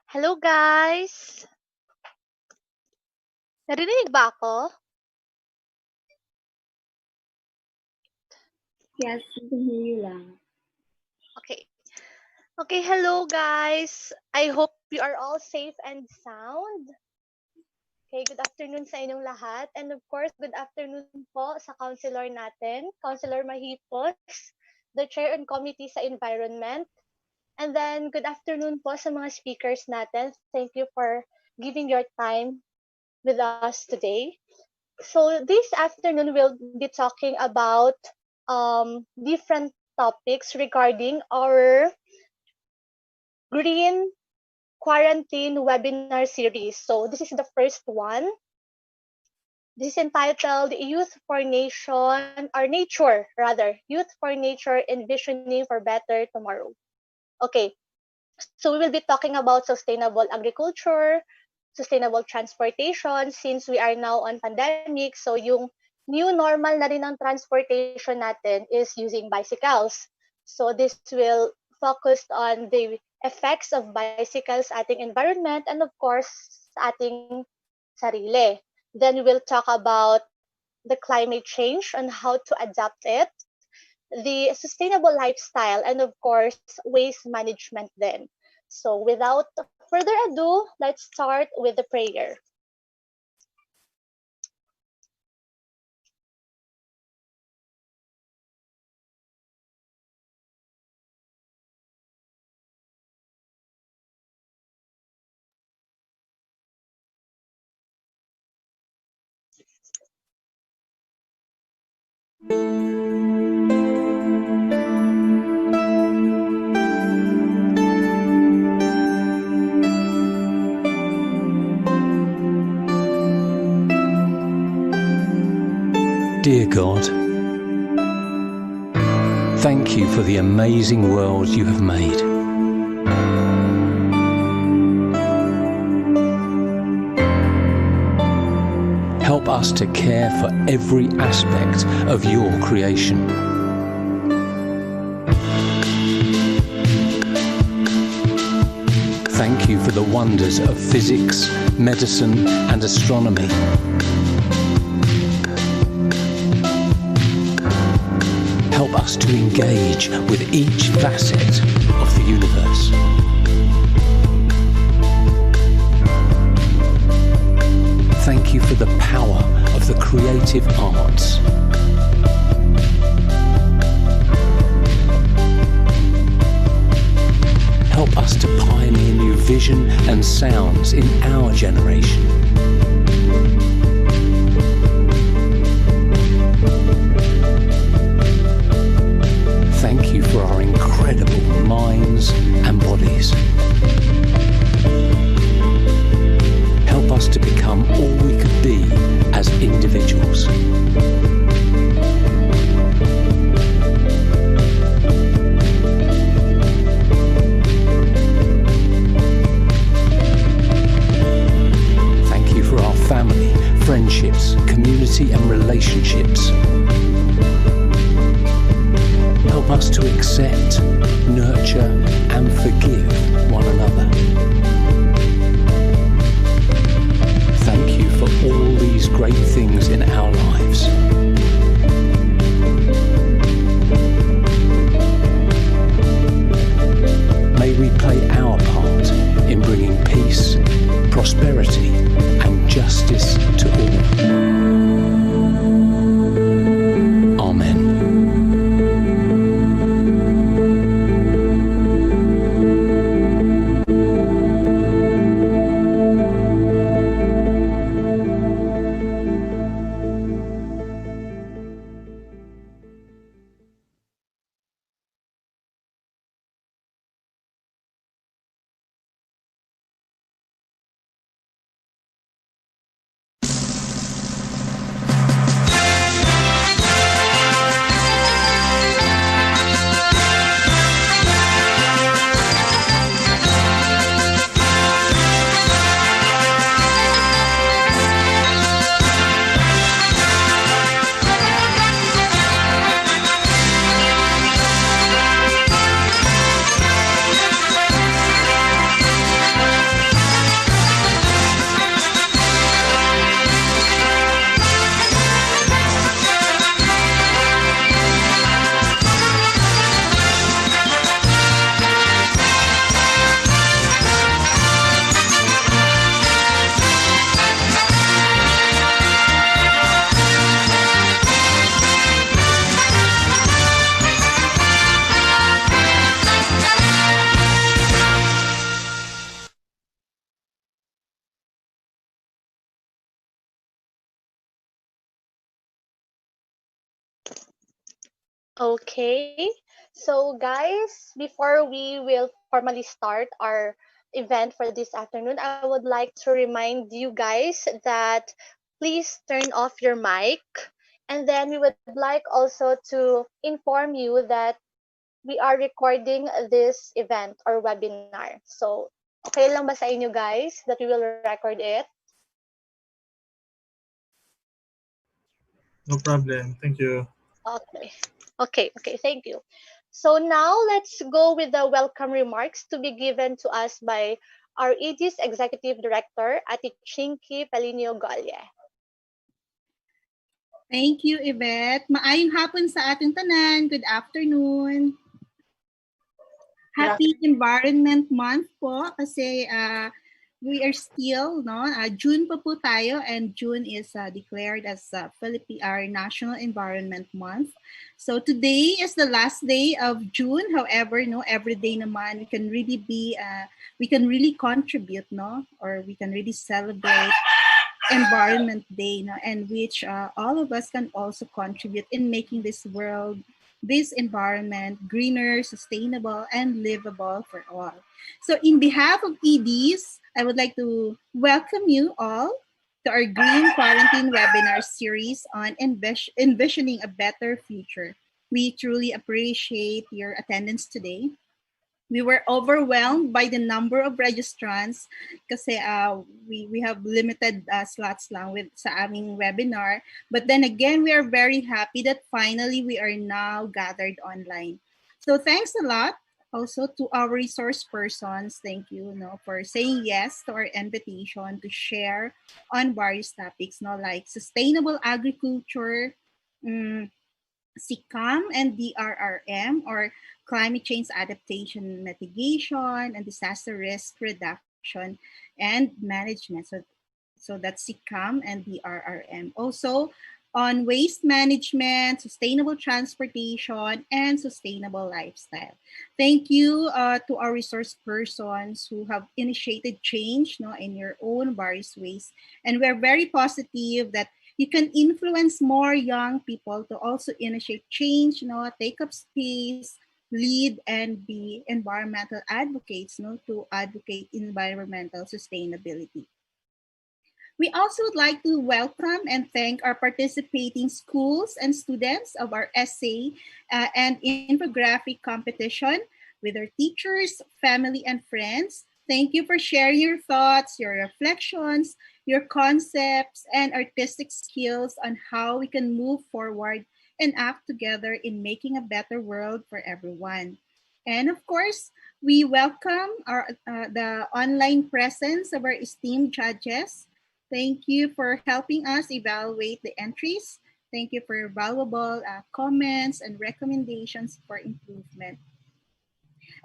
Hello guys! Narinig ba ako? Yes, we can hear you lang. Okay. Okay, hello guys! I hope you are all safe and sound. Okay, good afternoon sa inyong lahat. And of course, good afternoon po sa counselor natin, Counselor Mahipos, the Chair and Committee sa Environment. And then, good afternoon po sa mga speakers natin. Thank you for giving your time with us today. So this afternoon we'll be talking about different topics regarding our green quarantine webinar series. So this is the first one. This is entitled Youth for Nation, or Nature rather, Youth for Nature, Envisioning for Better Tomorrow. Okay, so we will be talking about sustainable agriculture, sustainable transportation since we are now on pandemic. So yung new normal na rin ng transportation natin is using bicycles. So this will focus on the effects of bicycles sa ating environment and of course sa ating sarili. Then we will talk about the climate change and how to adapt it, the sustainable lifestyle, and of course waste management then. So without further ado, let's start with the prayer. Dear God, thank you for the amazing world you have made. Help us to care for every aspect of your creation. Thank you for the wonders of physics, medicine, and astronomy. Help us to engage with each facet of the universe. Thank you for the power of the creative arts. Help us to pioneer new vision and sounds in our generation. Thank you for our incredible minds and bodies. Help us to become all we could be as individuals. Thank you for our family, friendships, community and relationships. Help us to accept, nurture and forgive one another. Thank you for all these great things in our lives. May we play our part in bringing peace, prosperity and justice to all. Amen. Okay. So, guys, before we will formally start our event for this afternoon, I would like to remind you guys that please turn off your mic. And then we would like also to inform you that we are recording this event or webinar. So, okay lang ba sa inyo guys that we will record it? No problem. Thank you. Okay. Okay, thank you. So now let's go with the welcome remarks to be given to us by our ED's Executive Director, Ati Chinky Palino Golye. Thank you, Yvette. Maayong hapon sa ating tanan. Good afternoon. Happy Environment Month po kasi we are still, June pa po tayo and June is declared as our National Environment Month. So today is the last day of June. However, every day naman we can really contribute, or we can really celebrate Environment Day, and which all of us can also contribute in making this environment greener, sustainable, and livable for all. So, in behalf of EDs, I would like to welcome you all to our Green Quarantine webinar series on envisioning a better future. We truly appreciate your attendance today. We were overwhelmed by the number of registrants kasi we have limited slots lang sa aming webinar. But then again, we are very happy that finally we are now gathered online. So thanks a lot also to our resource persons. Thank you for saying yes to our invitation to share on various topics, like sustainable agriculture, SICAM and DRRM, or climate change adaptation mitigation and disaster risk reduction and management. So that's SICAM and DRRM. Also on waste management, sustainable transportation, and sustainable lifestyle. Thank you to our resource persons who have initiated change in your own various ways. And we're very positive that you can influence more young people to also initiate change, take up space, lead, and be environmental advocates, to advocate environmental sustainability. We also would like to welcome and thank our participating schools and students of our essay and infographic competition with our teachers, family, and friends. Thank you for sharing your thoughts, your reflections, your concepts, and artistic skills on how we can move forward and act together in making a better world for everyone. And of course, we welcome the online presence of our esteemed judges. Thank you for helping us evaluate the entries. Thank you for your valuable comments and recommendations for improvement.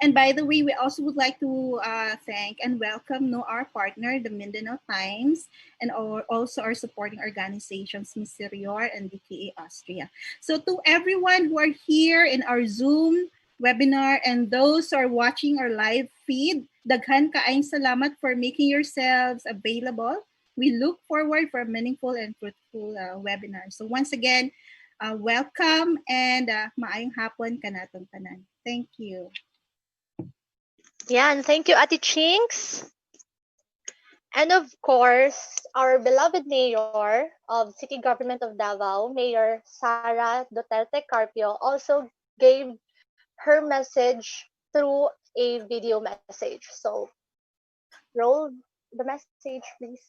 And by the way, we also would like to thank and welcome our partner, the Mindanao Times, and also our supporting organizations, Miserior and DKA Austria. So to everyone who are here in our Zoom webinar and those who are watching our live feed, daghan kaayong salamat for making yourselves available. We look forward for a meaningful and fruitful webinar. So once again, welcome and maayong hapon kanatong tanan. Thank you. Yeah, and thank you, Ati Chinks. And of course, our beloved Mayor of City Government of Davao, Mayor Sara Duterte Carpio, also gave her message through a video message. So, roll the message, please.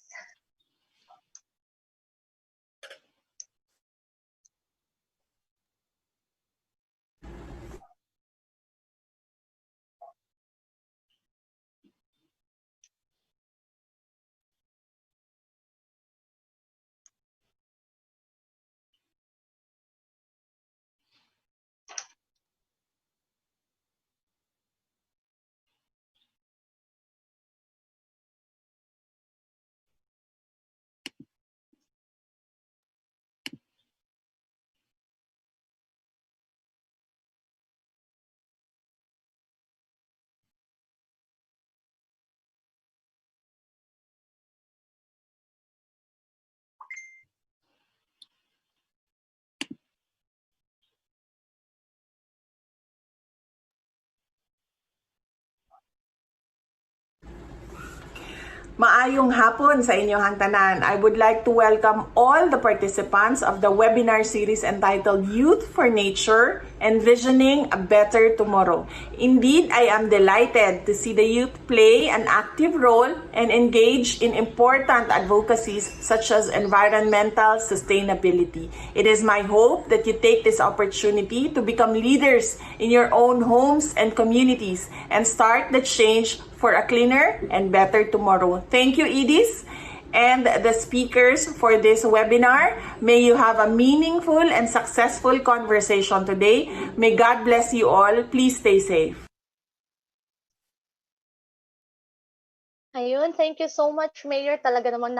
Maayong hapon sa inyong tanan. I would like to welcome all the participants of the webinar series entitled Youth for Nature, Envisioning a Better Tomorrow. Indeed, I am delighted to see the youth play an active role and engage in important advocacies such as environmental sustainability. It is my hope that you take this opportunity to become leaders in your own homes and communities and start the change for a cleaner and better tomorrow. Thank you, Edis, and the speakers for this webinar. May you have a meaningful and successful conversation today. May God bless you all. Please stay safe. Ayun, thank you so much, Mayor. Talaga namang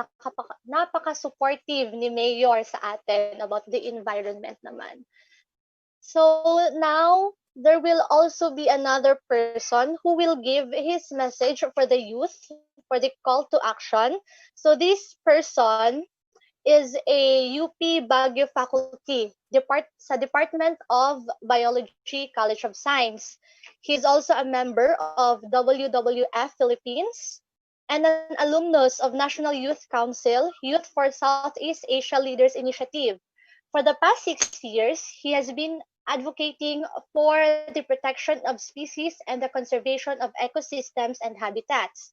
napaka-supportive ni Mayor sa atin about the environment naman. So now, there will also be another person who will give his message for the youth, for the call to action. So this person is a UP Baguio faculty sa Department of Biology, College of Science. He is also a member of WWF Philippines and an alumnus of National Youth Council, Youth for Southeast Asia Leaders Initiative. For the past 6 years, he has been advocating for the protection of species and the conservation of ecosystems and habitats.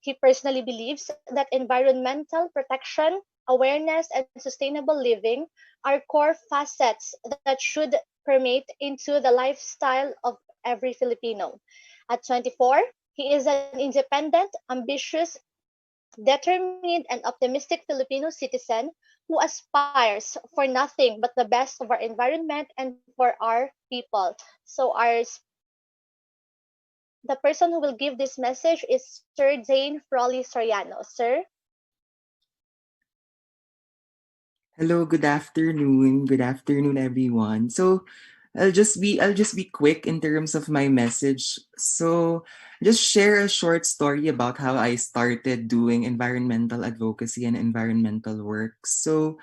He personally believes that environmental protection, awareness, and sustainable living are core facets that should permeate into the lifestyle of every Filipino. At 24, he is an independent, ambitious, determined, and optimistic Filipino citizen who aspires for nothing but the best of our environment and for our people. So the person who will give this message is Sir Zane Frawley Soriano. Sir? Hello, good afternoon. Good afternoon, everyone. So I'll just be quick in terms of my message. So just share a short story about how I started doing environmental advocacy and environmental work. So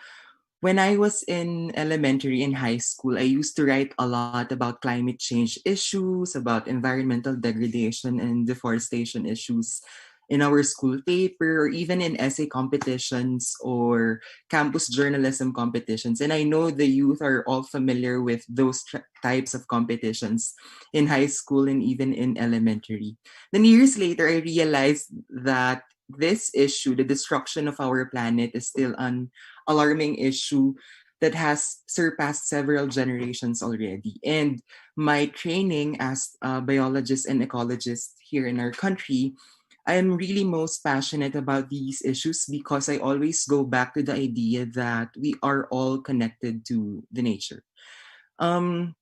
when I was in elementary and high school, I used to write a lot about climate change issues, about environmental degradation and deforestation issues in our school paper or even in essay competitions or campus journalism competitions. And I know the youth are all familiar with those types of competitions in high school and even in elementary. Then years later, I realized that this issue, the destruction of our planet, is still an alarming issue that has surpassed several generations already. And my training as a biologist and ecologist here in our country, I am really most passionate about these issues because I always go back to the idea that we are all connected to the nature. Um,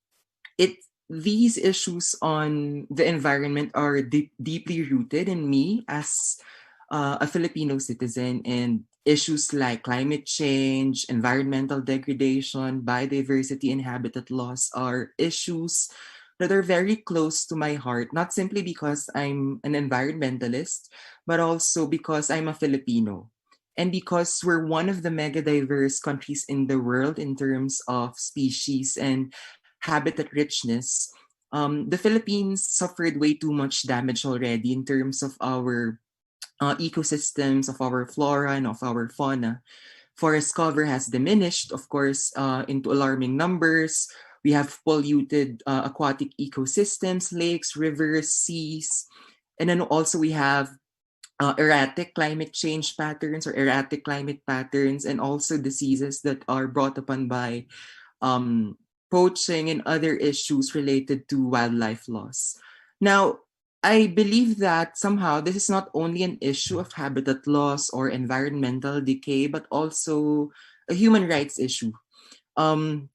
it These issues on the environment are deeply rooted in me as a Filipino citizen, and issues like climate change, environmental degradation, biodiversity, and habitat loss are issues that are very close to my heart, not simply because I'm an environmentalist, but also because I'm a Filipino. And because we're one of the mega diverse countries in the world in terms of species and habitat richness, the Philippines suffered way too much damage already in terms of our ecosystems, of our flora, and of our fauna. Forest cover has diminished, of course, into alarming numbers. We have polluted aquatic ecosystems, lakes, rivers, seas. And then also we have erratic climate change patterns or erratic climate patterns, and also diseases that are brought upon by um, poaching and other issues related to wildlife loss. Now, I believe that somehow this is not only an issue of habitat loss or environmental decay, but also a human rights issue. Um,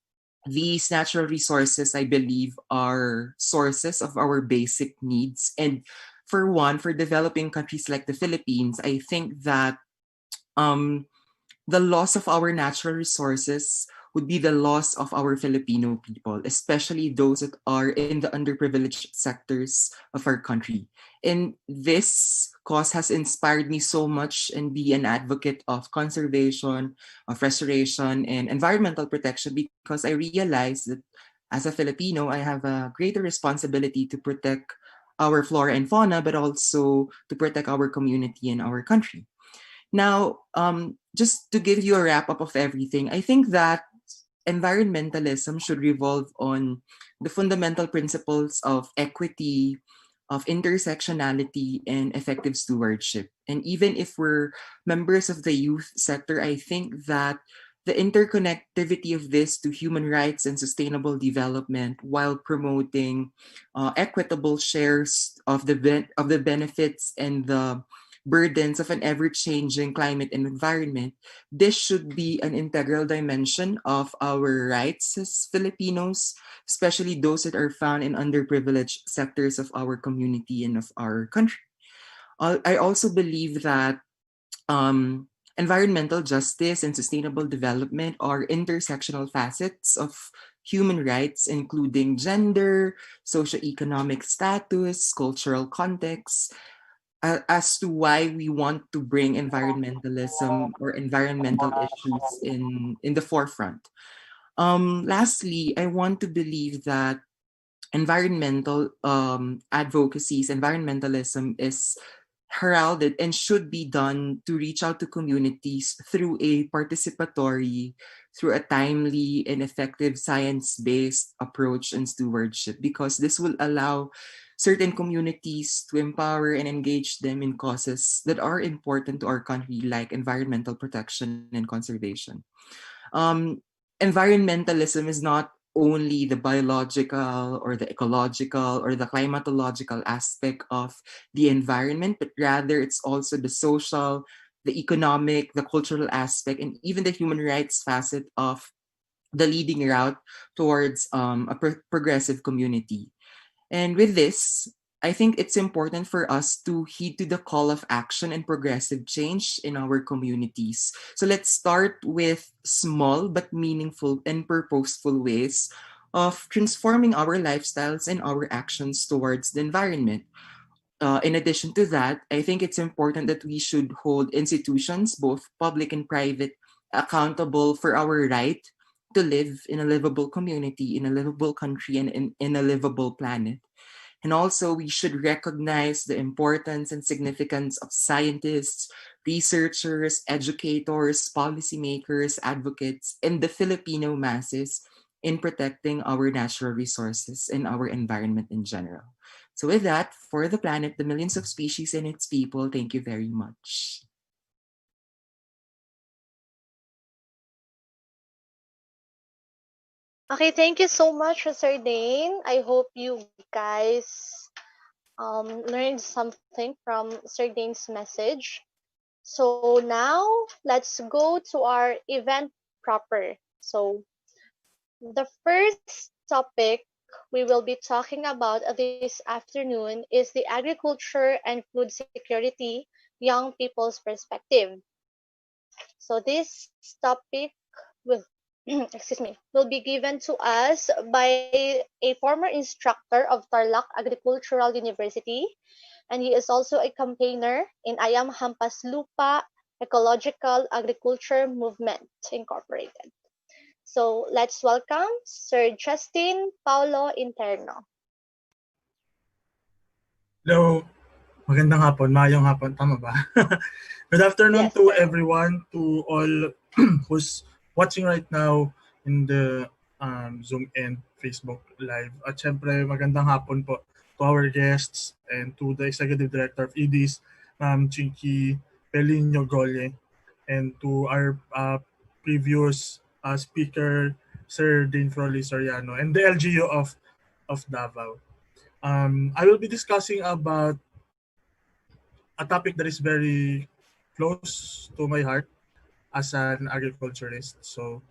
these natural resources, I believe, are sources of our basic needs. And for one, for developing countries like the Philippines, I think that um, the loss of our natural resources would be the loss of our Filipino people, especially those that are in the underprivileged sectors of our country. And this cause has inspired me so much and be an advocate of conservation, of restoration, and environmental protection because I realize that as a Filipino, I have a greater responsibility to protect our flora and fauna, but also to protect our community and our country. Now, just to give you a wrap up of everything, I think that environmentalism should revolve on the fundamental principles of equity, of intersectionality, and effective stewardship. And even if we're members of the youth sector, I think that the interconnectivity of this to human rights and sustainable development while promoting equitable shares of of the benefits and the burdens of an ever-changing climate and environment, this should be an integral dimension of our rights as Filipinos, especially those that are found in underprivileged sectors of our community and of our country. I also believe that um, environmental justice and sustainable development are intersectional facets of human rights, including gender, socioeconomic status, cultural context, as to why we want to bring environmentalism or environmental issues in the forefront. Lastly, I want to believe that environmental environmentalism is heralded and should be done to reach out to communities through a participatory, through a timely and effective science-based approach and stewardship, because this will allow certain communities to empower and engage them in causes that are important to our country, like environmental protection and conservation. Um, Environmentalism is not only the biological or the ecological or the climatological aspect of the environment, but rather it's also the social, the economic, the cultural aspect, and even the human rights facet of the leading route towards a progressive community. And with this, I think it's important for us to heed to the call of action and progressive change in our communities. So let's start with small but meaningful and purposeful ways of transforming our lifestyles and our actions towards the environment. In addition to that, I think it's important that we should hold institutions, both public and private, accountable for our right to live in a livable community, in a livable country, and in a livable planet. And also, we should recognize the importance and significance of scientists, researchers, educators, policymakers, advocates, and the Filipino masses in protecting our natural resources and our environment in general. So, with that, for the planet, the millions of species and its people, thank you very much. Okay, thank you so much, Sir Dane. I hope you guys learned something from Sir Dane's message. So now let's go to our event proper. So the first topic we will be talking about this afternoon is the agriculture and food security young people's perspective. So this topic will excuse me, will be given to us by a former instructor of Tarlac Agricultural University, and he is also a campaigner in Ayam Hampas Lupa Ecological Agriculture Movement Incorporated. So let's welcome Sir Justin Paulo Interno. Hello, magandang hapon, mayong hapon, tama ba? Good afternoon Yes, to sir. everyone, to all who's watching right now in the Zoom and Facebook Live. At syempre, magandang hapon po to our guests and to the Executive Director of EDIS, Ma'am Chinky Pelino Golle, and to our previous speaker, Sir Dean Froly Soriano, and the LGU of Davao. I will be discussing about a topic that is very close to my heart as an agriculturist. So,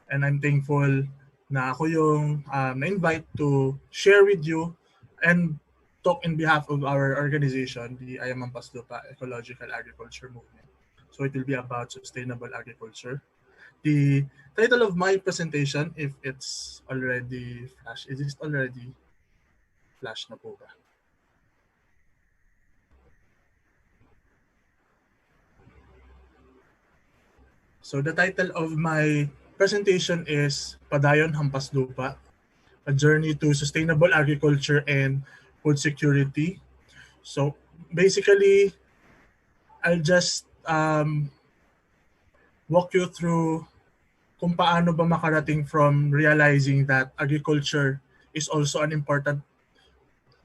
and I'm thankful na ako yung na-invite to share with you and talk in behalf of our organization, the Ayam Hampas Lupa Ecological Agriculture Movement. So it will be about sustainable agriculture. The title of my presentation, if it's already flashed, is it already flashed na po ba? So the title of my presentation is Padayon Hampas Lupa, a journey to sustainable agriculture and food security. So basically, I'll just walk you through kung paano ba makarating from realizing that agriculture is also an important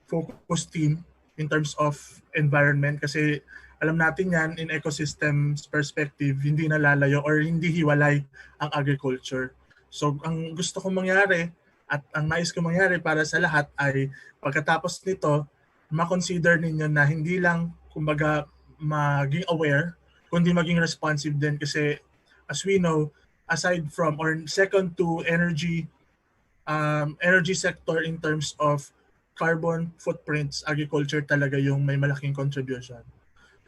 focus team in terms of environment kasi alam natin yan in ecosystems perspective hindi nalalayo or hindi hiwalay ang agriculture. So ang gusto kong mangyari at ang nais kong mangyari para sa lahat ay pagkatapos nito ma-consider ninyo na hindi lang kumbaga maging aware kundi maging responsive din kasi as we know aside from or second to energy sector in terms of carbon footprints, agriculture talaga yung may malaking contribution.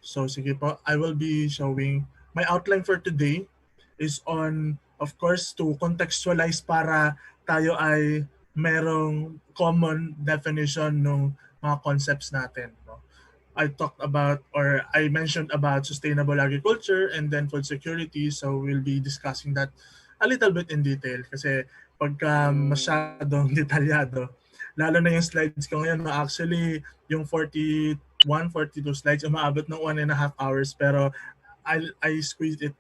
So sige po, I will be showing my outline for today is on, of course, to contextualize para tayo ay merong common definition ng mga concepts natin. No? I talked about or I mentioned about sustainable agriculture and then food security. So we'll be discussing that a little bit in detail kasi pagka masyadong detalyado, lalo na yung slides ko ngayon, no, actually yung 42 slides, umaabot ng 1.5 hours pero I squeezed it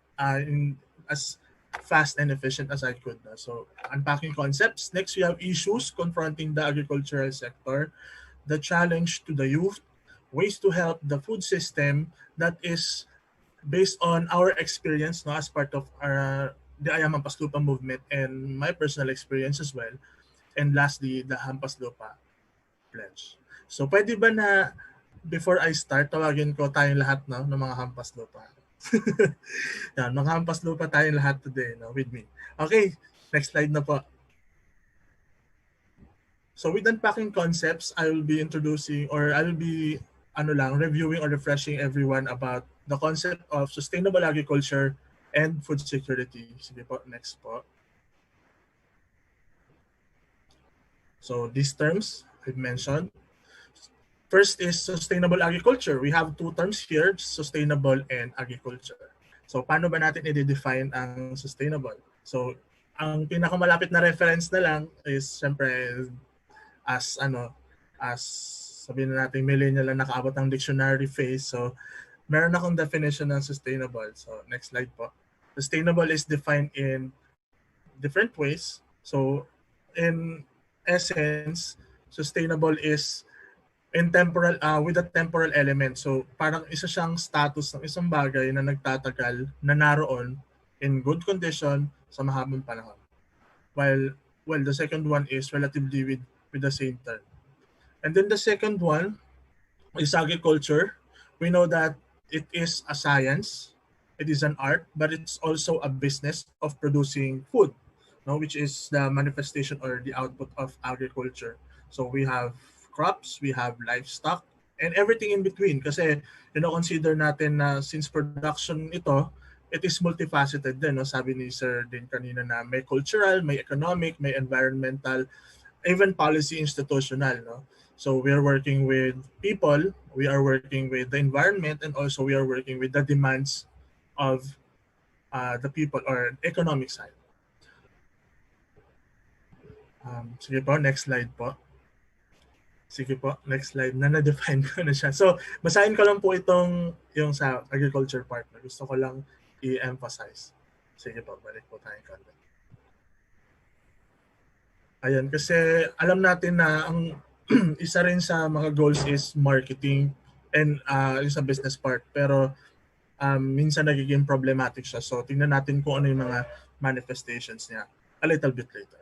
in as fast and efficient as I could. No? So unpacking concepts. Next, we have issues confronting the agricultural sector, the challenge to the youth, ways to help the food system that is based on our experience no, as part of the Ayaman Paslupa movement and my personal experience as well. And lastly, the Hampas Lupa Pledge. So pwede ba na before I start, tawagin ko tayong lahat no, ng mga Hampas Lupa. Yan, mga Hampas Lupa tayong lahat today no, with me. Okay, next slide na po. So with unpacking concepts, I will be introducing or I will be reviewing or refreshing everyone about the concept of sustainable agriculture and food security. Sige po, next po. So these terms I've mentioned. First is sustainable agriculture. We have two terms here, sustainable and agriculture. So paano ba natin i-define ang sustainable? So ang pinakamalapit na reference na lang is syempre as sabihin na natin millennial na nakaabot ng dictionary phase. So meron akong definition ng sustainable. So next slide po. Sustainable is defined in different ways. So in essence, sustainable is in temporal with a temporal element. So parang isa siyang status ng isang bagay na nagtatagal na naroon in good condition sa mahabang panahon. While the second one is relatively with the same term. And then the second one is agriculture. We know that it is a science, it is an art, but it's also a business of producing food, no, which is the manifestation or the output of agriculture. So we have crops, we have livestock, and everything in between. Kasi consider natin na since production ito, it is multifaceted din. No? Sabi ni Sir din kanina na may cultural, may economic, may environmental, even policy institutional. No? So we are working with people, we are working with the environment, and also we are working with the demands of the people or economic side. Sige po, next slide po. Sige po, next slide. Na-define ko na siya. So, basahin ko lang po yung sa agriculture part na gusto ko lang i-emphasize. Sige po, balik po tayong content. Ayan, kasi alam natin na ang isa rin sa mga goals is marketing and yung sa business part. Pero minsan nagiging problematic siya. So, tingnan natin kung ano yung mga manifestations niya a little bit later.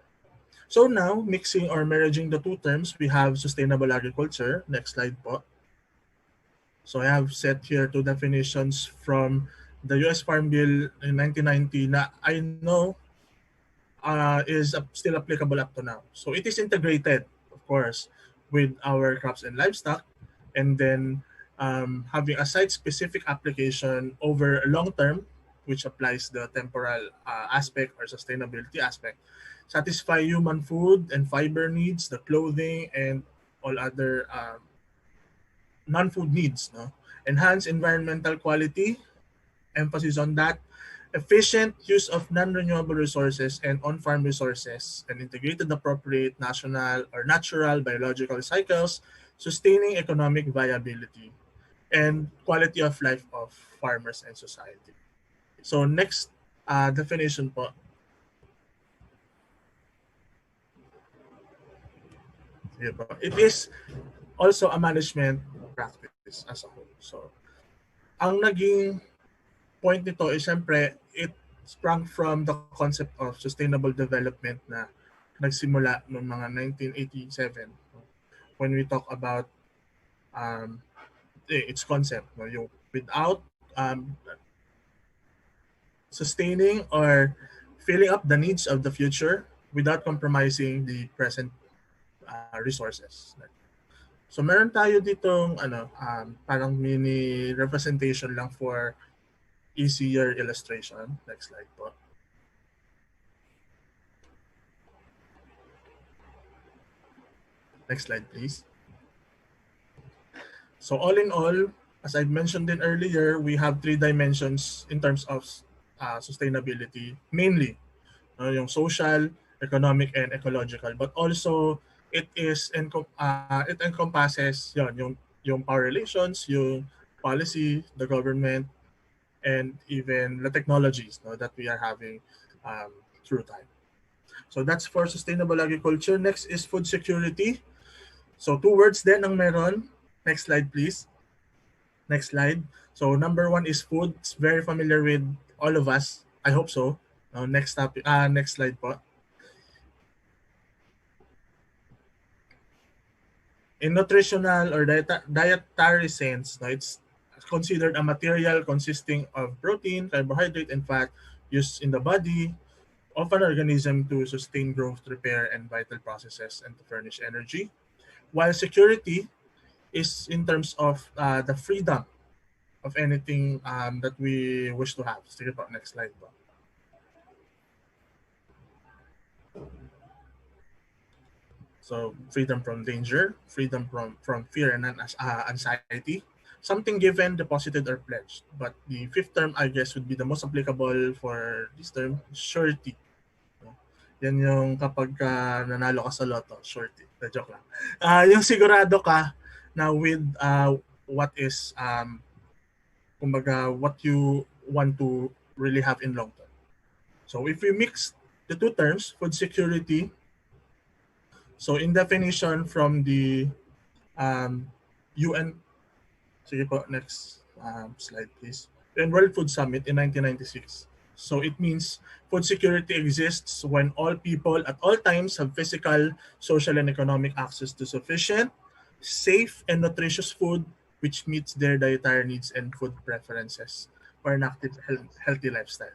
So now, mixing or merging the two terms, we have sustainable agriculture. Next slide po. So I have set here two definitions from the US Farm Bill in 1990 na I know is still applicable up to now. So it is integrated, of course, with our crops and livestock, and then having a site-specific application over long term, which applies the temporal aspect or sustainability aspect. Satisfy human food and fiber needs, the clothing, and all other non-food needs. No? Enhance environmental quality, emphasis on that. Efficient use of non-renewable resources and on-farm resources, and integrated appropriate national or natural biological cycles, sustaining economic viability, and quality of life of farmers and society. So next definition po, it is also a management practice as a whole. So ang naging point nito is syempre it sprung from the concept of sustainable development na nagsimula noong mga 1987 when we talk about its concept, yung without sustaining or filling up the needs of the future without compromising the present resources. So meron tayo ditong parang mini representation lang for easier illustration. Next slide po. Next slide, please. So all in all, as I mentioned in earlier, we have 3 dimensions in terms of sustainability, mainly yung social, economic, and ecological. But also, it encompasses yung power relations, yung policy, the government, and even the technologies that we are having through time. So that's for sustainable agriculture. Next is food security. So 2 words din ang meron. Next slide, please. Next slide. So number 1 is food. It's very familiar with all of us. I hope so. Next topic. Next slide po. In nutritional or dietary sense, it's considered a material consisting of protein, carbohydrate, and fat used in the body of an organism to sustain growth, repair, and vital processes and to furnish energy. While security is in terms of the freedom of anything that we wish to have. Sige po, next slide po. So freedom from danger, freedom from fear and anxiety, something given, deposited, or pledged. But the 5th term, I guess, would be the most applicable for this term, surety. Yan yung kapag nanalo ka sa lotto, surety. Joke lang. Yung sigurado ka na with what is, kumbaga, what you want to really have in long term. So if we mix the 2 terms, food security, so in definition from the UN, sige po, next slide please, UN World Food Summit in 1996. So it means food security exists when all people at all times have physical, social, and economic access to sufficient, safe, and nutritious food which meets their dietary needs and food preferences for an active, healthy lifestyle.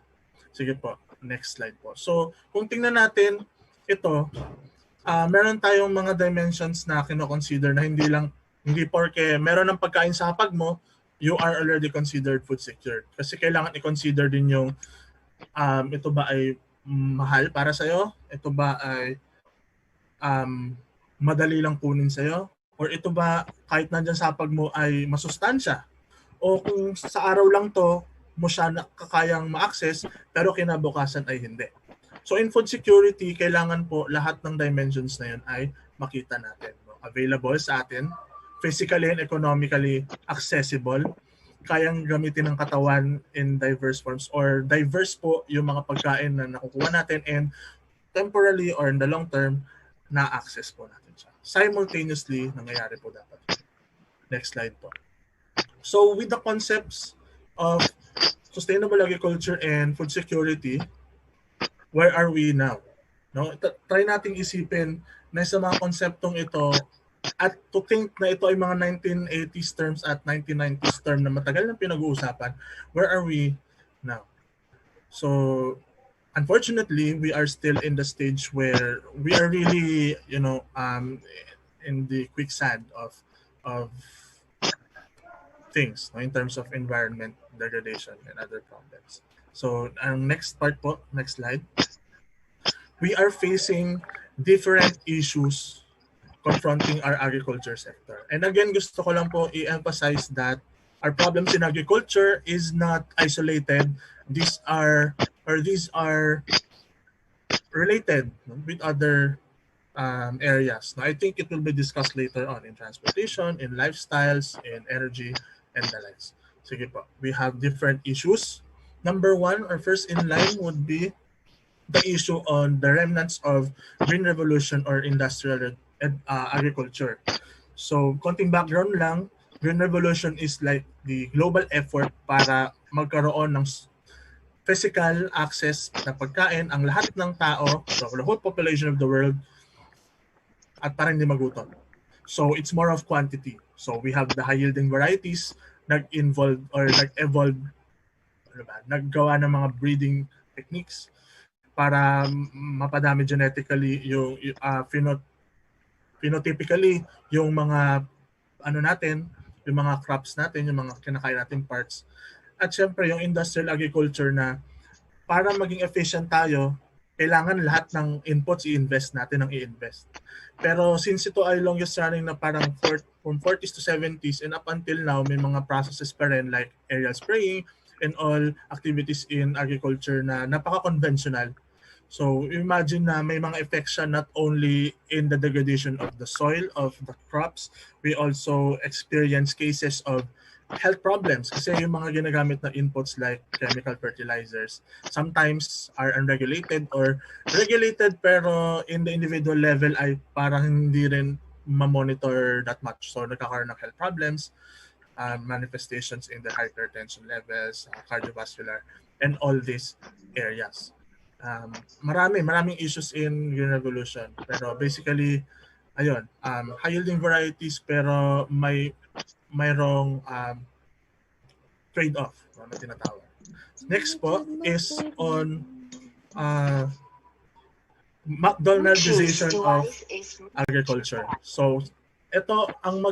Sige po, next slide po. So kung tingnan natin ito, meron tayong mga dimensions na kino-consider na hindi porke meron ng pagkain sa hapag mo, you are already considered food secure. Kasi kailangan i-consider din yung ito ba ay mahal para sa'yo? Ito ba ay madali lang kunin sa'yo? Or ito ba kahit nandyan sa hapag mo ay masustansya? O kung sa araw lang to, mo siya kakayang ma-access pero kinabukasan ay hindi. So in food security, kailangan po lahat ng dimensions na yun ay makita natin. Available sa atin, physically and economically accessible, kayang gamitin ng katawan in diverse forms or diverse po yung mga pagkain na nakukuha natin and temporarily or in the long term, na-access po natin siya. Simultaneously, nangyayari po dapat. Next slide po. So with the concepts of sustainable agriculture and food security, where are we now? No, try nating isipin na sa mga konseptong ito at to think na ito ay mga 1980s terms at 1990s term na matagal na pinag-uusapan. Where are we now? So, unfortunately, we are still in the stage where we are really, in the quicksand of things, in terms of environment degradation and other problems. So, ang next part po, next slide. We are facing different issues confronting our agriculture sector. And again, gusto ko lang po i-emphasize that our problems in agriculture is not isolated. These are related with other areas. Now, I think it will be discussed later on in transportation, in lifestyles, in energy, and the likes. Sige po. We have different issues. Number one, or first in line would be the issue on the remnants of green revolution or industrial agriculture. So, konting background lang, green revolution is like the global effort para magkaroon ng physical access na pagkain ang lahat ng tao, so the whole population of the world, at para hindi magutom. So it's more of quantity. So we have the high-yielding varieties nag-involve or nag-evolve, naggawa ng mga breeding techniques para mapadami genetically yung phenotypically yung mga natin, yung mga crops natin, yung mga kinakain nating parts. At syempre yung industrial agriculture na para maging efficient tayo, kailangan lahat ng inputs i-invest natin ng i-invest. Pero since ito ay longest running na parang from 40s to 70s and up until now, may mga processes pa rin like aerial spraying and all activities in agriculture na napaka-conventional. So imagine na may mga effects siya not only in the degradation of the soil, of the crops, we also experience cases of health problems kasi yung mga ginagamit na inputs like chemical fertilizers sometimes are unregulated or regulated pero in the individual level ay parang hindi rin ma-monitor that much. So nagkakaroon ng health problems, manifestations in the hypertension levels, cardiovascular, and all these areas. Maraming issues in green revolution pero basically ayun, high-yielding varieties pero mayroong trade-off na tinatawag. Next po is on McDonaldization of agriculture. So, ito, ang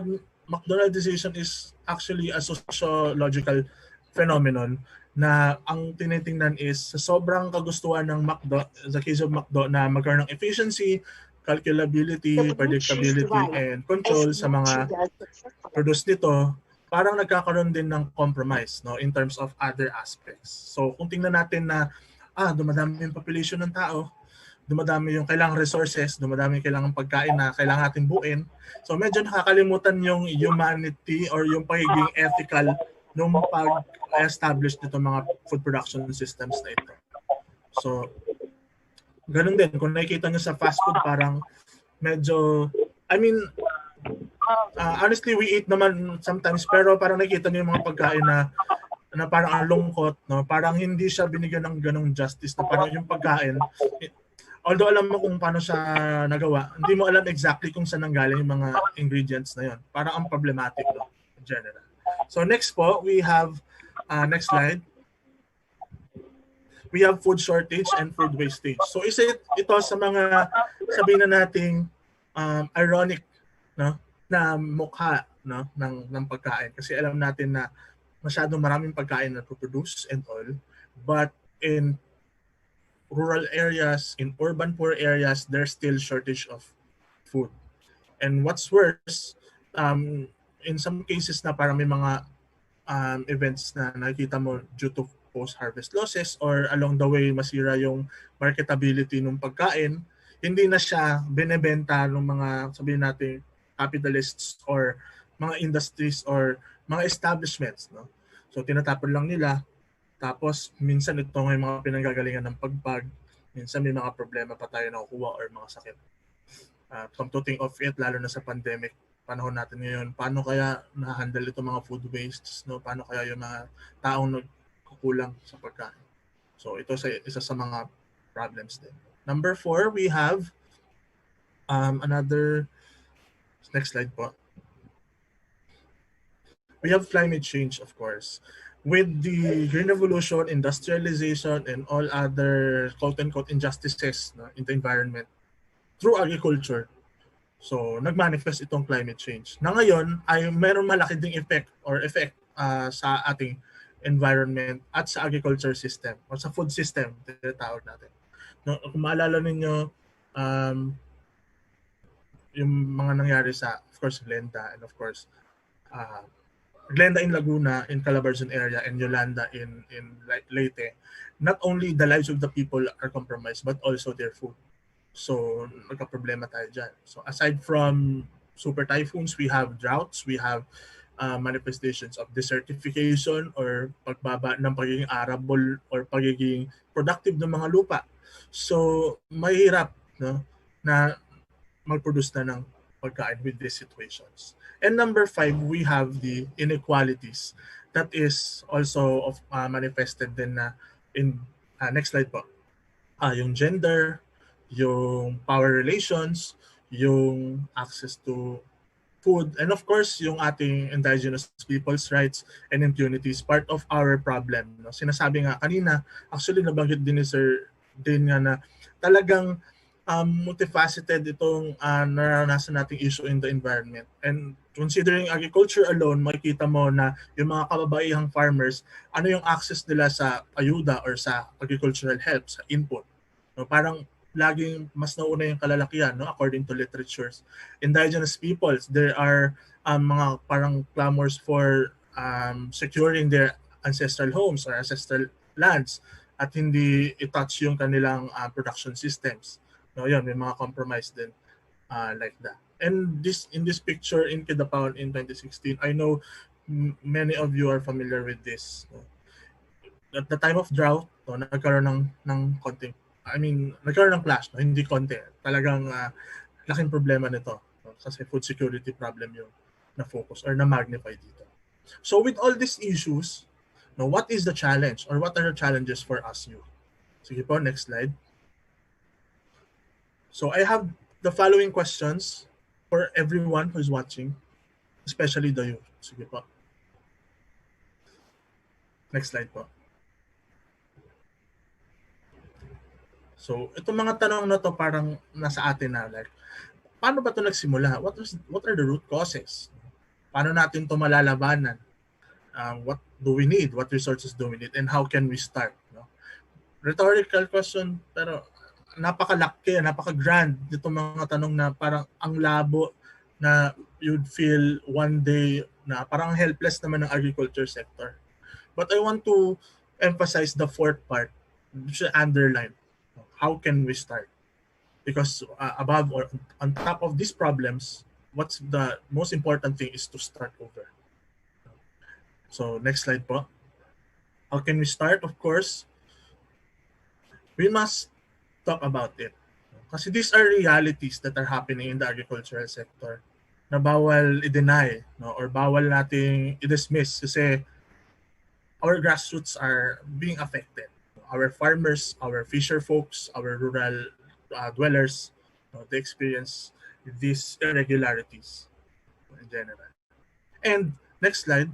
McDonaldization is actually a sociological phenomenon na ang tinitingnan is sa sobrang kagustuhan ng McDo, sa case of McDo, na magkaroon ng efficiency, calculability, predictability, and control sa mga produce nito, parang nagkakaroon din ng compromise in terms of other aspects. So kung tingnan natin na dumadami yung population ng tao, dumadami yung kailangang resources, dumadami yung kailangang pagkain na kailangan natin buuin. So medyo nakakalimutan yung humanity or yung pagiging ethical nung pag-establish nito mga food production systems na ito. So ganun din, kung nakikita nyo sa fast food, parang medyo, honestly, we eat naman sometimes, pero parang nakikita nyo yung mga pagkain na parang ang lungkot, no? Parang hindi siya binigyan ng ganong justice, na parang yung pagkain, although alam mo kung paano siya nagawa, hindi mo alam exactly kung saan nanggaling yung mga ingredients na yun. Parang ang problematic, no? In general. So next po, we have, next slide. We have food shortage and food wastage. So isa ito sa mga sabihin na nating ironic, no, na mukha, no, ng pagkain kasi alam natin na masyadong maraming pagkain na produce and all, but in rural areas, in urban poor areas, there's still shortage of food. And what's worse, in some cases na parang may mga events na nakikita mo due to post-harvest losses or along the way masira yung marketability ng pagkain, hindi na siya binebenta ng mga, sabihin natin, capitalists or mga industries or mga establishments. No? So tinatapon lang nila, tapos minsan ito may mga pinanggagalingan ng pagpag, minsan may mga problema pa tayo nakukuha or mga sakit. Come to think of it, lalo na sa pandemic, panahon natin ngayon, paano kaya na-handle ito mga food wastes, no? Paano kaya yung mga taong kulang sa pagkain. So ito isa sa mga problems din. Number 4, we have another, next slide po. We have climate change, of course. With the Green Revolution, industrialization, and all other quote-unquote injustices in the environment through agriculture. So nag-manifest itong climate change. Na ngayon ay meron malaki ding effect sa ating environment at sa agriculture system o sa food system, tinatawag natin. No, kung maalala ninyo, yung mga nangyari sa, of course, Glenda and of course, Glenda in Laguna, in Calabarzon area, and Yolanda in Leyte, not only the lives of the people are compromised, but also their food. So, nagka-problema tayo dyan. So, aside from super typhoons, we have droughts, we have manifestations of desertification or pagbaba ng pagiging arable or pagiging productive ng mga lupa. So, mahirap, no, na mag-produce na ng pagkain with these situations. And number 5, we have the inequalities that is also manifested din na in next slide po. Yung gender, yung power relations, yung access to food, and of course, yung ating indigenous people's rights and impunity is part of our problem. No? Sinasabi nga kanina, actually nabanggit din ni Sir din nga na talagang multifaceted itong naranasan nating issue in the environment. And considering agriculture alone, makikita mo na yung mga kababaihang farmers, ano yung access nila sa ayuda or sa agricultural help, sa input. No, parang laging mas nauna yung kalalakihan, no, according to literatures. Indigenous peoples, there are mga parang clamors for securing their ancestral homes or ancestral lands at hindi i-touch yung kanilang production systems. No, yun, may mga compromise din like that. And this in this picture in Kidapawan in 2016, I know many of you are familiar with this. No? At the time of drought, no, nagkaroon ng konting nagkaroon ng clash, no? Hindi konti. Talagang laking problema nito. No? Kasi food security problem yung na-focus or na-magnify dito. So with all these issues, no, what is the challenge or what are the challenges for us youth? Sige po, next slide. So I have the following questions for everyone who's watching, especially the youth. Sige po. Next slide po. So, itong mga tanong na to parang nasa atin na, like, paano ba to nagsimula? What are the root causes? Paano natin to malalabanan? What do we need? What resources do we need? And how can we start? No? Rhetorical question, pero napakalaki, napaka-grand itong mga tanong na parang ang labo na you'd feel one day na parang helpless naman ng agriculture sector. But I want to emphasize the fourth part, which is underline. How can we start? Because above or on top of these problems, what's the most important thing is to start over. So next slide po. How can we start? Of course, we must talk about it. Kasi these are realities that are happening in the agricultural sector na bawal i-deny, no? Or bawal nating i-dismiss kasi our grassroots are being affected. Our farmers, our fisher folks, our rural dwellers, they experience these irregularities in general. And next slide.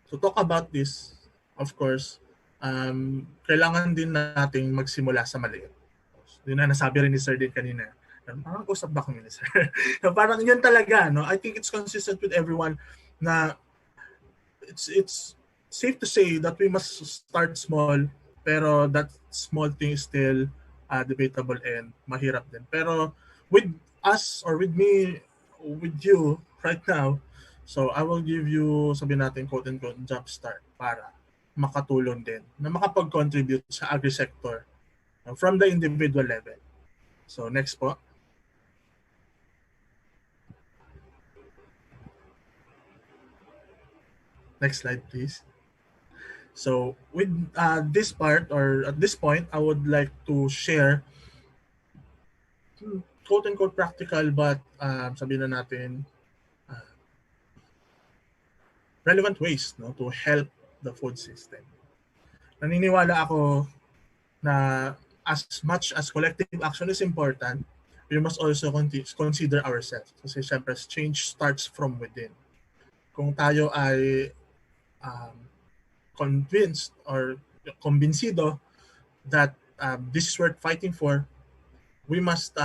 To talk about this, of course, kailangan din nating magsimula sa maliit. Yun na nasabi rin ni Sir din kanina. Parang usap ba kami ni Sir? Parang yun talaga. No? I think it's consistent with everyone na it's safe to say that we must start small, pero that small thing is still debatable and mahirap din. Pero with us or with me, with you right now, so I will give you, sabihin natin, quote-unquote, job start para makatulong din na makapag-contribute sa agri-sector from the individual level. So next po. Next slide, please. So with this part or at this point, I would like to share quote-unquote practical but sabihin na natin relevant ways, no, to help the food system. Naniniwala ako na as much as collective action is important, we must also consider ourselves. Kasi syempre, change starts from within. Kung tayo ay convinced or convincido that this is worth fighting for, we must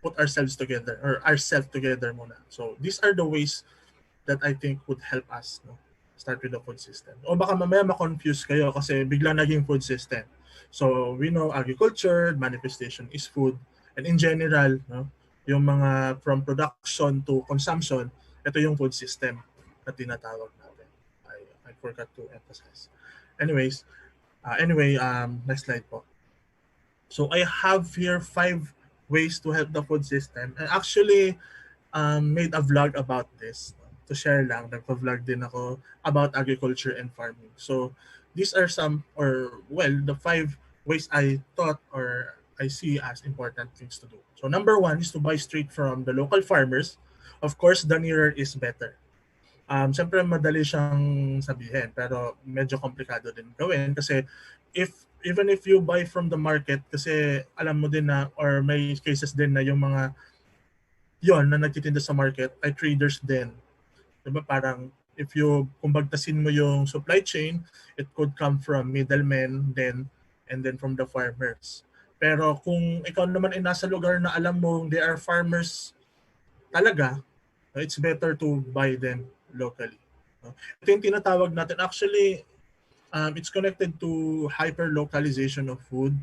put ourselves together or ourselves together muna. So these are the ways that I think would help us, no, start with the food system. O baka mamaya ma-confuse kayo kasi bigla naging food system. So we know agriculture, manifestation is food, and in general, no, yung mga from production to consumption, ito yung food system na tinatawag natin. I forgot to emphasize. Anyways, next slide po. So I have here 5 ways to help the food system. I actually made a vlog about this. To share lang, nagpa-vlog din ako about agriculture and farming. So these are some, or well, the 5 ways I thought or I see as important things to do. So number 1 is to buy straight from the local farmers. Of course, the nearer is better. Siyempre madali siyang sabihin pero medyo komplikado din gawin kasi even if you buy from the market kasi alam mo din na or may cases din na yung mga yon na nagtitinda sa market ay traders din. 'Di ba parang if you kung bagtasin mo yung supply chain, it could come from middlemen then and then from the farmers. Pero kung ikaw naman ay nasa lugar na alam mo they are farmers talaga, it's better to buy them locally. No? Ito yung tinatawag natin. Actually, it's connected to hyper-localization of food.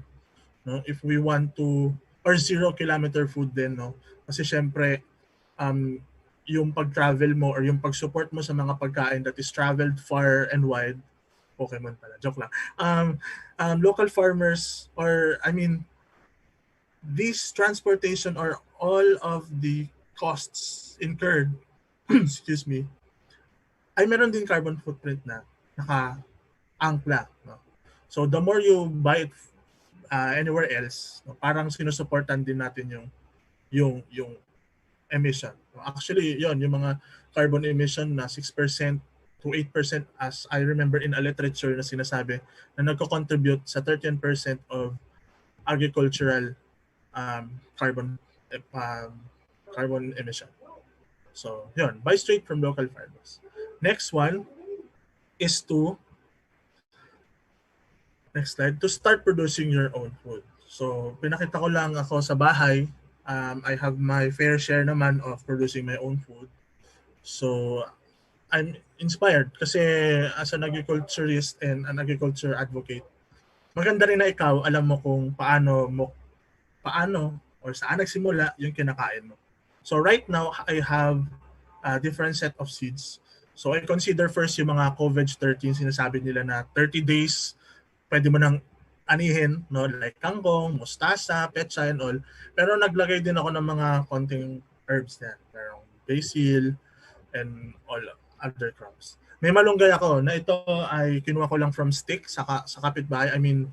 No? If we want to, or zero-kilometer food din. No? Kasi syempre, yung pag-travel mo or yung pag-support mo sa mga pagkain that is traveled far and wide, Pokemon pala, joke lang. Local farmers or, I mean, these transportation or all of the costs incurred, excuse me, ay meron din carbon footprint na naka-angkla. No? So the more you buy it anywhere else, no, parang sinusuportan din natin yung emission. Actually, yon yung mga carbon emission na 6% to 8% as I remember in a literature na sinasabi na nagko-contribute sa 13% of agricultural carbon emission. So, yun, buy straight from local farmers. Next one is next slide, to start producing your own food. So, pinakita ko lang ako sa bahay. I have my fair share naman of producing my own food. So, I'm inspired kasi as an agriculturist and an agriculture advocate, maganda rin na ikaw alam mo kung paano or saan nagsimula yung kinakain mo. So right now, I have a different set of seeds. So I consider first yung mga COVID-13, sinasabi nila na 30 days, pwede mo nang anihin, no? Like kangkong, mustasa, petsa, and all. Pero naglagay din ako ng mga konting herbs na. Merong basil, and all other crops. May malunggay ako na ito ay kinuha ko lang from stick sa kapitbahay. I mean,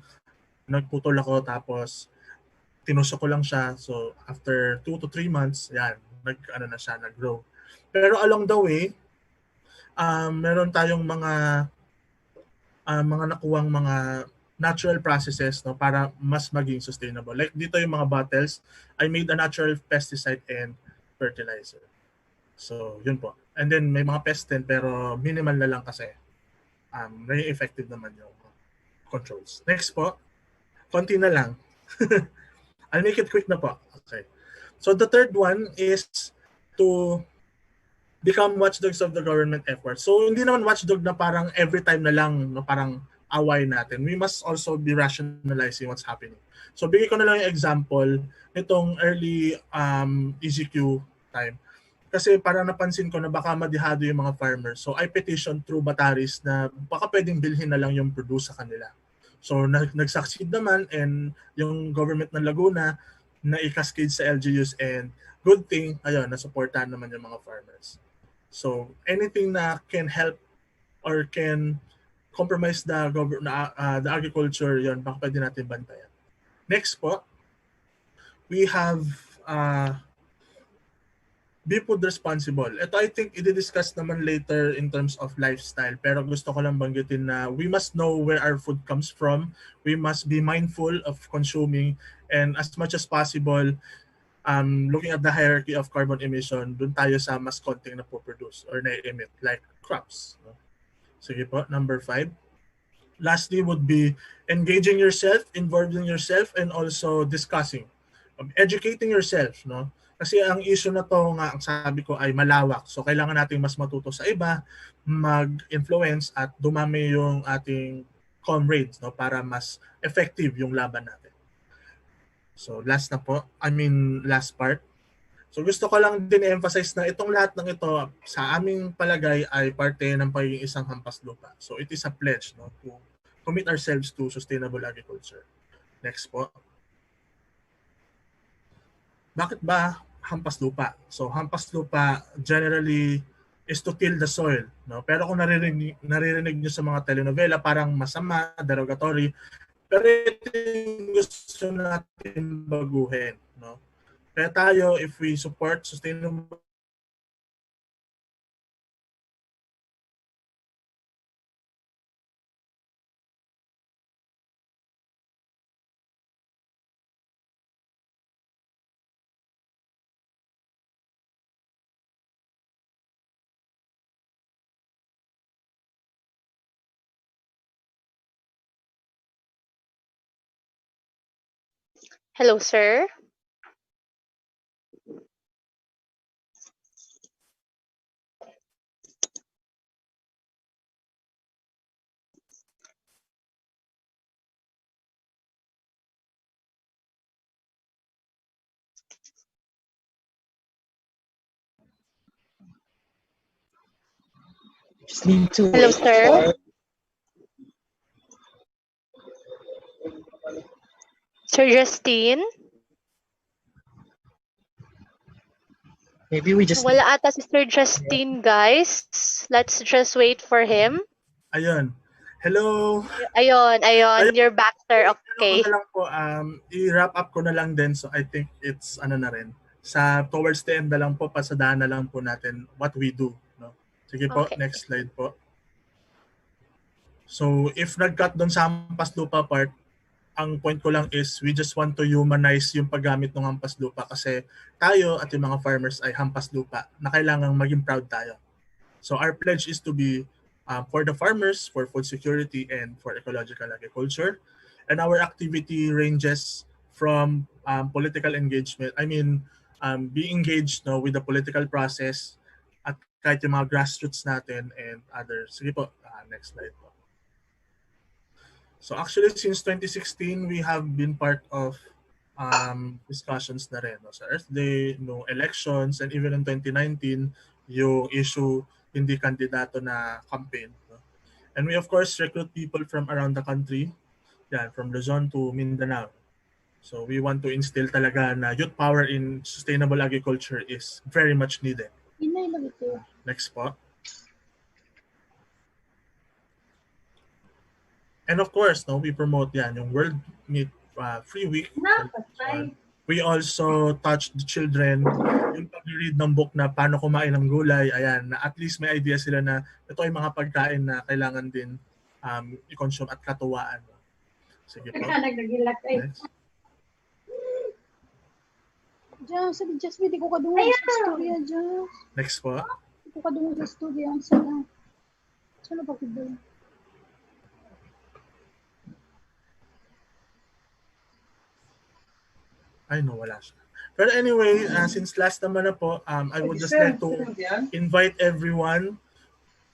nagputol ako tapos tinusok ko lang siya. So, after 2 to 3 months, yan, nag-grow. Pero along the way, meron tayong mga nakuwang mga natural processes, no, para mas maging sustainable. Like dito yung mga bottles, I made a natural pesticide and fertilizer. So, yun po. And then, may mga pest din, pero minimal na lang kasi. Very effective naman yung controls. Next po, konti na lang. I'll make it quick na po. Okay. So the third one is to become watchdogs of the government effort. So hindi naman watchdog na parang every time na lang na parang away natin. We must also be rationalizing what's happening. So bigay ko na lang yung example nitong early ECQ time. Kasi parang napansin ko na baka madihado yung mga farmers. So I petitioned through Bataris na baka pwedeng bilhin na lang yung produce sa kanila. So nag-succeed naman and yung government ng Laguna na i-cascade sa LGUs and good thing, ayun, nasuportahan naman yung mga farmers. So anything na can help or can compromise the agriculture, yun, baka pwede natin bantayan. Next po, we have be food responsible. Ito I think i-discuss naman later in terms of lifestyle. Pero gusto ko lang banggitin na we must know where our food comes from. We must be mindful of consuming and as much as possible, looking at the hierarchy of carbon emission, dun tayo sa mas konting na po-produce or na-emit like crops. Sige po, number 5. Lastly would be engaging yourself, involving yourself, and also discussing. Educating yourself, no? Kasi ang issue na to nga, ang sabi ko ay malawak. So kailangan nating mas matuto sa iba, mag-influence at dumami yung ating comrades, no, para mas effective yung laban natin. So last part. So gusto ko lang din emphasize na itong lahat ng ito sa aming palagay ay parte ng pagiging isang hampas lupa. So it is a pledge, no, to commit ourselves to sustainable agriculture. Next po. bakit ba hampas lupa? So hampas lupa generally is to till the soil, no? Pero kung naririnig niyo sa mga telenovela parang masama, derogatory, pero ito yung gusto natin baguhin, no? Kaya tayo, if we support sustainable Hello, sir. Just need to Hello, wait sir. for Sir Justine. maybe we just need Wala ata si Sir Justine, guys. Let's just wait for him. ayun. Hello. Ayun, ayun. You're back, sir. Ano ko Okay. na lang po, i-wrap up ko na lang din. So I think it's ano na rin. Sa towards the end na lang po, pasadaan na lang po natin what we do. No? Sige po, Okay. next slide po. So if nag-cut doon sa hampas lupa part, ang point ko lang is we just want to humanize yung paggamit ng hampas lupa kasi tayo at yung mga farmers ay hampas lupa na kailangang maging proud tayo. So our pledge is to be for the farmers, for food security, and for ecological agriculture. And our activity ranges from political engagement. I mean, be engaged no, with the political process at kahit yung mga grassroots natin and others. Sige po, next slide po. So actually, since 2016, we have been part of discussions na rin no, sa Earth Day, no elections, and even in 2019, yung issue hindi kandidato na campaign. No? And we of course recruit people from around the country, yan, from Luzon to Mindanao. So we want to instill talaga na youth power in sustainable agriculture is very much needed. Next po. And of course, no, we promote yan, yung World Meat Free Week. We also touch the children, yung pag-read ng book na paano kumain ng gulay, ayan, na at least may idea sila na ito ay mga pagkain na kailangan din i-consume at katuwaan. Sige po. Next. Next po. Ay, no, wala siya. Pero anyway, since last naman na po, I would just like to invite everyone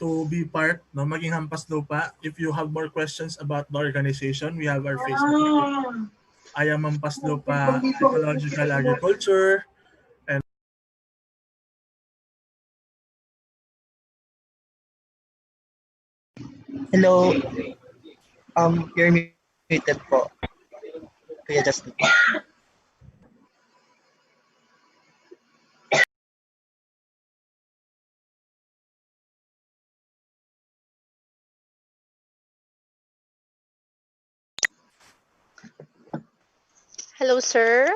to be part, no, maging hampas lupa. If you have more questions about the organization, we have our Facebook page. I am Hampas Lupa Ecological Agriculture. And hello. You're muted po. Kuya Justin. Hello, sir.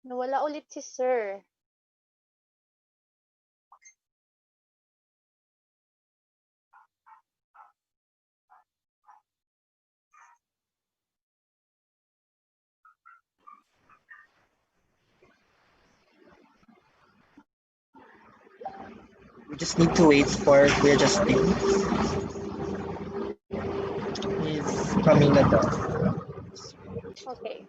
Nawala ulit si sir. We just need to wait for Kuya Justin. He's coming na daw. Okay.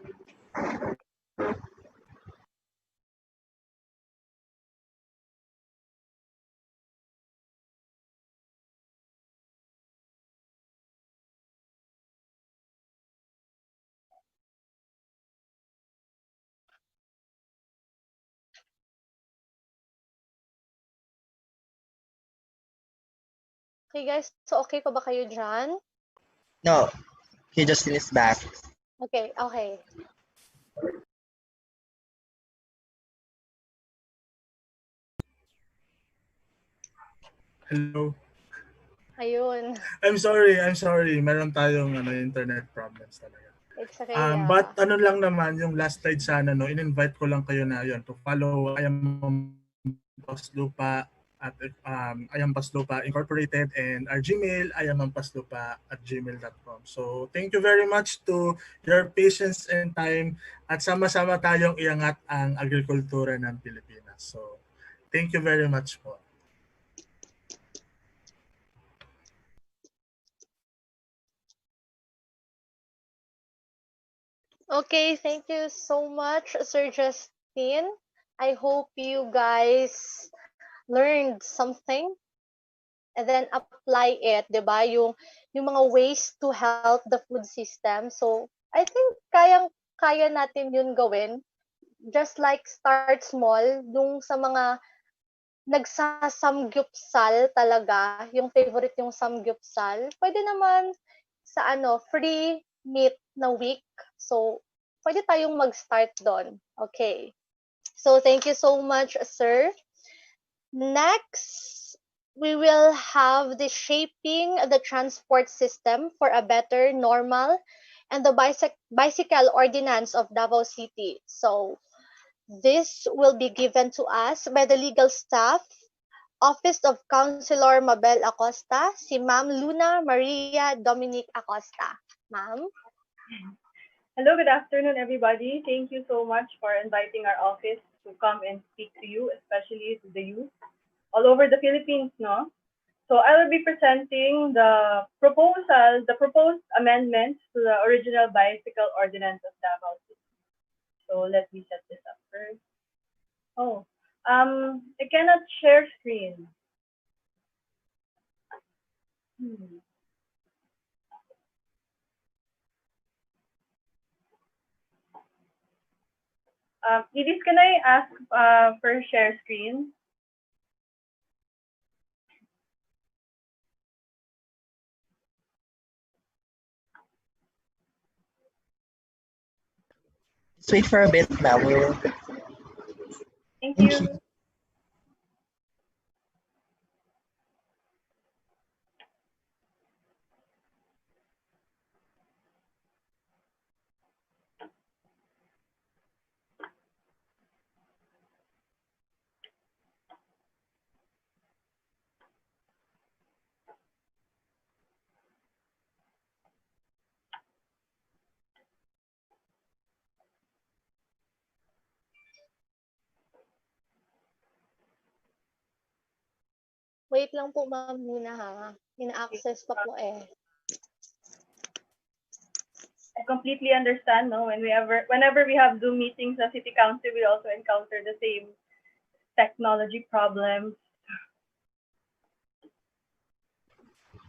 Hey guys, so okay pa ba kayo dyan? No, he just is back. Okay. Hello. Ayun. I'm sorry. Meron tayong internet problems talaga. It's okay, But ano lang naman, yung last slide sana, no, in-invite ko lang kayo na yun to follow Paslupa at Paslupa Incorporated and our Gmail, ayampanslupa@gmail.com. So thank you very much to your patience and time at sama-sama tayong iangat ang agrikultura ng Pilipinas. So thank you very much po. Okay, thank you so much, Sir Justin. I hope you guys learned something and then apply it, 'di ba? Yung mga ways to help the food system. So, I think kaya natin yun gawin. Just like start small, yung sa mga nagsasamgyupsal talaga, yung favorite yung samgyupsal, pwede naman sa free meat na week. So, pwede tayong mag-start doon. Okay. So, thank you so much, sir. Next, we will have the shaping the transport system for a better, normal, and the bicycle ordinance of Davao City. So, this will be given to us by the legal staff, Office of Councilor Mabel Acosta, si Ma'am Luna Maria Dominic Acosta. Ma'am? Hello, good afternoon, everybody. Thank you so much for inviting our office to come and speak to you, especially to the youth all over the Philippines, no? So I will be presenting the proposed amendments to the original bicycle ordinance of Davao City. So let me set this up first. I cannot share screen. Edith, can I ask for share screen? Just wait for a bit, ma'am. Thank you. Wait lang po, ma'am, muna ha. Ina-access pa po eh. I completely understand, no? Whenever we have Zoom meetings at City Council, we also encounter the same technology problems.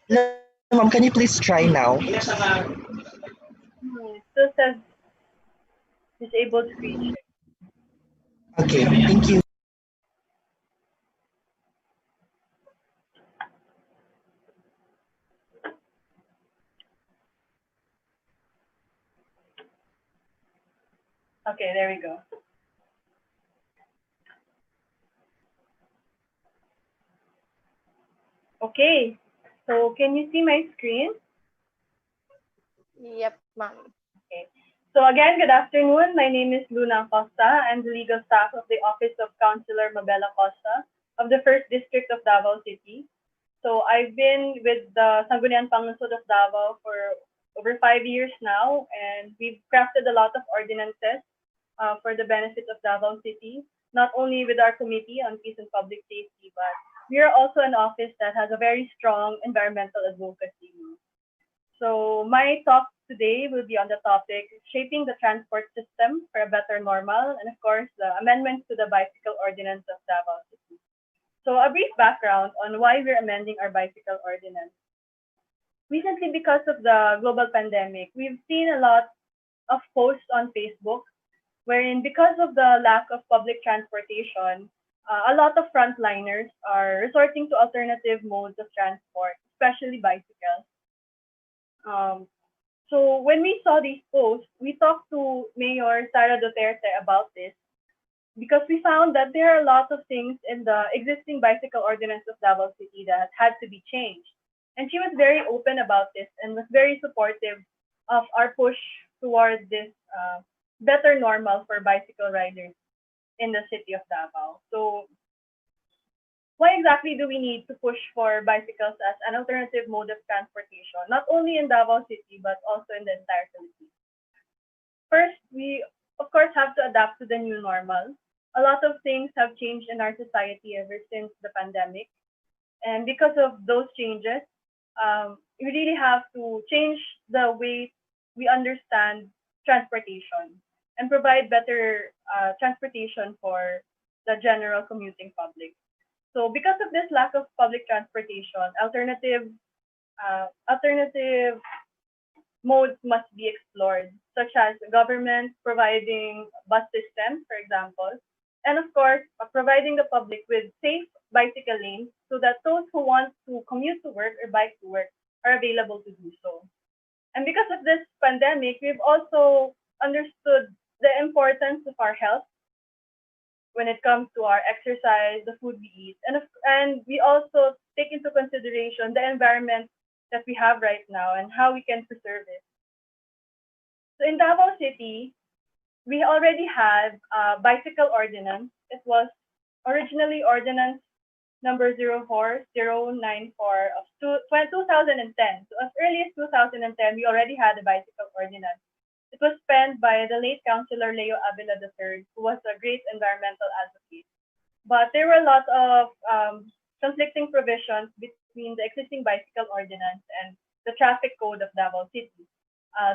No, ma'am, can you please try now? It still says disabled screen share. Okay, thank you. Okay, there we go. Okay, so can you see my screen? Yep, ma'am. Okay. So again, good afternoon. My name is Luna Acosta. I'm the legal staff of the Office of Councilor Mabel Acosta of the 1st District of Davao City. So I've been with the Sangguniang Panglungsod of Davao for over 5 years now, and we've crafted a lot of ordinances for the benefit of Davao City, not only with our Committee on Peace and Public Safety, but we are also an office that has a very strong environmental advocacy. So my talk today will be on the topic shaping the transport system for a better normal, and of course the amendments to the bicycle ordinance of Davao City. So a brief background on why we're amending our bicycle ordinance. Recently, because of the global pandemic, we've seen a lot of posts on Facebook wherein because of the lack of public transportation, a lot of frontliners are resorting to alternative modes of transport, especially bicycles. So when we saw these posts, we talked to Mayor Sara Duterte about this because we found that there are a lot of things in the existing bicycle ordinance of Davao City that had to be changed. And she was very open about this and was very supportive of our push towards this better normal for bicycle riders in the city of Davao. So why exactly do we need to push for bicycles as an alternative mode of transportation, not only in Davao City, but also in the entire Philippines? First, we of course have to adapt to the new normal. A lot of things have changed in our society ever since the pandemic. And because of those changes, we really have to change the way we understand transportation and provide better transportation for the general commuting public. So because of this lack of public transportation, alternative modes must be explored, such as government providing bus systems, for example, and of course, providing the public with safe bicycle lanes so that those who want to commute to work or bike to work are available to do so. And because of this pandemic, we've also understood the importance of our health when it comes to our exercise, the food we eat, and we also take into consideration the environment that we have right now and how we can preserve it. So in Davao City, we already had a bicycle ordinance. It was originally ordinance number 04094 of 2010. So as early as 2010, we already had a bicycle ordinance. It was penned by the late Councilor Leo Avila III, who was a great environmental advocate. But there were a lot of conflicting provisions between the existing bicycle ordinance and the traffic code of Davao City.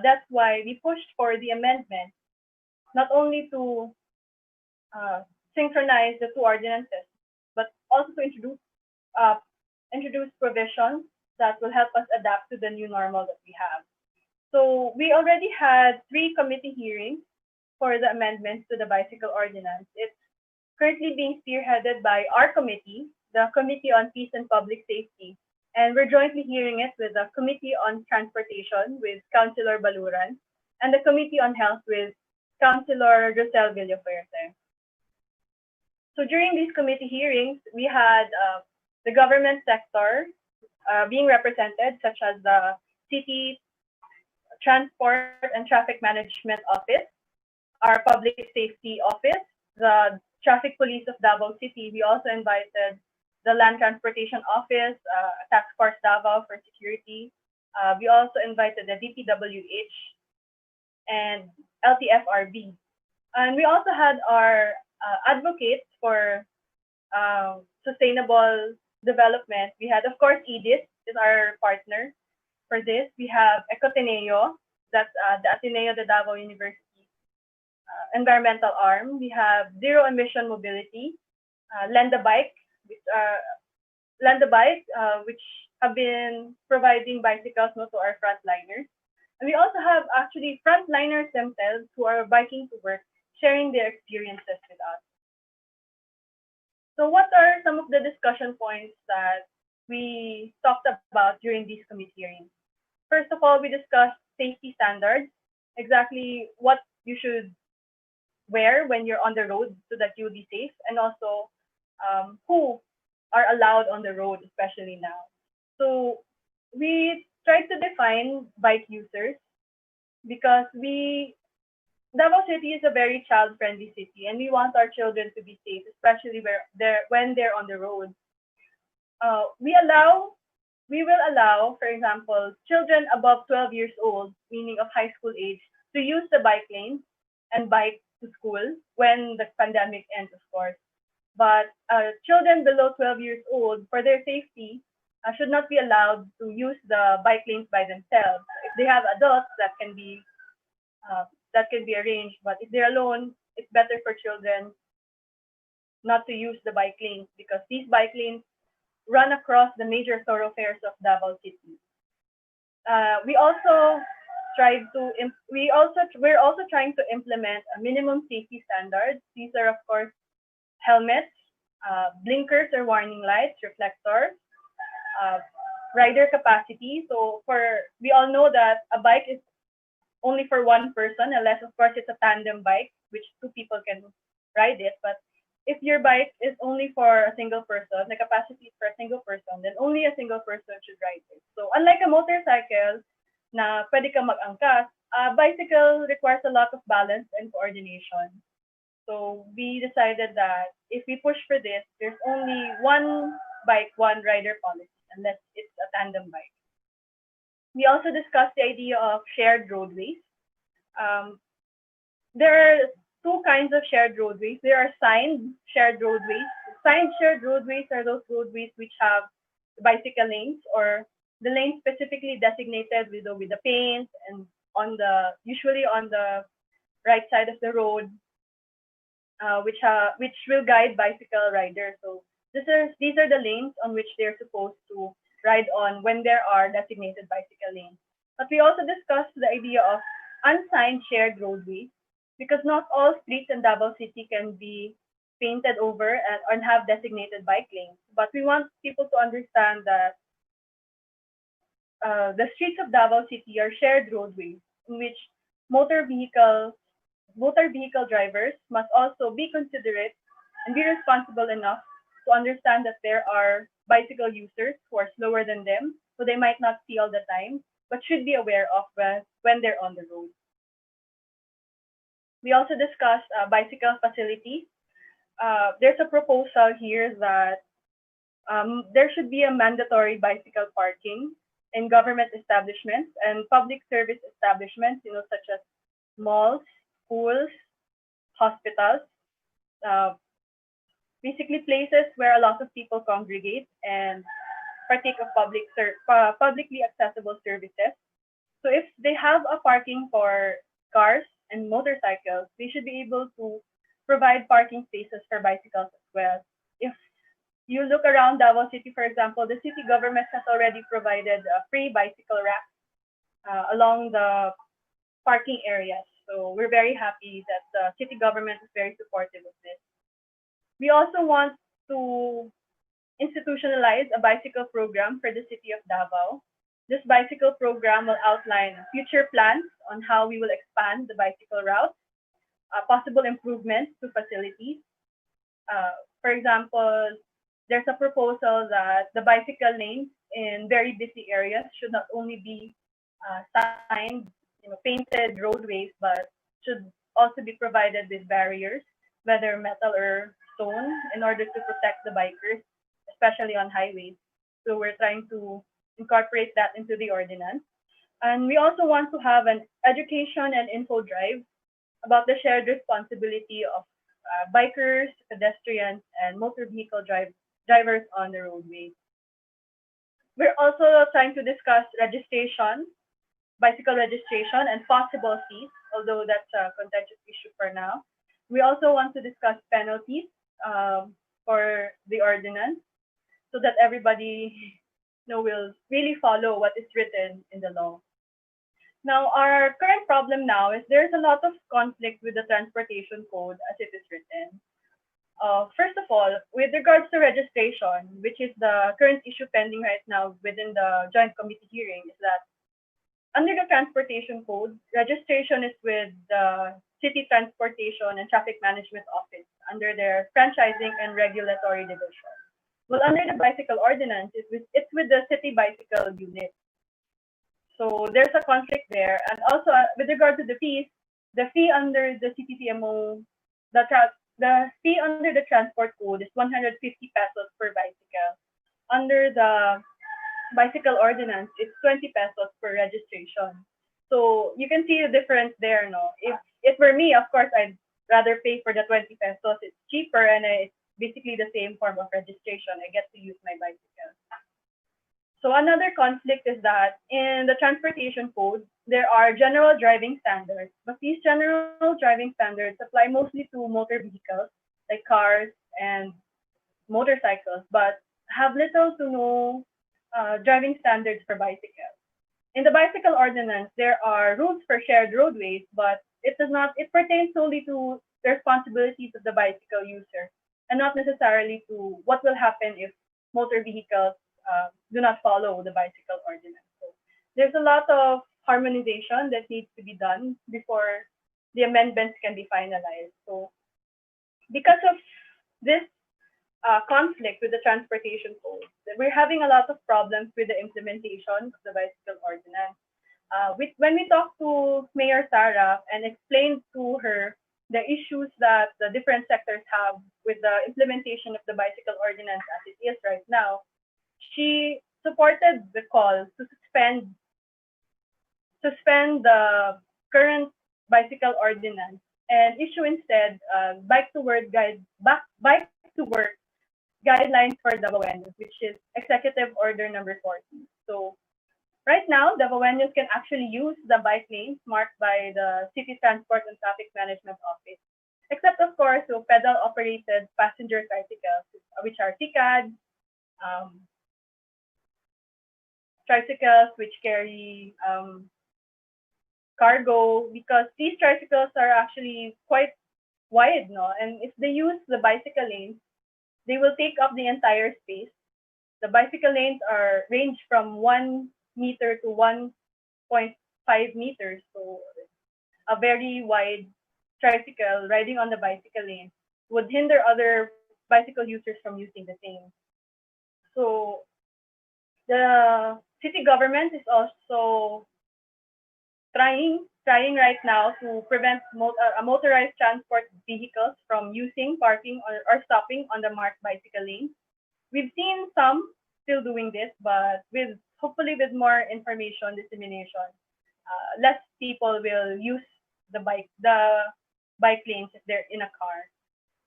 That's why we pushed for the amendment, not only to synchronize the two ordinances, but also to introduce provisions that will help us adapt to the new normal that we have. So we already had 3 committee hearings for the amendments to the bicycle ordinance. It's currently being spearheaded by our committee, the Committee on Peace and Public Safety, and we're jointly hearing it with the Committee on Transportation with Councilor Baluran and the Committee on Health with Councilor Rosel Villafuerte. So during these committee hearings, we had the government sector being represented, such as the City Transport and Traffic Management Office, our Public Safety Office, the Traffic Police of Davao City. We also invited the Land Transportation Office, Task Force Davao for security. We also invited the DPWH and LTFRB. And we also had our advocates for sustainable development. We had, of course, EDIS is our partner for this. We have Ecoteneo, that's the Ateneo de Davao University environmental arm. We have Zero Emission Mobility, Lenda Bike, which have been providing bicycles to our frontliners. And we also have actually frontliners themselves who are biking to work, sharing their experiences with us. So what are some of the discussion points that we talked about during these committee hearings? First of all, we discussed safety standards, exactly what you should wear when you're on the road so that you'll be safe, and also who are allowed on the road, especially now. So we tried to define bike users because Davao City is a very child-friendly city, and we want our children to be safe, especially when they're on the road. We will allow, for example, children above 12 years old, meaning of high school age, to use the bike lane and bike to school when the pandemic ends, of course. But children below 12 years old, for their safety, should not be allowed to use the bike lanes by themselves. If they have adults, that can be arranged. But if they're alone, it's better for children not to use the bike lanes because these bike lanes run across the major thoroughfares of Davao City. We're also trying to implement a minimum safety standards. These are, of course, helmets, blinkers or warning lights, reflectors, rider capacity. So we all know that a bike is only for one person, unless of course it's a tandem bike, which two people can ride it. But if your bike is only for a single person, the capacity is for a single person, then only a single person should ride it. So unlike a motorcycle na pwede ka mag-angkas, a bicycle requires a lot of balance and coordination. So we decided that if we push for this, there's only one bike, one rider policy, unless it's a tandem bike. We also discussed the idea of shared roadways. Um, there are two kinds of shared roadways. There are signed shared roadways. Signed shared roadways are those roadways which have bicycle lanes, or the lane specifically designated with the paint, and usually on the right side of the road, which will guide bicycle riders. So these are the lanes on which they're supposed to ride on when there are designated bicycle lanes. But we also discussed the idea of unsigned shared roadways, because not all streets in Davao City can be painted over and have designated bike lanes. But we want people to understand that the streets of Davao City are shared roadways in which motor vehicle drivers must also be considerate and be responsible enough to understand that there are bicycle users who are slower than them, so they might not see all the time, but should be aware of when they're on the road. We also discussed bicycle facilities. There's a proposal here that there should be a mandatory bicycle parking in government establishments and public service establishments, such as malls, schools, hospitals, basically places where a lot of people congregate and partake of publicly accessible services. So if they have a parking for cars and motorcycles, they should be able to provide parking spaces for bicycles as well. If you look around Davao City, for example, the city government has already provided free bicycle racks along the parking areas. So we're very happy that the city government is very supportive of this. We also want to institutionalize a bicycle program for the city of Davao. This bicycle program will outline future plans on how we will expand the bicycle route, possible improvements to facilities. For example, there's a proposal that the bicycle lanes in very busy areas should not only be signed, painted roadways, but should also be provided with barriers, whether metal or stone, in order to protect the bikers, especially on highways. So we're trying to incorporate that into the ordinance. And we also want to have an education and info drive about the shared responsibility of bikers, pedestrians, and motor vehicle drivers on the roadway. We're also trying to discuss registration, bicycle registration, and possible fees, although that's a contentious issue for now. We also want to discuss penalties for the ordinance, so that everybody will really follow what is written in the law. Now, our current problem now is there's a lot of conflict with the transportation code as it is written. First of all, with regards to registration, which is the current issue pending right now within the joint committee hearing, is that under the transportation code, registration is with the City Transportation and Traffic Management Office under their franchising and regulatory division. Well, under the bicycle ordinance, it's with the City Bicycle Unit. So there's a conflict there. And also, with regard to the fees, the fee under the CTTMO, the fee under the transport code is 150 pesos per bicycle. Under the bicycle ordinance, it's 20 pesos per registration. So you can see the difference there, no? If it were me, of course, I'd rather pay for the 20 pesos. It's cheaper and it's basically the same form of registration. I get to use my bicycle. So another conflict is that in the transportation code, there are general driving standards, but these general driving standards apply mostly to motor vehicles like cars and motorcycles, but have little to no driving standards for bicycles. In the bicycle ordinance, there are rules for shared roadways, but it pertains solely to the responsibilities of the bicycle user and not necessarily to what will happen if motor vehicles do not follow the bicycle ordinance. So there's a lot of harmonization that needs to be done before the amendments can be finalized. So because of this conflict with the transportation code, we're having a lot of problems with the implementation of the bicycle ordinance. When we talked to Mayor Sarah and explained to her the issues that the different sectors have with the implementation of the bicycle ordinance as it is right now, she supported the call to suspend the current bicycle ordinance and issue instead bike to work guidelines for Davaoenos, which is Executive Order number 40. So right now, Davaoenos can actually use the bike lanes marked by the City Transport and Traffic Management Office, except of course to pedal-operated passenger tricycles, which are TCAD, tricycles which carry cargo, because these tricycles are actually quite wide, no? And if they use the bicycle lanes, they will take up the entire space. The bicycle lanes range from 1 meter to 1.5 meters, so a very wide tricycle riding on the bicycle lane would hinder other bicycle users from using the same. So the city government is also trying right now to prevent motorized transport vehicles from using, parking, or stopping on the marked bicycle lane. We've seen some still doing this, but hopefully with more information dissemination, less people will use the bike lanes if they're in a car.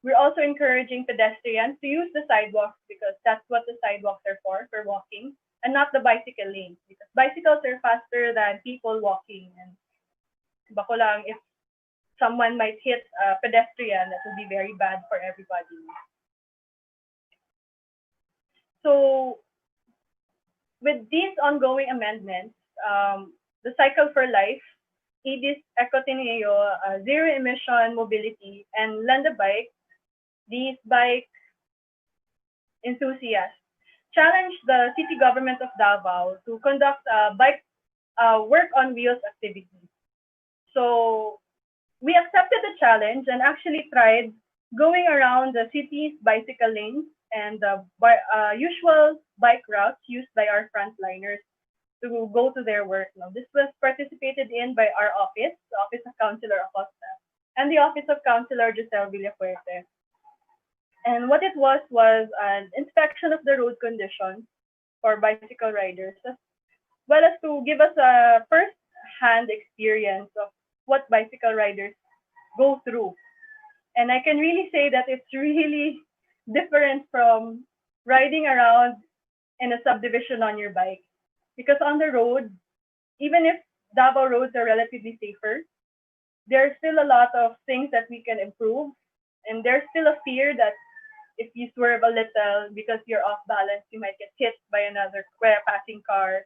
We're also encouraging pedestrians to use the sidewalks because that's what the sidewalks are for walking, and not the bicycle lanes, because bicycles are faster than people walking. And bako lang, if someone might hit a pedestrian, that would be very bad for everybody. So with these ongoing amendments, the Cycle for Life, EDIS Ecotineo, Zero Emission Mobility, and Lend a Bike, these bike enthusiasts challenged the city government of Davao to conduct bike work on wheels activities. So we accepted the challenge and actually tried going around the city's bicycle lanes and the usual bike routes used by our frontliners to go to their work. Now, this was participated in by our office, the Office of Councilor Acosta, and the Office of Councilor Giselle Villafuerte. And what it was an inspection of the road conditions for bicycle riders, as well as to give us a first-hand experience of what bicycle riders go through. And I can really say that it's really different from riding around in a subdivision on your bike. Because on the road, even if Davao roads are relatively safer, there's still a lot of things that we can improve. And there's still a fear that if you swerve a little because you're off balance, you might get hit by another passing car.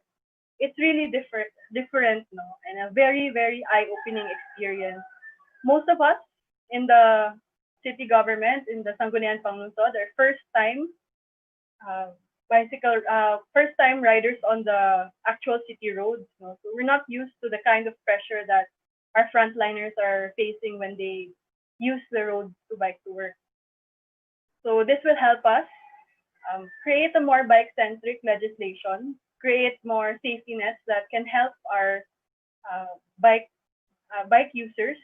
It's really different, no? And a very, very eye-opening experience. Most of us in the city government, in the Sangguniang Panglungsod, are first-time first-time riders on the actual city roads. No? So we're not used to the kind of pressure that our frontliners are facing when they use the roads to bike to work. So this will help us create a more bike-centric legislation, create more safety nets that can help our bike users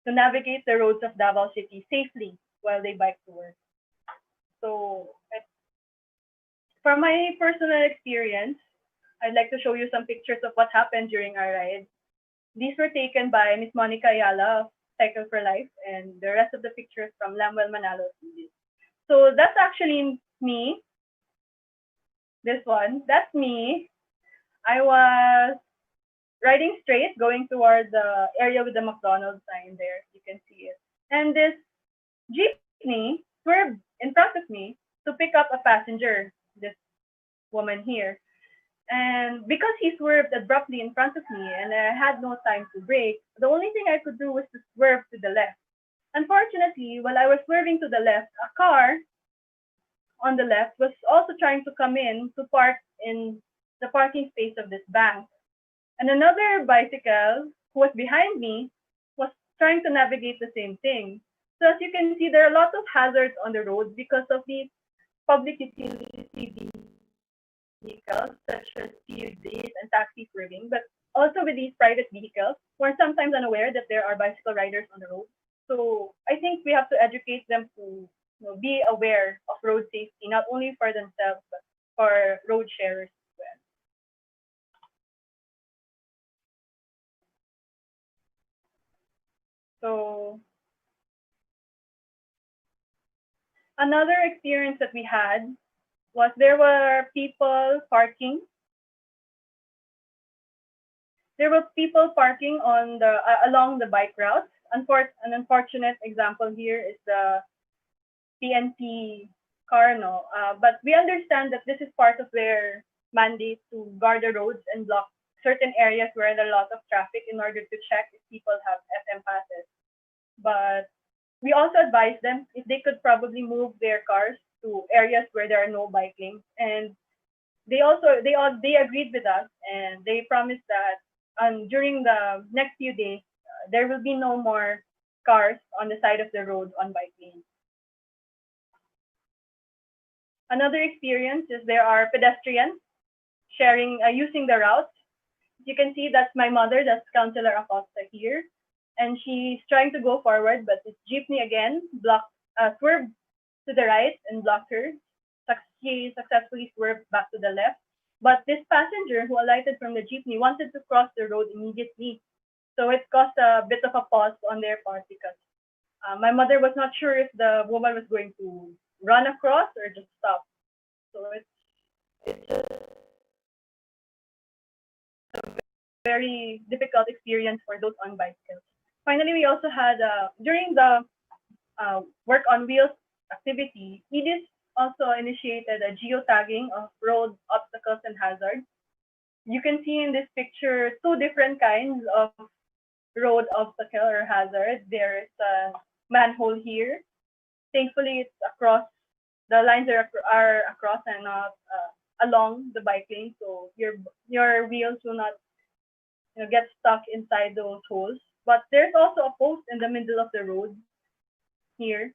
to navigate the roads of Davao City safely while they bike to work. So from my personal experience, I'd like to show you some pictures of what happened during our ride. These were taken by Ms. Monica Ayala of Cycle for Life, and the rest of the pictures from Lamuel Manalo. So that's actually me. This one, that's me. I was riding straight, going towards the area with the McDonald's sign there. You can see it. And this jeepney swerved in front of me to pick up a passenger, this woman here. And because he swerved abruptly in front of me and I had no time to brake, the only thing I could do was to swerve to the left. Unfortunately, while I was swerving to the left, a car on the left was also trying to come in to park in the parking space of this bank. And another bicycle who was behind me was trying to navigate the same thing. So as you can see, there are a lot of hazards on the road because of these public utility vehicles such as CUVs and taxi swerving, but also with these private vehicles who are sometimes unaware that there are bicycle riders on the road. So I think we have to educate them to be aware of road safety, not only for themselves, but for road sharers as well. So another experience that we had was there were people parking. There were people parking on the along the bike routes. An unfortunate example here is the PNP car, no. But we understand that this is part of their mandate to guard the roads and block certain areas where there are a lot of traffic in order to check if people have SM passes. But we also advise them if they could probably move their cars to areas where there are no bike lanes. And they agreed with us, and they promised that during the next few days there will be no more cars on the side of the road on bike lanes. Another experience is there are pedestrians sharing using the routes. You can see that's my mother, that's Councilor Acosta here, and she's trying to go forward, but this jeepney again swerved to the right and blocked her. She successfully swerved back to the left, but this passenger who alighted from the jeepney wanted to cross the road immediately. So it caused a bit of a pause on their part because my mother was not sure if the woman was going to run across or just stop. So it's a very difficult experience for those on bicycles. Finally, we also had during the work on wheels activity, EDIS also initiated a geotagging of road obstacles and hazards. You can see in this picture two different kinds of road obstacle or hazard. There is a manhole here. Thankfully, it's across. The lines are across and not along the bike lane, so your wheels will not get stuck inside those holes. But there's also a post in the middle of the road here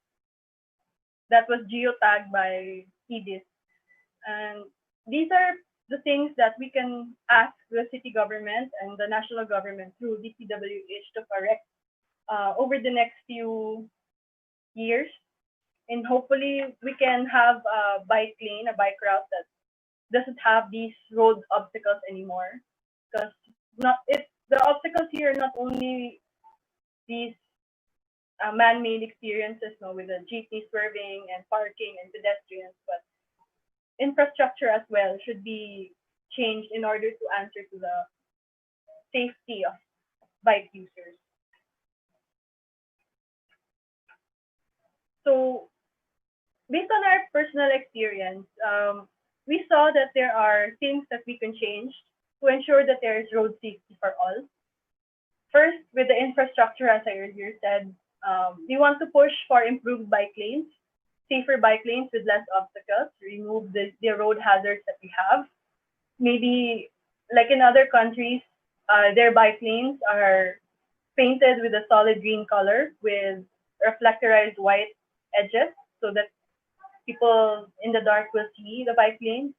that was geotagged by EDIS. And these are the things that we can ask the city government and the national government through DPWH to correct over the next few years. And hopefully we can have a bike lane, a bike route that doesn't have these road obstacles anymore. Because the obstacles here are not only these man-made experiences with the jeepney swerving and parking and pedestrians, but infrastructure as well should be changed in order to answer to the safety of bike users. So based on our personal experience, we saw that there are things that we can change to ensure that there is road safety for all. First, with the infrastructure, as I earlier said, we want to push for improved bike lanes, safer bike lanes with less obstacles, remove the road hazards that we have. Maybe like in other countries, their bike lanes are painted with a solid green color with reflectorized white edges so that people in the dark will see the bike lane.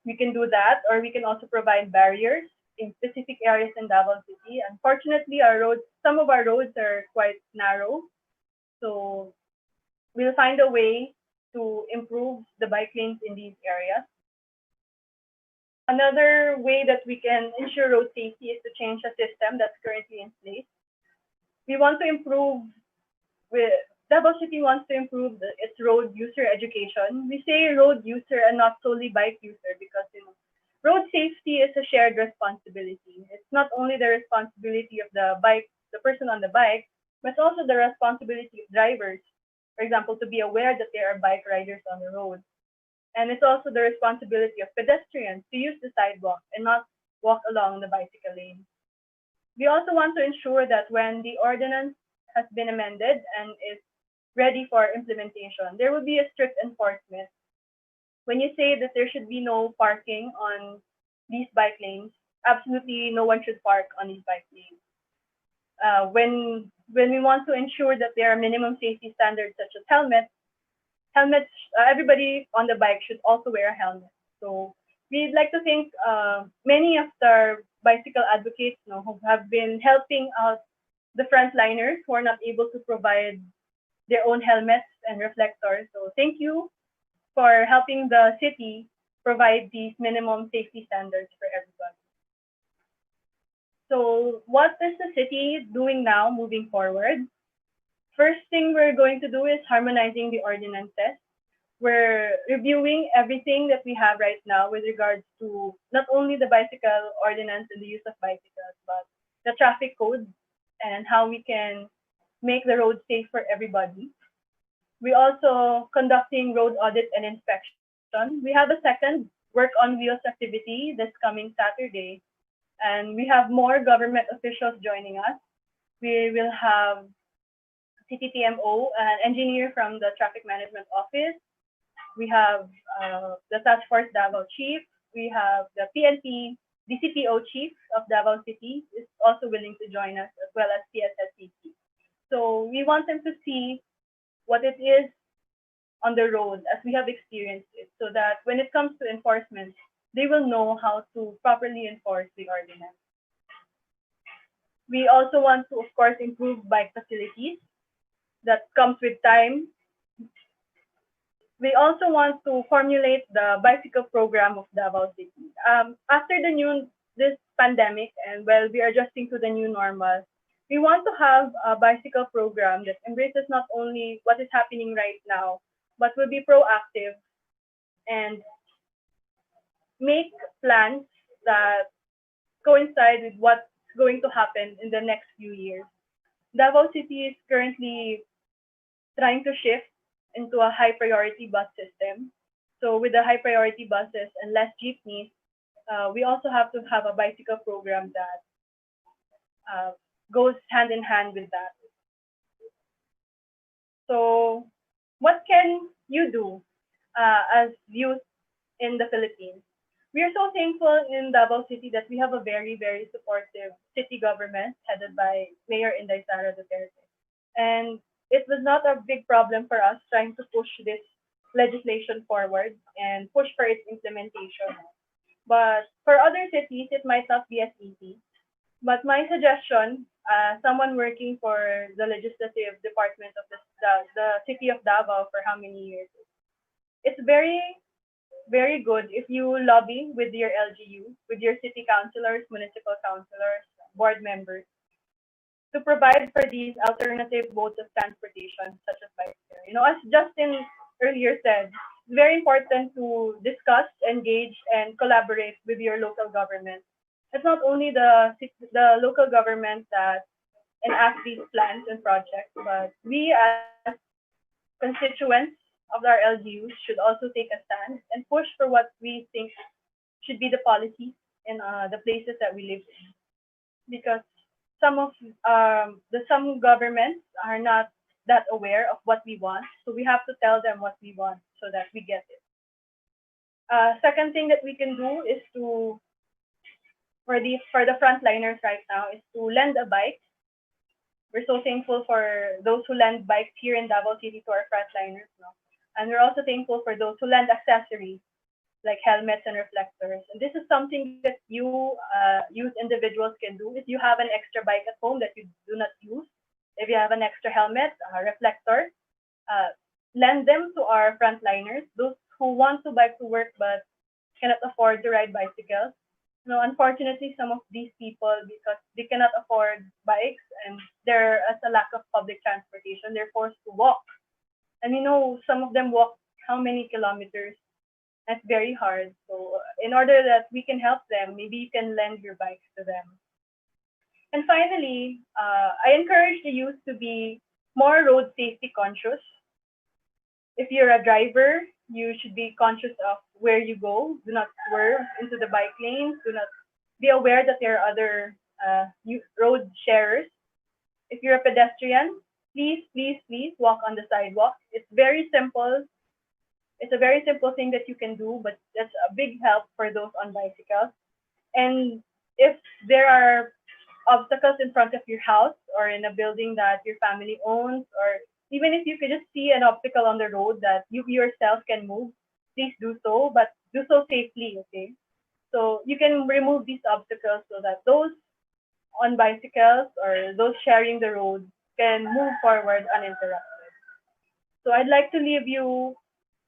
We can do that, or we can also provide barriers in specific areas in Davao City. Unfortunately, some of our roads are quite narrow, so we'll find a way to improve the bike lanes in these areas. Another way that we can ensure road safety is to change a system that's currently in place. We want to improve Davao City wants to improve its road user education. We say road user and not solely bike user because road safety is a shared responsibility. It's not only the responsibility of the person on the bike, but it's also the responsibility of drivers, for example, to be aware that there are bike riders on the road. And it's also the responsibility of pedestrians to use the sidewalk and not walk along the bicycle lane. We also want to ensure that when the ordinance has been amended and is ready for implementation, there will be a strict enforcement When you say that there should be no parking on these bike lanes, absolutely no one should park on these bike lanes. When we want to ensure that there are minimum safety standards such as helmets, everybody on the bike should also wear a helmet. So we'd like to thank many of the bicycle advocates, who have been helping out the frontliners who are not able to provide their own helmets and reflectors. So thank you for helping the city provide these minimum safety standards for everybody. So what is the city doing now moving forward? First thing we're going to do is harmonizing the ordinances. We're reviewing everything that we have right now with regards to not only the bicycle ordinance and the use of bicycles, but the traffic code and how we can make the road safe for everybody. We also conducting road audit and inspection. We have a second work on wheels activity this coming Saturday, and we have more government officials joining us. We will have CTTMO, an engineer from the Traffic Management Office. We have the Task Force Davao Chief. We have the PNP DCPO Chief of Davao City is also willing to join us, as well as PSSCT. So we want them to see what it is on the road as we have experienced it, so that when it comes to enforcement, they will know how to properly enforce the ordinance. We also want to, of course, improve bike facilities. That comes with time. We also want to formulate the bicycle program of Davao City. After this pandemic, and while we are adjusting to the new normal, we want to have a bicycle program that embraces not only what is happening right now, but will be proactive and make plans that coincide with what's going to happen in the next few years. Davao City is currently trying to shift into a high priority bus system. So with the high priority buses and less jeepneys, we also have to have a bicycle program that goes hand in hand with that. So what can you do as youth in the Philippines? We are so thankful in Davao City that we have a very, very supportive city government headed by Mayor Inday Sara Duterte. And it was not a big problem for us trying to push this legislation forward and push for its implementation. But for other cities, it might not be as easy. But my suggestion, someone working for the legislative department of the city of Davao for how many years, it's very, very good if you lobby with your LGU, with your city councilors, municipal councilors, board members, to provide for these alternative modes of transportation, such as bicycle. As Justin earlier said, it's very important to discuss, engage, and collaborate with your local government. It's not only the local government that enact these plans and projects, but we as constituents of our LGUs should also take a stand and push for what we think should be the policy in the places that we live in. Because some governments are not that aware of what we want, so we have to tell them what we want so that we get it. Second thing that we can do is for the frontliners right now is to lend a bike. We're so thankful for those who lend bikes here in Davao City to our frontliners, and we're also thankful for those who lend accessories like helmets and reflectors. And this is something that you youth individuals can do. If you have an extra bike at home that you do not use, if you have an extra helmet, a reflector, lend them to our frontliners, those who want to bike to work but cannot afford to ride bicycles. Unfortunately, some of these people, because they cannot afford bikes and there is a lack of public transportation, they're forced to walk. And some of them walk how many kilometers? That's very hard. So in order that we can help them, maybe you can lend your bikes to them. And finally, I encourage the youth to be more road safety conscious. If you're a driver, you should be conscious of where you go. Do not swerve into the bike lanes. Do not be aware that there are other road sharers. If you're a pedestrian, please walk on the sidewalk. It's very simple. It's a very simple thing that you can do, but that's a big help for those on bicycles. And if there are obstacles in front of your house or in a building that your family owns, or even if you could just see an obstacle on the road that you yourself can move, please do so, but do so safely, okay? So you can remove these obstacles so that those on bicycles or those sharing the road can move forward uninterrupted. So I'd like to leave you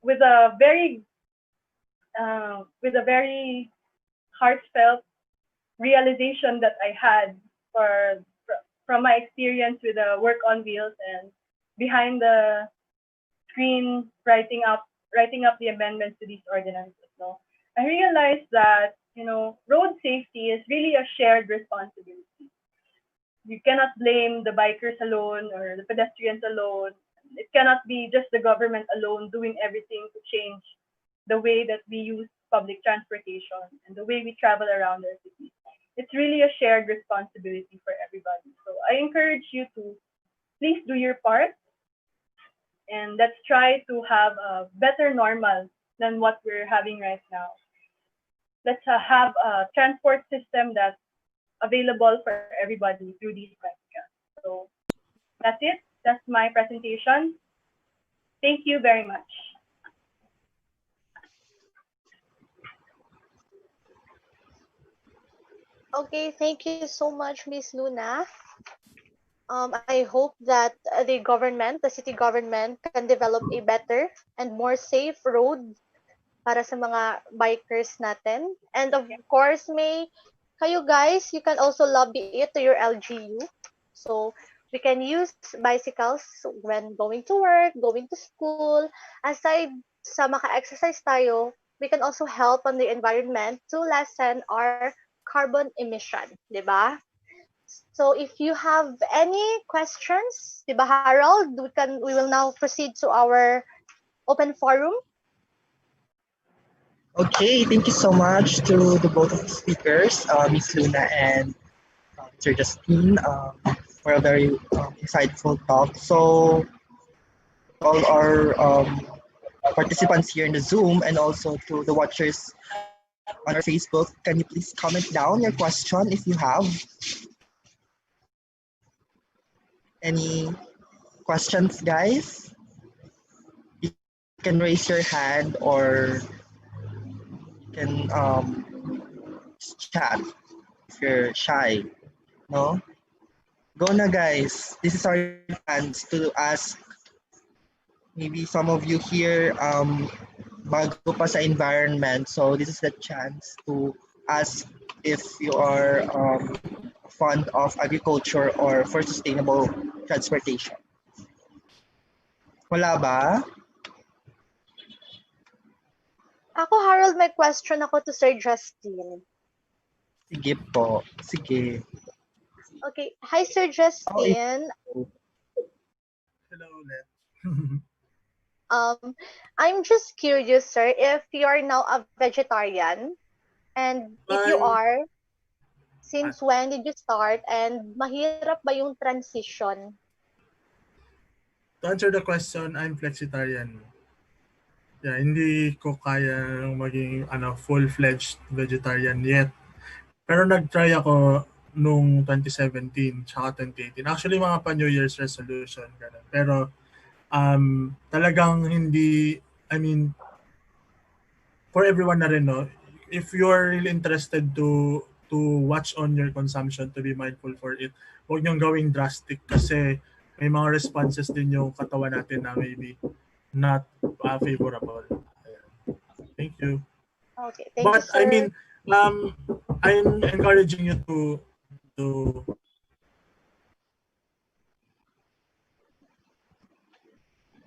with a very heartfelt realization that I had for from my experience with the work on wheels and behind the screen writing up the amendments to these ordinances. No, I realized that road safety is really a shared responsibility. You cannot blame the bikers alone or the pedestrians alone. It cannot be just the government alone doing everything to change the way that we use public transportation and the way we travel around our cities. It's really a shared responsibility for everybody. So I encourage you to please do your part and let's try to have a better normal than what we're having right now. Let's have a transport system that's available for everybody through these bicycles. So that's it. That's my presentation. Thank you very much. Okay, thank you so much, Miss Luna. I hope that the government, the city government, can develop a better and more safe road para sa mga bikers natin. And of course, kayo guys, you can also lobby it to your LGU. So we can use bicycles when going to work, going to school. Aside sa maka-exercise tayo, we can also help on the environment to lessen our carbon emission, di ba? So if you have any questions, di ba Harold, we will now proceed to our open forum. Okay, thank you so much to the both of the speakers, Miss Luna and Sir Justine, for a very insightful talk. So all our participants here in the Zoom and also to the watchers on our Facebook, can you please comment down your question if you have any questions, guys? You can raise your hand or can chat if you're shy. No? Go na, guys. This is our chance to ask. Maybe some of you here bago pa sa environment, so this is the chance to ask if you are fond of agriculture or for sustainable transportation. Wala ba? Ako, Harold, may question ako to Sir Justin. Sige po. Sige. Okay. Hi, Sir Justin. Hello ulit. I'm just curious, sir, if you are now a vegetarian, and if you are, since when did you start, and mahirap ba yung transition? To answer the question, I'm flexitarian. Yeah, hindi ko kaya maging full-fledged vegetarian yet. Pero nag-try ako nung 2017 tsaka 2018. Actually, mga pa New Year's resolution. Ganun. Pero talagang hindi, I mean, for everyone na rin, no? If you're really interested to watch on your consumption, to be mindful for it, huwag niyong gawing drastic kasi may mga responses din yung katawan natin na maybe not favorable. Thank you. Okay, thank But you, sir. I mean, I'm encouraging you to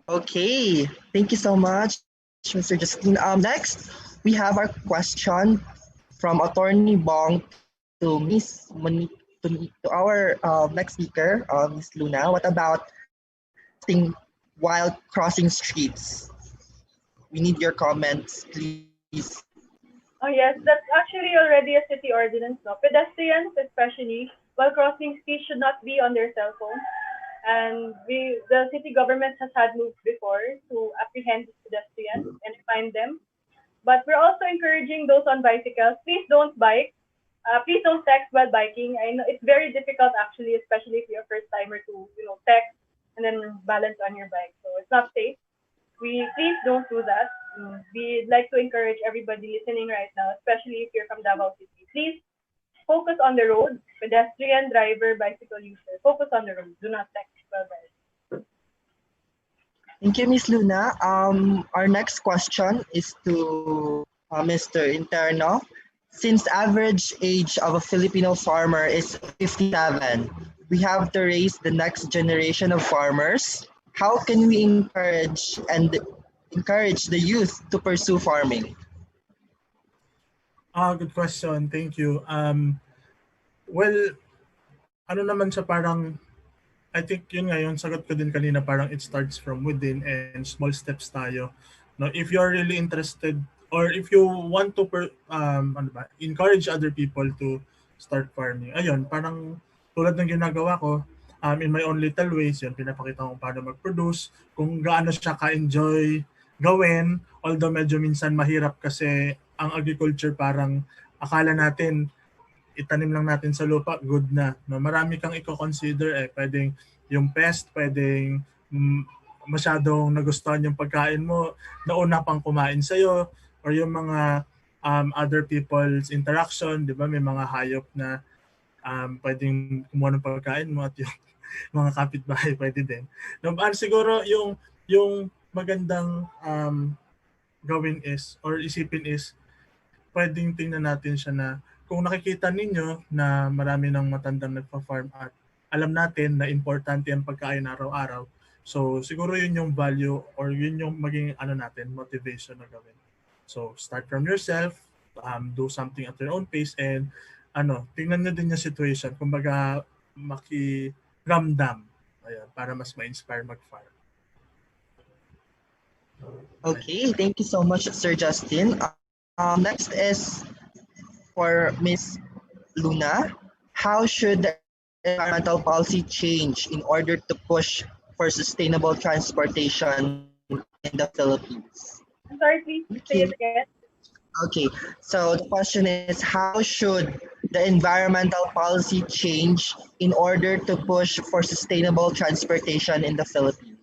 Okay, thank you so much, Mr. Justine. Next, we have our question from Attorney Bong to Miss Monique, to our next speaker, Miss Luna. What about texting while crossing streets? We need your comments, please. Oh yes, that's actually already a city ordinance. No, pedestrians especially while crossing streets should not be on their cell phones. And the city government has had moves before to apprehend pedestrians and find them. But we're also encouraging those on bicycles, please don't bike. Please don't text while biking. I know it's very difficult actually, especially if you're a first timer to, text and then balance on your bike. So it's not safe. Please don't do that. We'd like to encourage everybody listening right now, especially if you're from Davao City. Please focus on the road, pedestrian, driver, bicycle user. Focus on the road. Do not text while riding. Thank you, Miss Luna. Our next question is to Mr. Interno. Since average age of a Filipino farmer is 57, we have to raise the next generation of farmers. How can we encourage the youth to pursue farming? Good question. Thank you. Well, ano naman siya parang, I think yun nga, yung sagot ko din kanina, parang it starts from within and small steps tayo. No, if you're really interested or if you want to encourage other people to start farming, ayun, parang tulad ng ginagawa ko, in my own little ways, yun, pinapakita ko paano mag-produce, kung gaano siya ka-enjoy gawin, although medyo minsan mahirap kasi ang agriculture parang akala natin itanim lang natin sa lupa, good na. No, marami kang i-consider pwedeng yung pest, pwedeng masyadong nagustuhan yung pagkain mo, nauna pang kumain sa'yo, or yung mga other people's interaction, di ba? May mga hayop na pwedeng kumuha ng pagkain mo at yung mga kapitbahay pwede din. No, siguro yung magandang gawin is, or isipin is, pwedeng tingnan natin siya na kung nakikita ninyo na marami ng matandang nagpa-farm at alam natin na importante ang pagkain araw-araw, so siguro yun yung value or yun yung maging motivation na gawin. So start from yourself, do something at your own pace, and tingnan nyo din yung situation, kumbaga makiramdam, para mas ma-inspire mag-farm. Okay, thank you so much, Sir Justin. Next is for Miss Luna. How should the environmental policy change in order to push for sustainable transportation in the Philippines? I'm sorry, please say it again. Okay, so the question is, how should the environmental policy change in order to push for sustainable transportation in the Philippines?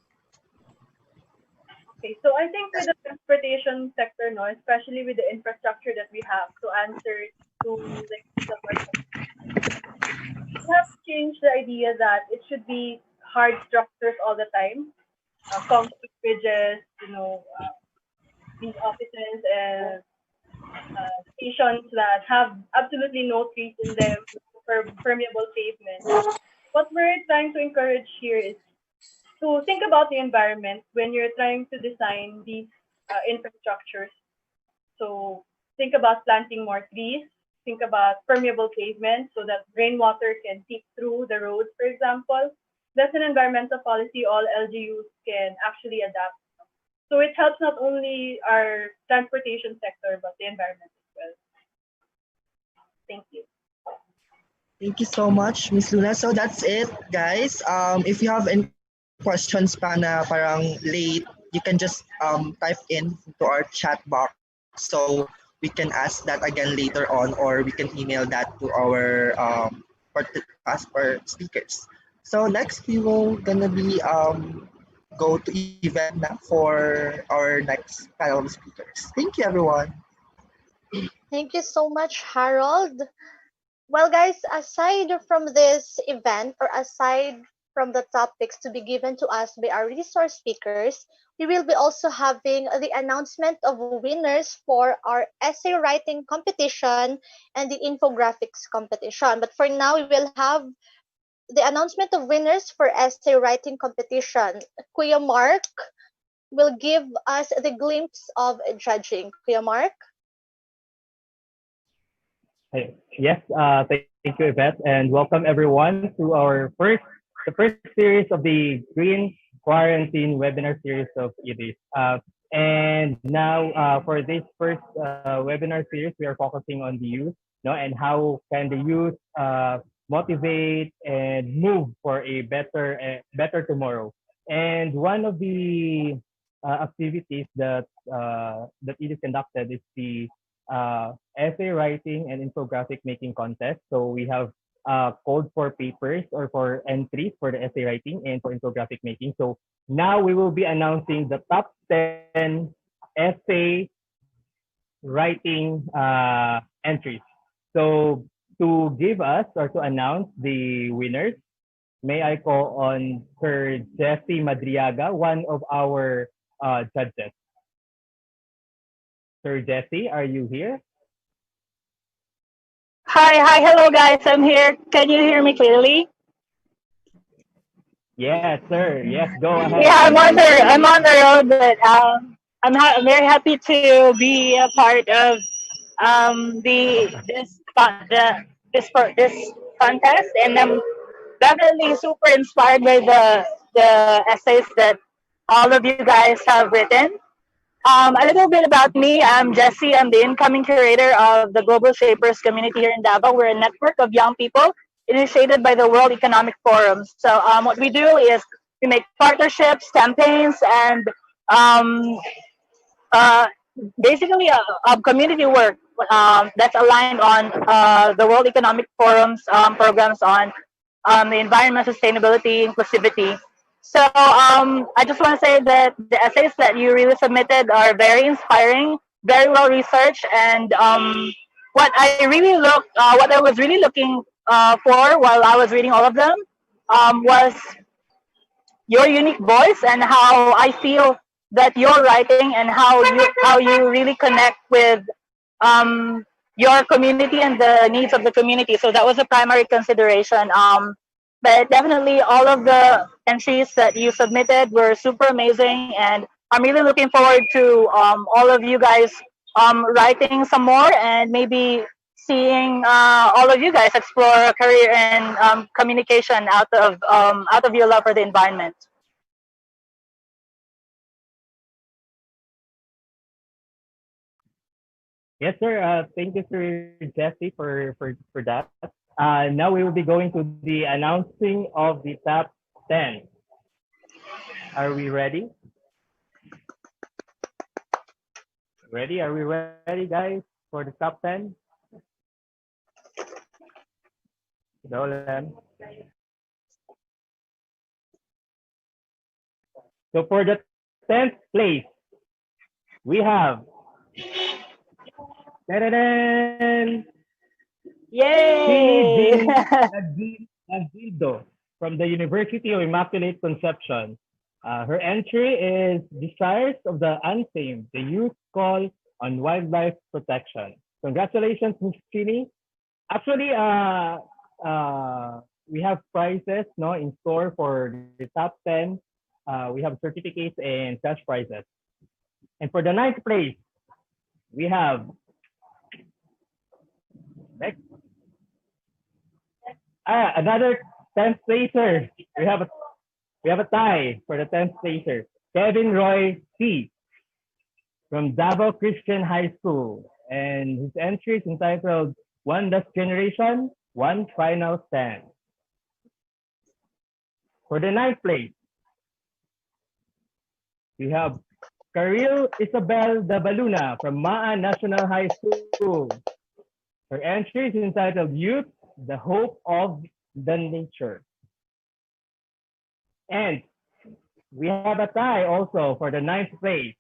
Okay, so I think with the transportation sector, especially with the infrastructure that we have to answer to the question, we have to change the idea that it should be hard structures all the time, concrete bridges, these offices and stations that have absolutely no trees in them, permeable pavement. What we're trying to encourage here is to think about the environment when you're trying to design these infrastructures. So think about planting more trees, think about permeable pavement so that rainwater can seep through the roads, for example. That's an environmental policy all LGUs can actually adapt. So it helps not only our transportation sector, but the environment as well. Thank you. Thank you so much, Miss Luna. So that's it, guys. If you have any questions parang late, you can just type in to our chat box, so we can ask that again later on, or we can email that to our speakers. So next we will gonna be go to event for our next panel of speakers. Thank you, everyone. Thank you so much, Harold. Well, guys, aside from this event or aside from the topics to be given to us by our resource speakers, we will be also having the announcement of winners for our essay writing competition and the infographics competition. But for now, we will have the announcement of winners for essay writing competition. Kuya Mark will give us the glimpse of judging. Kuya Mark? Yes, thank you, Yvette, and welcome everyone to the first series of the Green Quarantine webinar series of EDIS. And now for this first webinar series, we are focusing on the youth, and how can the youth motivate, and move for a better tomorrow. And one of the activities that it is conducted is the essay writing and infographic making contest. So we have called for papers or for entries for the essay writing and for infographic making. So now we will be announcing the top 10 essay writing entries. So to give us or to announce the winners, may I call on Sir Jesse Madriaga, one of our judges. Sir Jesse, are you here? Hello guys, I'm here. Can you hear me clearly? Yes, sir. Yes, go Yeah, ahead. I'm on the road, but I'm very happy to be a part of this contest, and I'm definitely super inspired by the essays that all of you guys have written. A little bit about me. I'm Jesse. I'm the incoming curator of the Global Shapers community here in Davao. We're a network of young people initiated by the World Economic Forum. So what we do is we make partnerships, campaigns, and um, uh, basically community work that's aligned on the World Economic Forum's programs on the environment, sustainability, inclusivity. So I just want to say that the essays that you really submitted are very inspiring, very well researched, and what I was really looking for while I was reading all of them was your unique voice and how I feel that your writing and how you really connect with your community and the needs of the community. So that was a primary consideration. But definitely all of the entries that you submitted were super amazing, and I'm really looking forward to all of you guys writing some more and maybe seeing all of you guys explore a career in communication out of your love for the environment. Yes, sir. Thank you, Sir Jesse, for that. Now we will be going to the announcing of the top 10. Are we ready? Ready? Are we ready, guys, for the top 10? Dolan. So for the 10th place, we have Yay! Chini Agildo from the University of Immaculate Conception. Her entry is Desires of the Untamed, the Youth Call on Wildlife Protection. Congratulations, Ms. Chini. Actually, we have prizes no, in store for the top 10. We have certificates and cash prizes. And for the 9th place, we have next. Another 10th placer. We have a tie for the 10th placer. Kevin Roy C. from Davao Christian High School. And his entry is entitled One Last Generation, One Final Stand. For the 9th place, we have Karil Isabel Dabaluna from Maa National High School. Her entry is entitled Youth, the Hope of the Nature. And we have a tie also for the 9th place.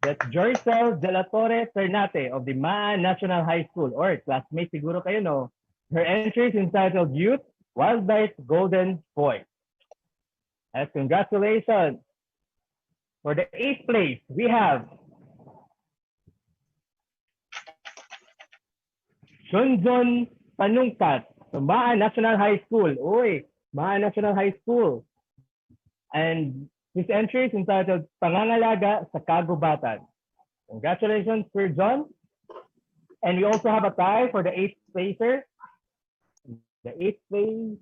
That's Joycel De La Torre Ternate of the Maa National High School, or classmate siguro kayo, no? Her entry is entitled Youth, Wildlife Golden Voice. And congratulations. For the 8th place, we have Shunzon Panungkat from Maa National High School. Uy, Maa National High School. And his entry is entitled Pangangalaga sa Kagubatan. Congratulations, Sir John. And we also have a tie for the 8th placer. The 8th place,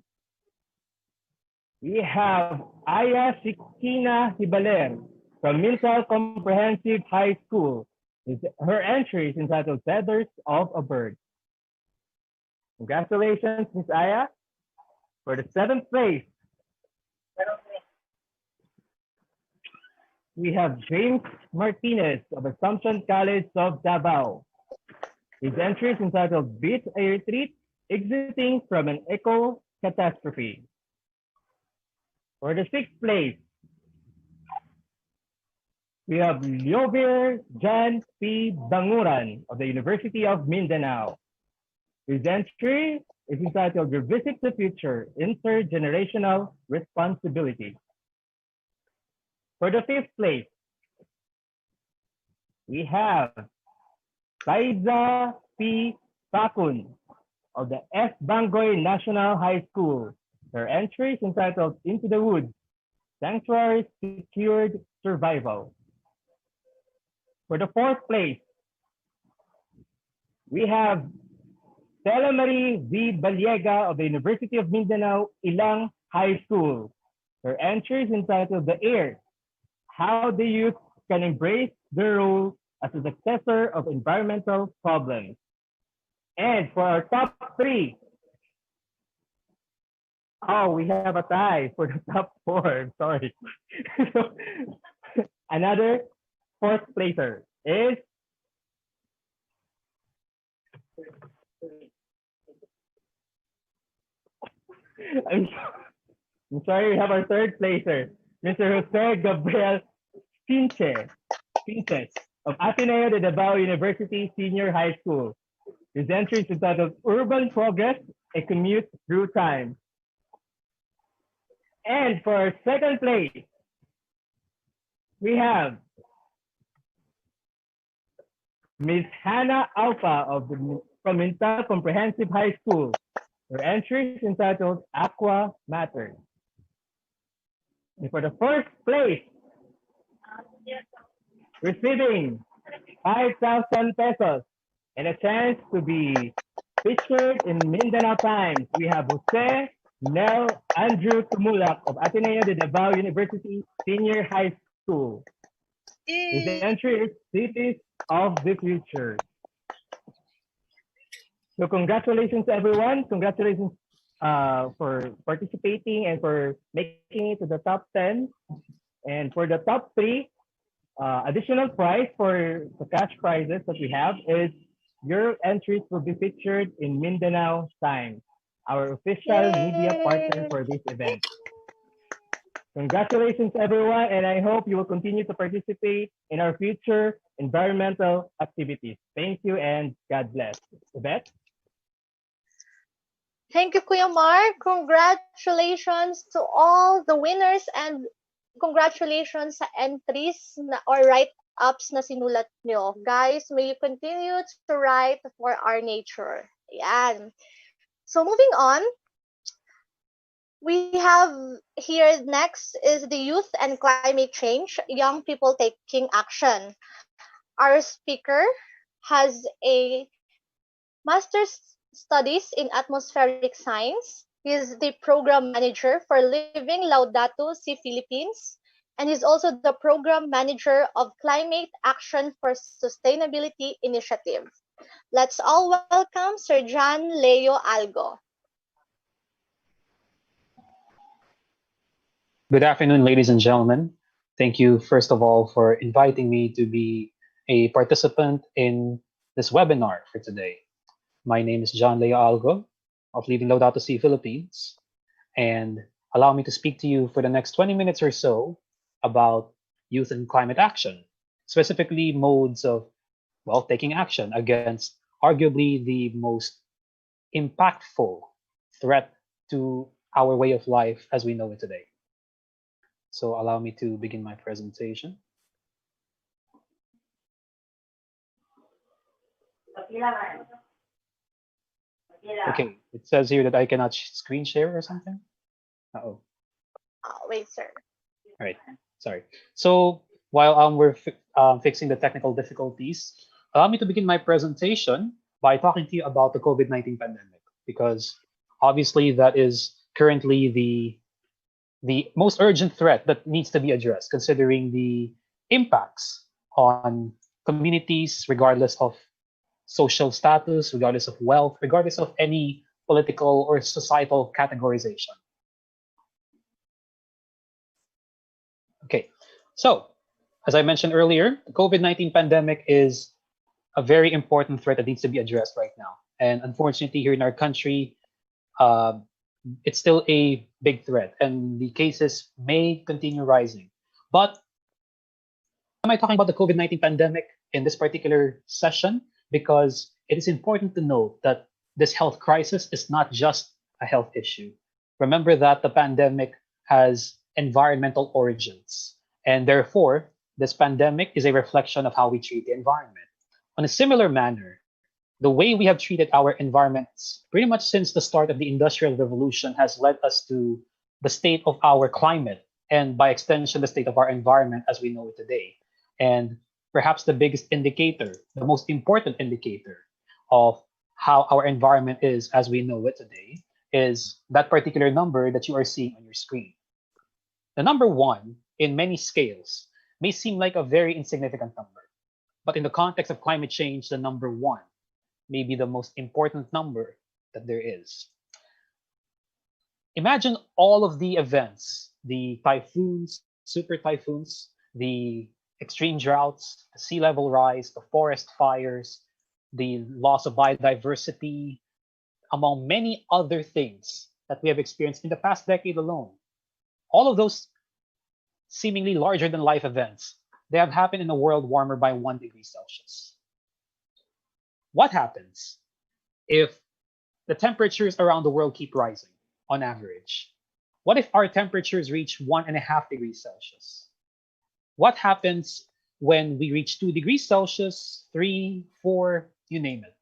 we have Aya Shikina Hibaler from Mintal Comprehensive High School. Her entry is entitled Feathers of a Bird. Congratulations, Miss Aya, for the seventh place. We have James Martinez of Assumption College of Davao. His entry is entitled Beach a Retreat, Exiting from an Eco Catastrophe. For the sixth place, we have Liovir Jan P. Banguran of the University of Mindanao. His entry is entitled Revisit the Future, Intergenerational Responsibility. For the fifth place, we have Saiza P. Pakun of the F. Bangoy National High School. Her entry is entitled Into the Woods, Sanctuary Secured Survival. For the fourth place, we have Stella Marie V. Baliega of the University of Mindanao, Ilang High School. Her entry is entitled The Air, How the Youth Can Embrace Their Role as a Successor of Environmental Problems. And for our top three, we have a tie for the top four. Sorry. Another fourth placer is I'm sorry, we have our third placer, Mr. Jose Gabriel Pinches of Ateneo de Davao University Senior High School. His entry is entitled Urban Progress, a Commute Through Time. And for our second place, we have Ms. Hannah Alpha from Mintal Comprehensive High School. Her entry is entitled Aqua Matters. And for the first place, receiving 5,000 pesos and a chance to be featured in Mindanao Times, we have Jose Nel Andrew Tumulak of Ateneo de Davao University Senior High School. His entry is Cities of the Future. So congratulations, everyone. Congratulations for participating and for making it to the top 10. And for the top 3, additional prize for the cash prizes that we have is your entries will be featured in Mindanao Times, our official media partner for this event. Congratulations, everyone, and I hope you will continue to participate in our future environmental activities. Thank you and God bless. Yvette? Thank you, Kuya Mark. Congratulations to all the winners and congratulations sa entries or write-ups na sinulat nyo. Guys, may you continue to write for our nature. Ayan. So moving on, we have here next is the youth and climate change, young people taking action. Our speaker has a master's studies in atmospheric science. He is the program manager for Living Laudato Si Philippines, and he's also the program manager of Climate Action for Sustainability Initiative. Let's all welcome Sir John Leo Algo. Good afternoon, ladies and gentlemen. Thank you, first of all, for inviting me to be a participant in this webinar for today. My name is John Leo Algo of Leading Laudato Si Philippines, and allow me to speak to you for the next 20 minutes or so about youth and climate action, specifically modes of, taking action against arguably the most impactful threat to our way of life as we know it today. So allow me to begin my presentation. Okay, it says here that I cannot screen share or something. Uh-oh. Wait, sir. All right, sorry. So while we're fixing the technical difficulties, allow me to begin my presentation by talking to you about the COVID-19 pandemic, because obviously that is currently the most urgent threat that needs to be addressed, considering the impacts on communities, regardless of social status, regardless of wealth, regardless of any political or societal categorization. Okay, so as I mentioned earlier, the COVID-19 pandemic is a very important threat that needs to be addressed right now. And unfortunately, here in our country, uh, it's still a big threat, and the cases may continue rising. But am I talking about the COVID-19 pandemic in this particular session? Because it is important to note that this health crisis is not just a health issue. Remember that the pandemic has environmental origins, and therefore, this pandemic is a reflection of how we treat the environment. On a similar manner, the way we have treated our environments pretty much since the start of the Industrial Revolution has led us to the state of our climate, and by extension, the state of our environment as we know it today. And perhaps the biggest indicator, the most important indicator of how our environment is as we know it today is that particular number that you are seeing on your screen. The number one in many scales may seem like a very insignificant number, but in the context of climate change, the number one may be the most important number that there is. Imagine all of the events, the typhoons, super typhoons, the extreme droughts, the sea level rise, the forest fires, the loss of biodiversity, among many other things that we have experienced in the past decade alone. All of those seemingly larger than life events, they have happened in a world warmer by 1 degree Celsius. What happens if the temperatures around the world keep rising on average? What if our temperatures reach 1.5 degrees Celsius? What happens when we reach 2 degrees Celsius, 3, 4, you name it?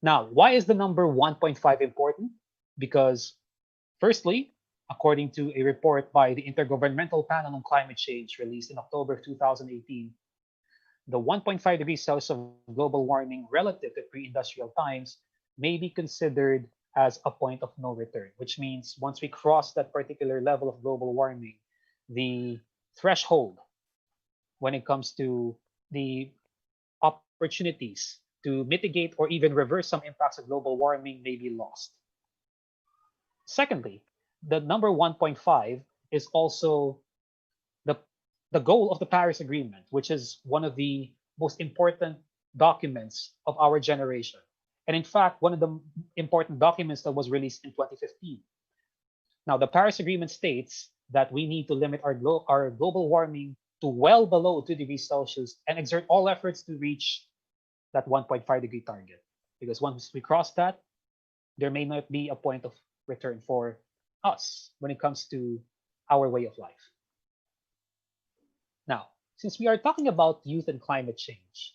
Now, why is the number 1.5 important? Because, firstly, according to a report by the Intergovernmental Panel on Climate Change released in October of 2018, the 1.5 degrees Celsius of global warming relative to pre-industrial times may be considered as a point of no return, which means once we cross that particular level of global warming, the threshold when it comes to the opportunities to mitigate or even reverse some impacts of global warming may be lost. Secondly, the number 1.5 is also the, the goal of the Paris Agreement, which is one of the most important documents of our generation. And in fact, one of the important documents that was released in 2015. Now, the Paris Agreement states that we need to limit our global warming to well below 2 degrees Celsius and exert all efforts to reach that 1.5 degree target. Because once we cross that, there may not be a point of return for us when it comes to our way of life. Now, since we are talking about youth and climate change,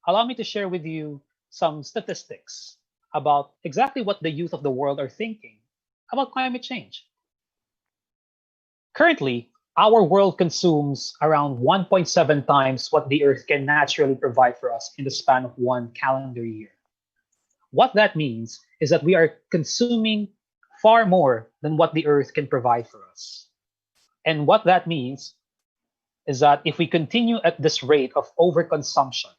allow me to share with you some statistics about exactly what the youth of the world are thinking about climate change. Currently, our world consumes around 1.7 times what the Earth can naturally provide for us in the span of one calendar year. What that means is that we are consuming far more than what the Earth can provide for us. And what that means is that if we continue at this rate of overconsumption,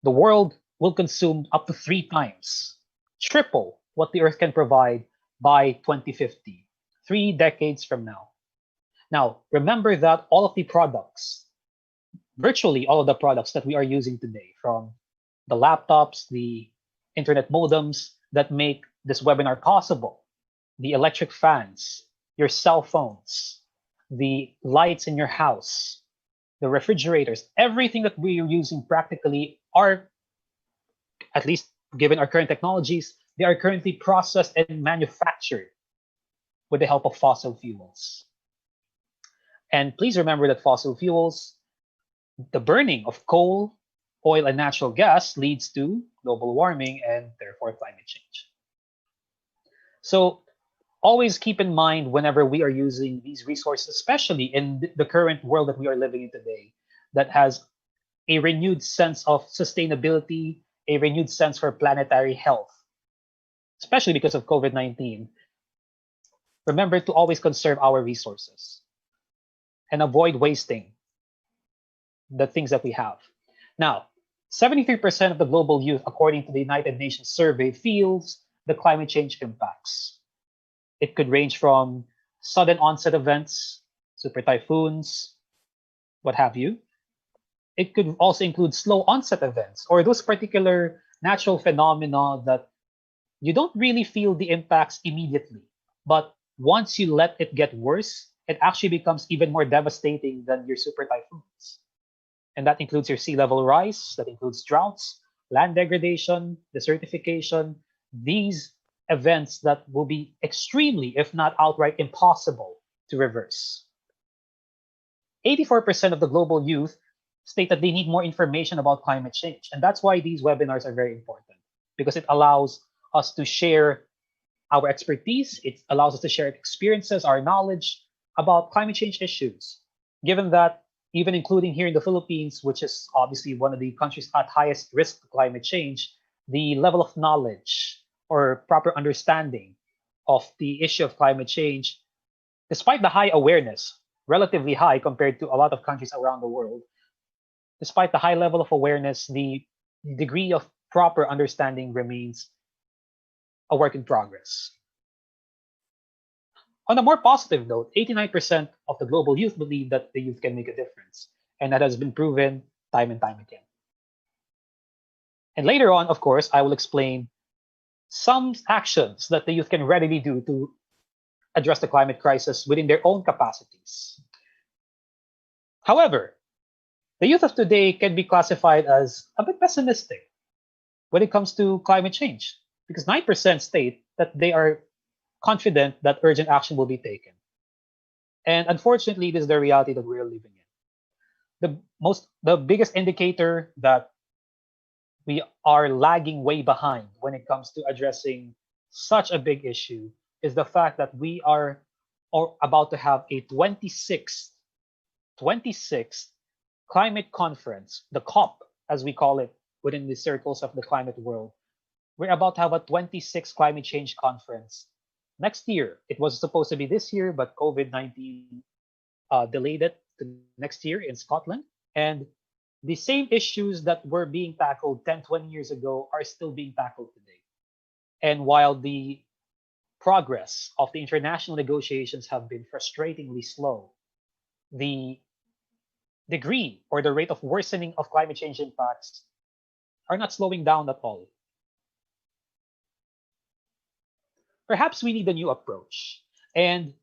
the world will consume up to 3 times, triple what the Earth can provide by 2050, 3 decades from now. Now, remember that all of the products, virtually all of the products that we are using today, from the laptops, the internet modems that make this webinar possible, the electric fans, your cell phones, the lights in your house, the refrigerators, everything that we are using practically are, at least given our current technologies, they are currently processed and manufactured with the help of fossil fuels. And please remember that fossil fuels, the burning of coal, oil, and natural gas leads to global warming and therefore climate change. So always keep in mind whenever we are using these resources, especially in the current world that we are living in today, that has a renewed sense of sustainability, a renewed sense for planetary health, especially because of COVID-19, remember to always conserve our resources and avoid wasting. the things that we have. Now, 73% of the global youth, according to the United Nations survey, feels the climate change impacts. It could range from sudden onset events, super typhoons, what have you. It could also include slow onset events or those particular natural phenomena that you don't really feel the impacts immediately. But once you let it get worse, it actually becomes even more devastating than your super typhoons. And that includes your sea level rise, that includes droughts, land degradation, desertification, these events that will be extremely, if not outright impossible to reverse. 84% of the global youth state that they need more information about climate change. And that's why these webinars are very important because it allows us to share our expertise. It allows us to share experiences, our knowledge about climate change issues. Given that, even including here in the Philippines, which is obviously one of the countries at highest risk to climate change, the level of knowledge or proper understanding of the issue of climate change, despite the high awareness, relatively high compared to a lot of countries around the world, despite the high level of awareness, the degree of proper understanding remains a work in progress. On a more positive note, 89% of the global youth believe that the youth can make a difference, and that has been proven time and time again. And later on, of course, I will explain some actions that the youth can readily do to address the climate crisis within their own capacities. However, the youth of today can be classified as a bit pessimistic when it comes to climate change, because 9% state that they are confident that urgent action will be taken. And unfortunately, this is the reality that we're living in. The biggest indicator that we are lagging way behind when it comes to addressing such a big issue is the fact that we are about to have a 26th climate conference, the COP, as we call it within the circles of the climate world. We're about to have a 26th climate change conference next year. It was supposed to be this year, but COVID-19 delayed it to next year in Scotland. And the same issues that were being tackled 10, 20 years ago are still being tackled today. And while the progress of the international negotiations have been frustratingly slow, the degree or the rate of worsening of climate change impacts are not slowing down at all. Perhaps we need a new approach. And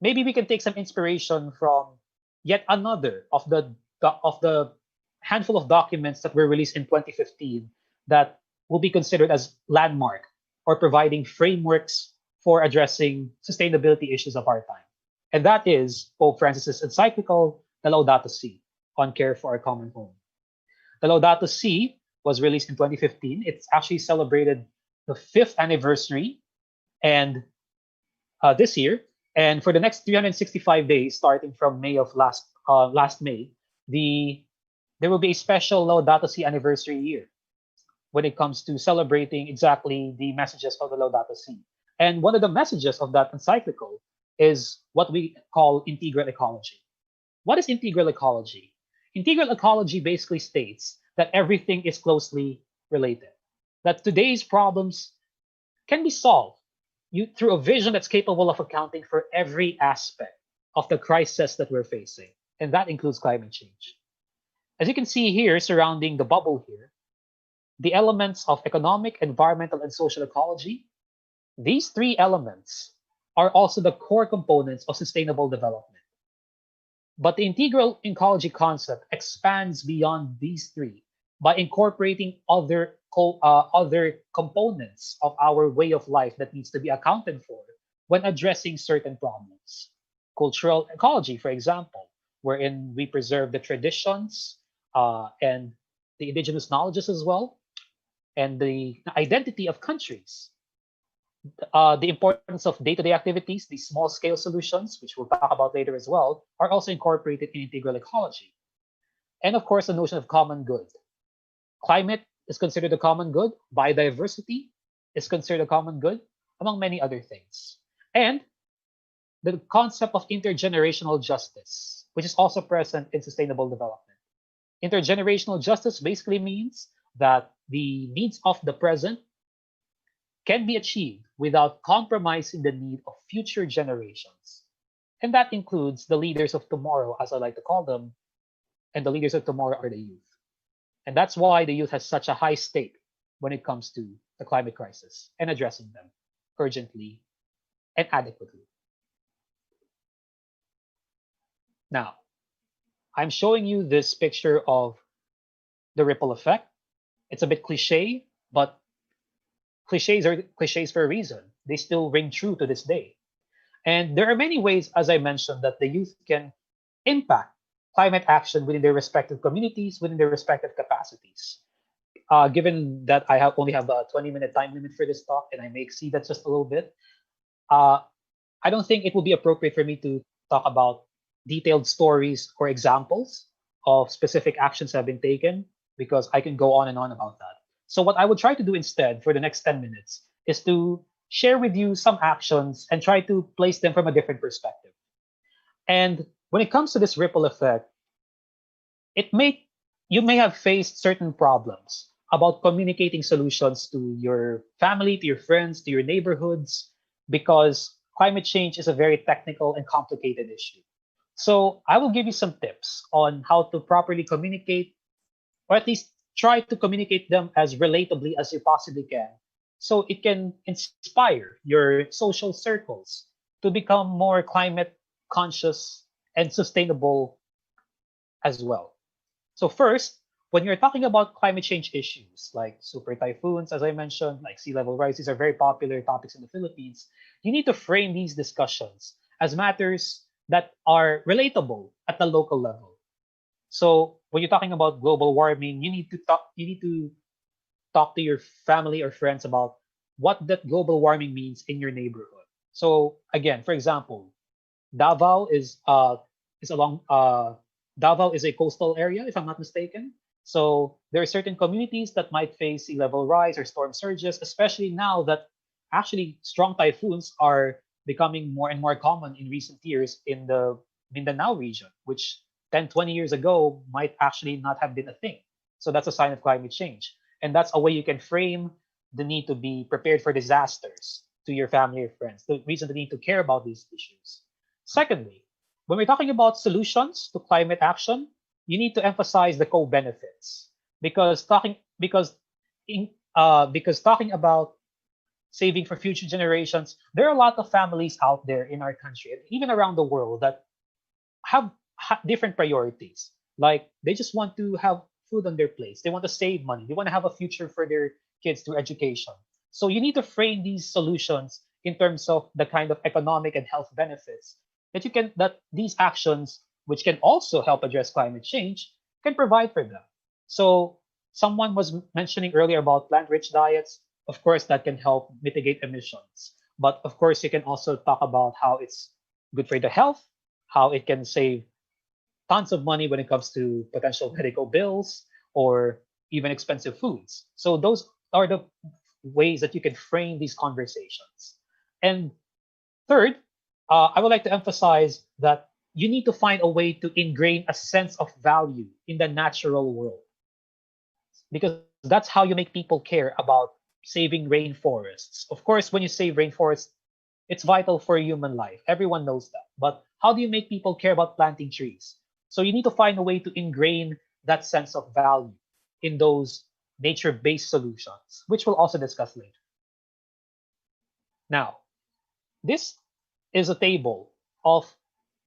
maybe we can take some inspiration from yet another of the handful of documents that were released in 2015 that will be considered as landmark or providing frameworks for addressing sustainability issues of our time. And that is Pope Francis's encyclical, the Laudato Si, on care for our common home. The Laudato Si was released in 2015. It's actually celebrated the 5th anniversary and this year. And for the next 365 days, starting from May of last May, there will be a special Laudato Si anniversary year when it comes to celebrating exactly the messages of the Laudato Si. And one of the messages of that encyclical is what we call integral ecology. What is integral ecology? Integral ecology basically states that everything is closely related, that today's problems can be solved through a vision that's capable of accounting for every aspect of the crisis that we're facing, and that includes climate change. As you can see here, surrounding the bubble here, the elements of economic, environmental, and social ecology, these three elements are also the core components of sustainable development. But the integral ecology concept expands beyond these three by incorporating other components of our way of life that needs to be accounted for when addressing certain problems. Cultural ecology, for example, wherein we preserve the traditions and the indigenous knowledges as well, and the identity of countries. The importance of day-to-day activities, these small-scale solutions, which we'll talk about later as well, are also incorporated in integral ecology. And of course, the notion of common good. Climate is considered a common good. Biodiversity is considered a common good, among many other things. And the concept of intergenerational justice, which is also present in sustainable development. Intergenerational justice basically means that the needs of the present can be achieved without compromising the need of future generations. And that includes the leaders of tomorrow, as I like to call them, and the leaders of tomorrow are the youth. And that's why the youth has such a high stake when it comes to the climate crisis and addressing them urgently and adequately. Now, I'm showing you this picture of the ripple effect. It's a bit cliche, but cliches are cliches for a reason. They still ring true to this day. And there are many ways, as I mentioned, that the youth can impact climate action within their respective communities, within their respective capacities. Given that I only have a 20-minute time limit for this talk, and I may exceed that just a little bit, uh, I don't think it will be appropriate for me to talk about detailed stories or examples of specific actions that have been taken, because I can go on and on about that. So what I would try to do instead for the next 10 minutes is to share with you some actions and try to place them from a different perspective. And when it comes to this ripple effect, it may you may have faced certain problems about communicating solutions to your family, to your friends, to your neighborhoods, because climate change is a very technical and complicated issue. So I will give you some tips on how to properly communicate, or at least try to communicate them as relatably as you possibly can, so it can inspire your social circles to become more climate conscious and sustainable as well. So first, when you're talking about climate change issues like super typhoons, as I mentioned, like sea level rise, these are very popular topics in the Philippines. You need to frame these discussions as matters that are relatable at the local level. So when you're talking about global warming, you need to talk to your family or friends about what that global warming means in your neighborhood. So again, for example, Davao is along Davao is a coastal area, if I'm not mistaken. So there are certain communities that might face sea level rise or storm surges, especially now that actually strong typhoons are becoming more and more common in recent years in the Mindanao region, which 10, 20 years ago might actually not have been a thing. So that's a sign of climate change. And that's a way you can frame the need to be prepared for disasters to your family or friends, the reason the need to care about these issues. Secondly, when we're talking about solutions to climate action, you need to emphasize the co-benefits, because talking about saving for future generations, there are a lot of families out there in our country and even around the world that have different priorities. Like they just want to have food on their plates. They want to save money. They want to have a future for their kids through education. So you need to frame these solutions in terms of the kind of economic and health benefits that these actions, which can also help address climate change, can provide for them. So someone was mentioning earlier about plant-rich diets. Of course, that can help mitigate emissions. But of course, you can also talk about how it's good for the health, how it can save tons of money when it comes to potential medical bills or even expensive foods. So those are the ways that you can frame these conversations. And third, I would like to emphasize that you need to find a way to ingrain a sense of value in the natural world, because that's how you make people care about saving rainforests. Of course, when you save rainforests, it's vital for human life. Everyone knows that. But how do you make people care about planting trees? So you need to find a way to ingrain that sense of value in those nature-based solutions, which we'll also discuss later. Now, this is a table of,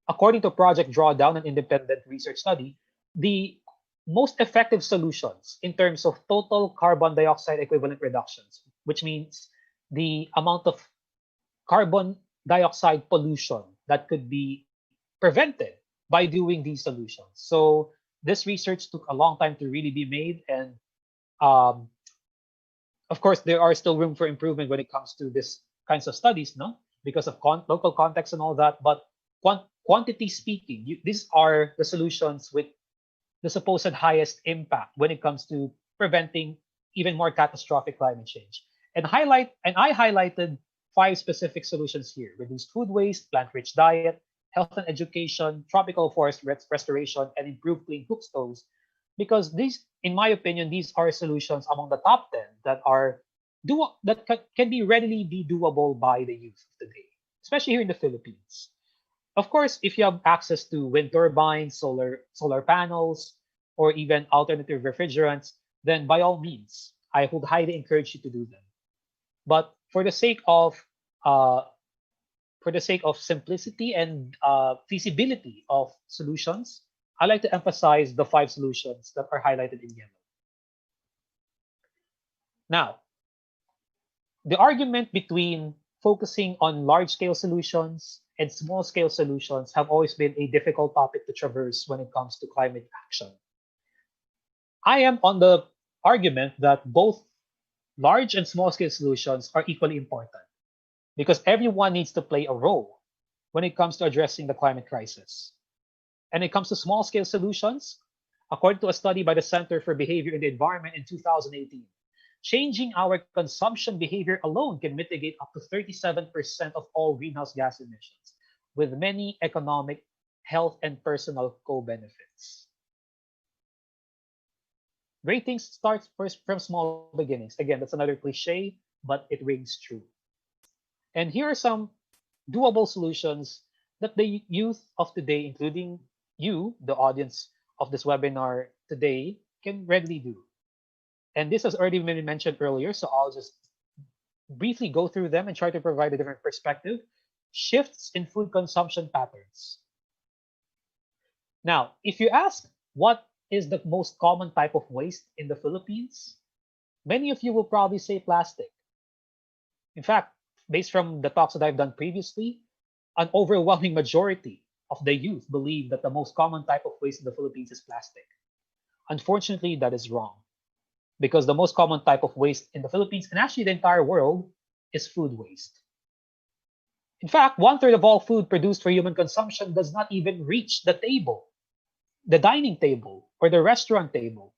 according to Project Drawdown, an independent research study, the most effective solutions in terms of total carbon dioxide equivalent reductions, which means the amount of carbon dioxide pollution that could be prevented by doing these solutions. So this research took a long time to really be made, and um, of course there are still room for improvement when it comes to this kinds of studies, no, because of local context and all that. But quantity speaking, these are the solutions with the supposed highest impact when it comes to preventing even more catastrophic climate change. And I highlighted 5 specific solutions here: reduced food waste, plant-rich diet, health and education, tropical forest restoration, and improved clean cook stoves. Because these, in my opinion, these are solutions among the top 10 that are can be readily be doable by the youth of today, especially here in the Philippines. Of course, if you have access to wind turbines, solar panels, or even alternative refrigerants, then by all means, I would highly encourage you to do them. But uh, for the sake of simplicity and feasibility of solutions, I like to emphasize the five solutions that are highlighted in yellow. Now, the argument between focusing on large-scale solutions and small-scale solutions have always been a difficult topic to traverse when it comes to climate action. I am on the argument that both large and small-scale solutions are equally important because everyone needs to play a role when it comes to addressing the climate crisis. And when it comes to small-scale solutions, according to a study by the Center for Behavior in the Environment in 2018, changing our consumption behavior alone can mitigate up to 37% of all greenhouse gas emissions, with many economic, health, and personal co-benefits. Great things start first from small beginnings. Again, that's another cliche, but it rings true. And here are some doable solutions that the youth of today, including you, the audience of this webinar today, can readily do. And this has already been mentioned earlier, so I'll just briefly go through them and try to provide a different perspective. Shifts in food consumption patterns. Now, if you ask what is the most common type of waste in the Philippines, many of you will probably say plastic. In fact, based from the talks that I've done previously, an overwhelming majority of the youth believe that the most common type of waste in the Philippines is plastic. Unfortunately, that is wrong because the most common type of waste in the Philippines and actually the entire world is food waste. In fact, 1/3 of all food produced for human consumption does not even reach the table, the dining table, or the restaurant table.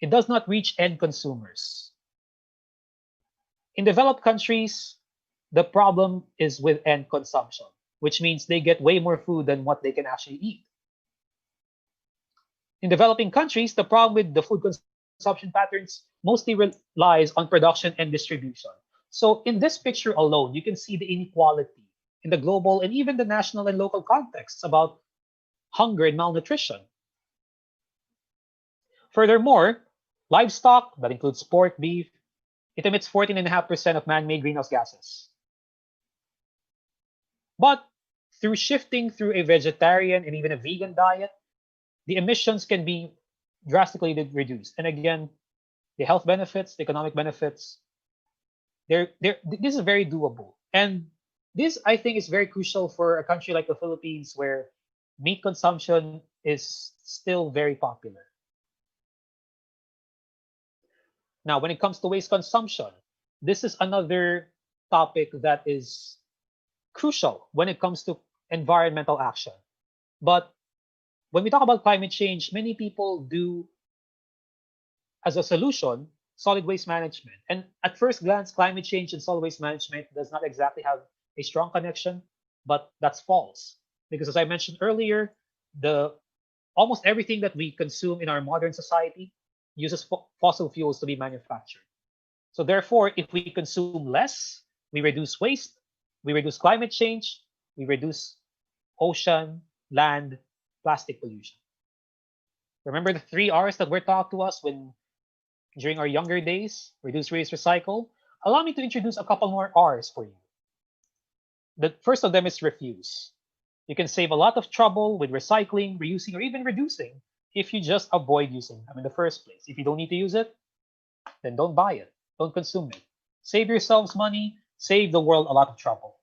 It does not reach end consumers. In developed countries, the problem is with end consumption, which means they get way more food than what they can actually eat. In developing countries, the problem with the food consumption patterns mostly relies on production and distribution. So in this picture alone, you can see the inequality in the global and even the national and local contexts about hunger and malnutrition. Furthermore, livestock, that includes pork, beef, it emits 14.5% of man-made greenhouse gases. But through shifting through a vegetarian and even a vegan diet, the emissions can be drastically reduced. And again, the health benefits, the economic benefits, this is very doable. And this, I think, is very crucial for a country like the Philippines where meat consumption is still very popular. Now, when it comes to waste consumption, this is another topic that is crucial when it comes to environmental action. But when we talk about climate change, many people do, as a solution, solid waste management. And at first glance, climate change and solid waste management does not exactly have a strong connection, but that's false. Because as I mentioned earlier, almost everything that we consume in our modern society uses fossil fuels to be manufactured. So therefore, if we consume less, we reduce waste, we reduce climate change, we reduce ocean, land, plastic pollution. Remember the 3 R's that were taught to us during our younger days? Reduce, reuse, recycle. Allow me to introduce a couple more R's for you. The first of them is refuse. You can save a lot of trouble with recycling, reusing, or even reducing if you just avoid using them in the first place. If you don't need to use it, then don't buy it. Don't consume it. Save yourselves money, save the world a lot of trouble.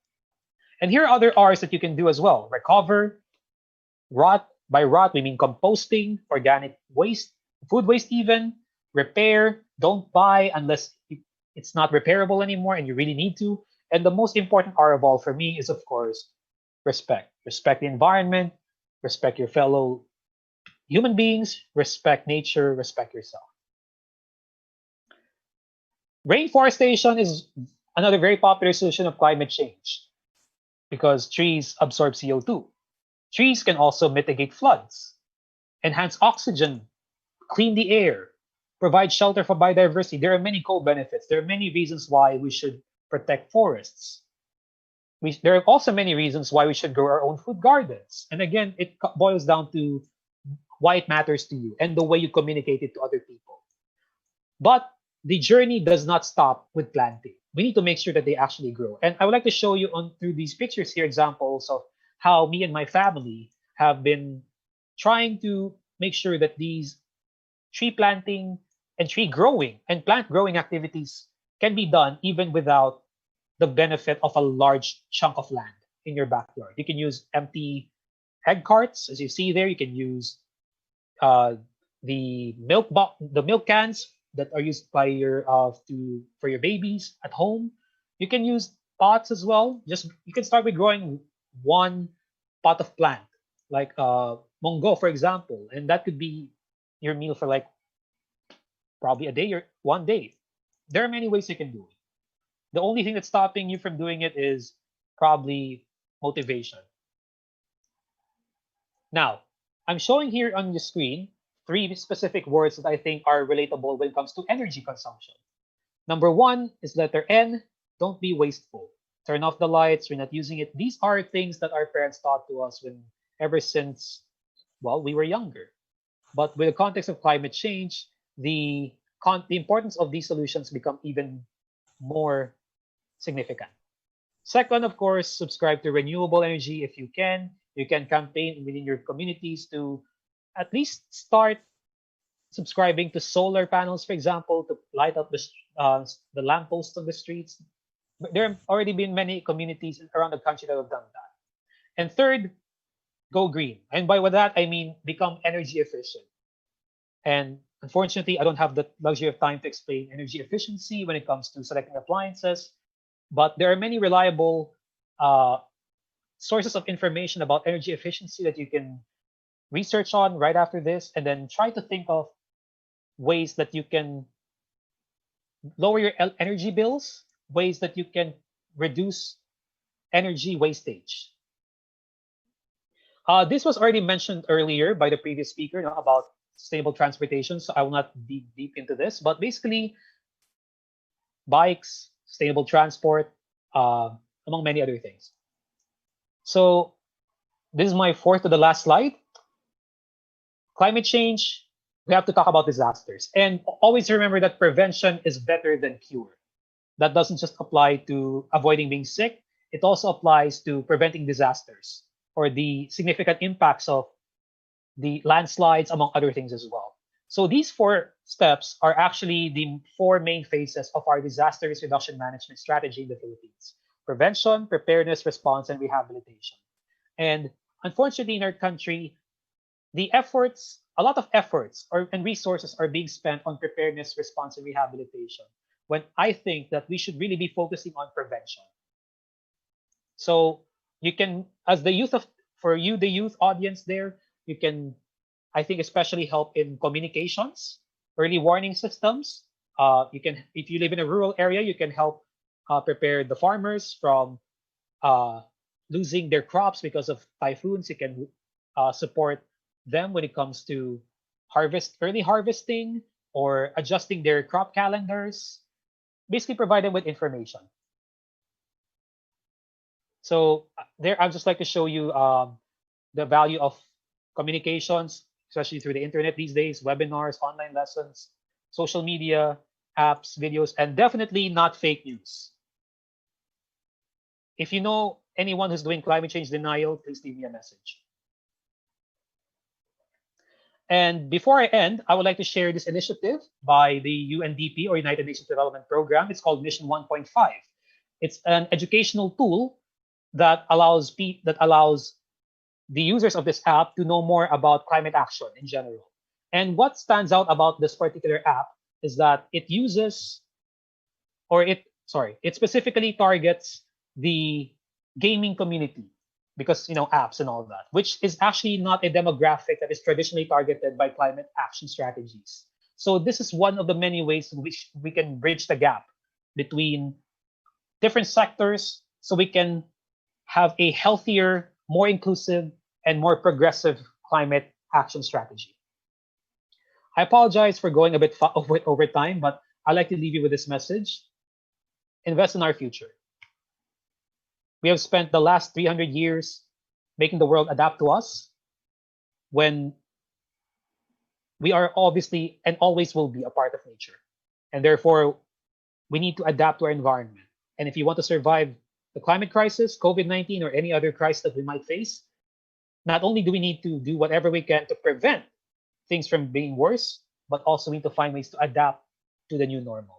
And here are other R's that you can do as well. Recover, rot. By rot, we mean composting, organic waste, food waste even, repair, don't buy unless it's not repairable anymore and you really need to. And the most important R of all for me is, of course, respect. Respect the environment, respect your fellow human beings, respect nature, respect yourself. Rainforestation is another very popular solution of climate change because trees absorb CO2. Trees can also mitigate floods, enhance oxygen, clean the air, provide shelter for biodiversity. There are many co-benefits. There are many reasons why we should protect forests. There are also many reasons why we should grow our own food gardens. And again, it boils down to why it matters to you and the way you communicate it to other people. But the journey does not stop with planting. We need to make sure that they actually grow. And I would like to show you on through these pictures here examples of how me and my family have been trying to make sure that these tree planting and tree growing and plant growing activities can be done even without the benefit of a large chunk of land in your backyard. You can use empty egg carts, as you see there. You can use uh, the milk cans that are used by your for your babies at home. You can use pots as well. Just you can start with growing one pot of plant, like mongo, for example, and that could be your meal for like probably a day or one day. There are many ways you can do it. The only thing that's stopping you from doing it is probably motivation. Now, I'm showing here on the screen three specific words that I think are relatable when it comes to energy consumption. Number one is letter N, don't be wasteful. Turn off the lights, you're not using it. These are things that our parents taught to us when ever since, well, we were younger. But with the context of climate change, the importance of these solutions become even more significant. Second, of course, subscribe to renewable energy if you can. You can campaign within your communities to at least start subscribing to solar panels, for example, to light up the lampposts on the streets. There have already been many communities around the country that have done that. And third, go green. And by that, I mean become energy efficient. And unfortunately, I don't have the luxury of time to explain energy efficiency when it comes to selecting appliances, but there are many reliable sources of information about energy efficiency that you can research on right after this, and then try to think of ways that you can lower your energy bills, ways that you can reduce energy wastage. This was already mentioned earlier by the previous speaker, about sustainable transportation, so I will not dig deep into this, but basically bikes, sustainable transport, among many other things. So this is my fourth to the last slide. Climate change, we have to talk about disasters. And always remember that prevention is better than cure. That doesn't just apply to avoiding being sick, it also applies to preventing disasters or the significant impacts of the landslides, among other things as well. So these four steps are actually the four main phases of our disaster risk reduction management strategy in the Philippines: prevention, preparedness, response, and rehabilitation. And unfortunately, in our country, a lot of efforts and resources are being spent on preparedness, response, and rehabilitation, when I think that we should really be focusing on prevention. So you can, as the youth for you, the youth audience there, you can, I think, especially help in communications, early warning systems. You can, if you live in a rural area, you can help prepare the farmers from losing their crops because of typhoons. You can support them when it comes to early harvesting, or adjusting their crop calendars. Basically, provide them with information. So there, I'd just like to show you the value of communications, especially through the internet these days, webinars, online lessons, social media, apps, videos, and definitely not fake news. If you know anyone who's doing climate change denial, please leave me a message. And before I end, I would like to share this initiative by the UNDP, or United Nations Development Program. It's called Mission 1.5. It's an educational tool that allows the users of this app to know more about climate action in general. And what stands out about this particular app is that it specifically targets the gaming community, because apps and all that, which is actually not a demographic that is traditionally targeted by climate action strategies. So this is one of the many ways in which we can bridge the gap between different sectors, so we can have a healthier, more inclusive, and more progressive climate action strategy. I apologize for going a bit over time, but I'd like to leave you with this message: invest in our future. We have spent the last 300 years making the world adapt to us when we are obviously and always will be a part of nature. And therefore, we need to adapt to our environment. And if you want to survive the climate crisis, COVID-19, or any other crisis that we might face, not only do we need to do whatever we can to prevent things from being worse, but also need to find ways to adapt to the new normal.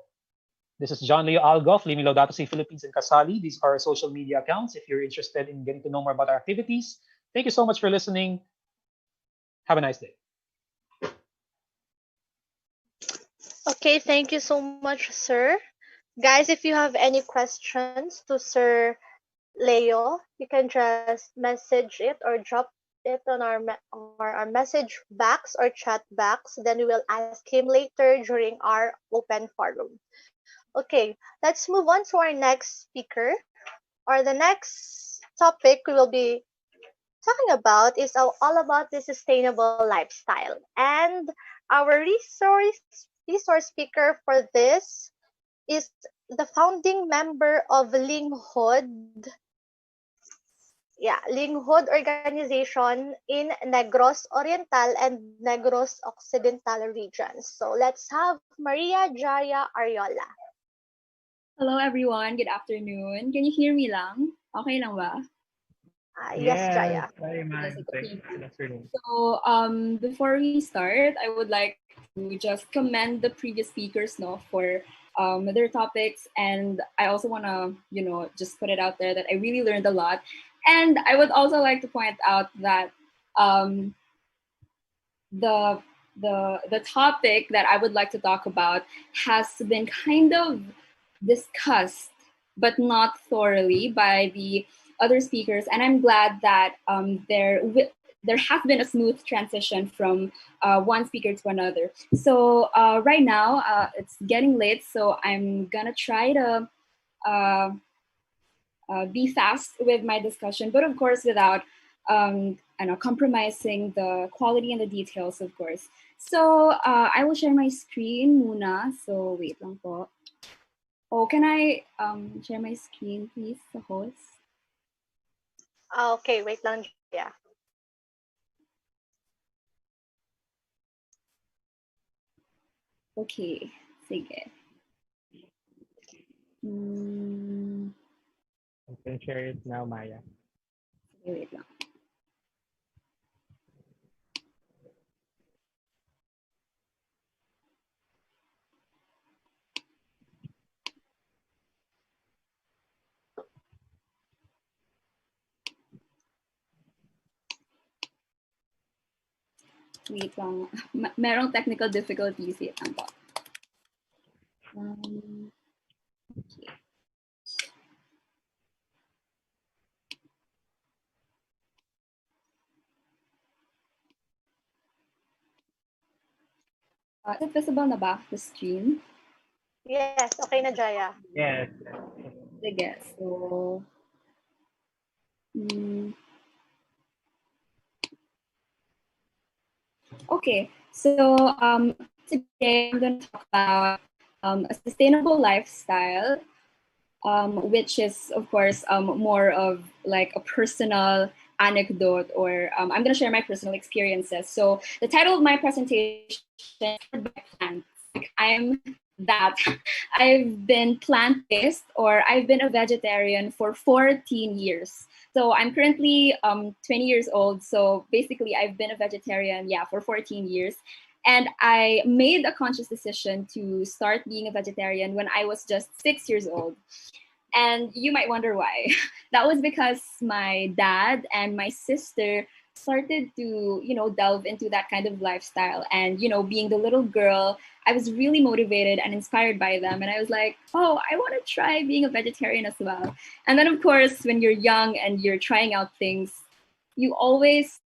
This is John Leo Algoff, Liming Laudato Si Philippines and Kasali. These are our social media accounts if you're interested in getting to know more about our activities. Thank you so much for listening. Have a nice day. Okay, thank you so much, sir. Guys, if you have any questions to Sir Leo, you can just message it or drop it on our message box or chat box. Then we will ask him later during our open forum. Okay, let's move on to our next speaker, or the next topic we will be talking about is all about the sustainable lifestyle. And our resource speaker for this is the founding member of Linghod. Yeah, Linghod organization in Negros Oriental and Negros Occidental regions. So let's have Maria Jaya Ariola. Hello everyone, good afternoon. Can you hear me lang? Okay lang ba? Yes, Jaya. Hi, man. Yes, okay. Good afternoon. So before we start, I would like to just commend the previous speakers for their topics, and I also want to just put it out there that I really learned a lot. And I would also like to point out that the topic that I would like to talk about has been kind of discussed, but not thoroughly by the other speakers. And I'm glad that there has been a smooth transition from one speaker to another. So right now, it's getting late, so I'm gonna try to be fast with my discussion, but of course without compromising the quality and the details, of course. So I will share my screen muna. So wait lang po. Oh, can I share my screen, please, the host? Okay, wait lang, Jaya. Okay, sige. You can share it now, Maya. Okay, wait lang. Wait lang. Merong technical difficulties. Wait lang po. Okay. Is it visible na ba, the screen? Yes, okay na, Jaya. Yes. Sige, so... Okay, so today I'm going to talk about a sustainable lifestyle, which is, of course, more of like a personal anecdote, or I'm going to share my personal experiences. So the title of my presentation is Plants. Like, I'm that. I've been plant-based, or I've been a vegetarian for 14 years. So I'm currently 20 years old. So basically, I've been a vegetarian, for 14 years. And I made a conscious decision to start being a vegetarian when I was just 6 years old. And you might wonder why. That was because my dad and my sister started to, delve into that kind of lifestyle. And, being the little girl, I was really motivated and inspired by them. And I was like, oh, I want to try being a vegetarian as well. And then, of course, when you're young and you're trying out things, you always,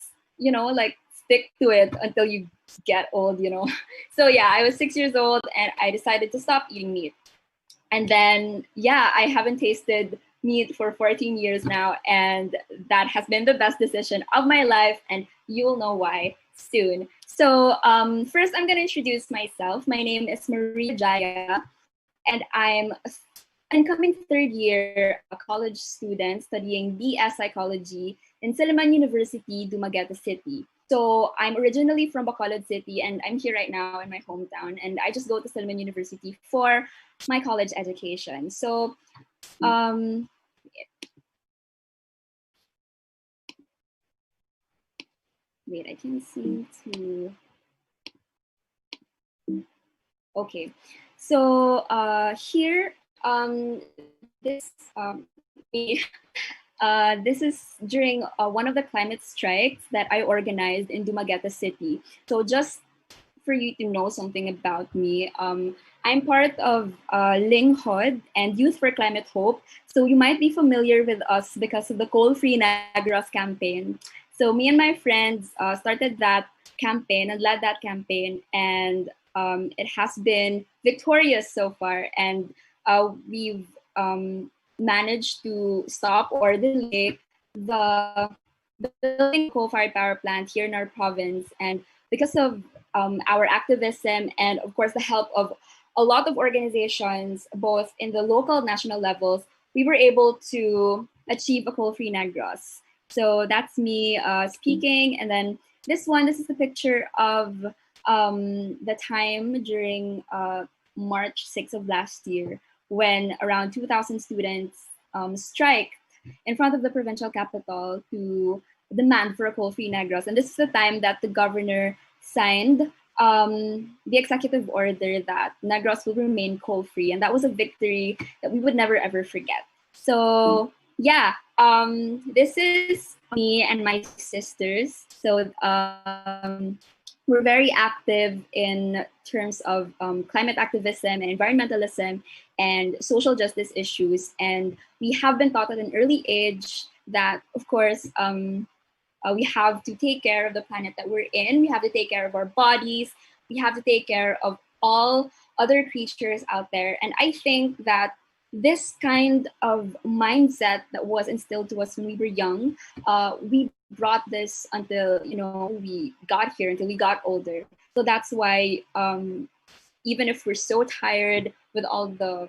stick to it until you get old, So yeah, I was 6 years old and I decided to stop eating meat. And then, I haven't tasted meat for 14 years now, and that has been the best decision of my life, and you'll know why soon. So first, I'm going to introduce myself. My name is Maria Jaya, and I'm an incoming third year college student studying BS Psychology in Silliman University, Dumaguete City. So I'm originally from Bacolod City, and I'm here right now in my hometown, and I just go to Silliman University for my college education. So wait, I can't seem to. Okay, so here, this this is during one of the climate strikes that I organized in Dumaguete City. So just for you to know something about me, I'm part of Linghod and Youth for Climate Hope. So you might be familiar with us because of the Coal-Free Negros campaign. So me and my friends started that campaign and led that campaign, and it has been victorious so far. And we've managed to stop or delay the building coal-fired power plant here in our province. And because of our activism and of course the help of a lot of organizations, both in the local and national levels, we were able to achieve a coal-free Negros. So that's me speaking. And then this is the picture of the time during March 6th of last year, when around 2,000 students striked in front of the provincial capital to demand for a coal-free Negros. And this is the time that the governor signed the executive order that Negros will remain coal-free. And that was a victory that we would never, ever forget. So yeah, this is me and my sisters. So we're very active in terms of climate activism and environmentalism and social justice issues. And we have been taught at an early age that, of course, we have to take care of the planet that we're in. We have to take care of our bodies. We have to take care of all other creatures out there. And I think that this kind of mindset that was instilled to us when we were young, we brought this until we got here, until we got older. So that's why even if we're so tired with all the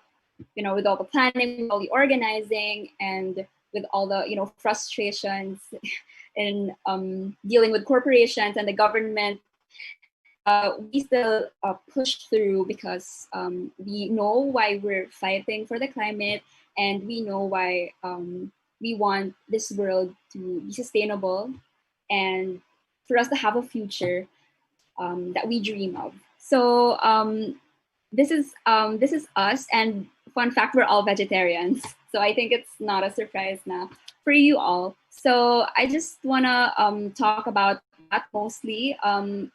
with all the planning, with all the organizing, and with all the frustrations in dealing with corporations and the government, we still push through because we know why we're fighting for the climate, and we know why we want this world to be sustainable and for us to have a future that we dream of. So this is us, and fun fact, we're all vegetarians. So I think it's not a surprise now for you all. So I just wanna talk about that mostly, my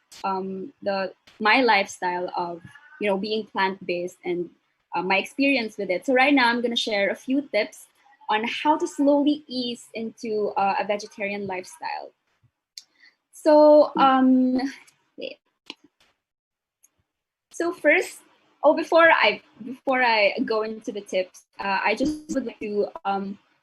lifestyle of being plant-based and my experience with it. So right now I'm gonna share a few tips on how to slowly ease into a vegetarian lifestyle. So wait. So first, before I go into the tips, I just would like to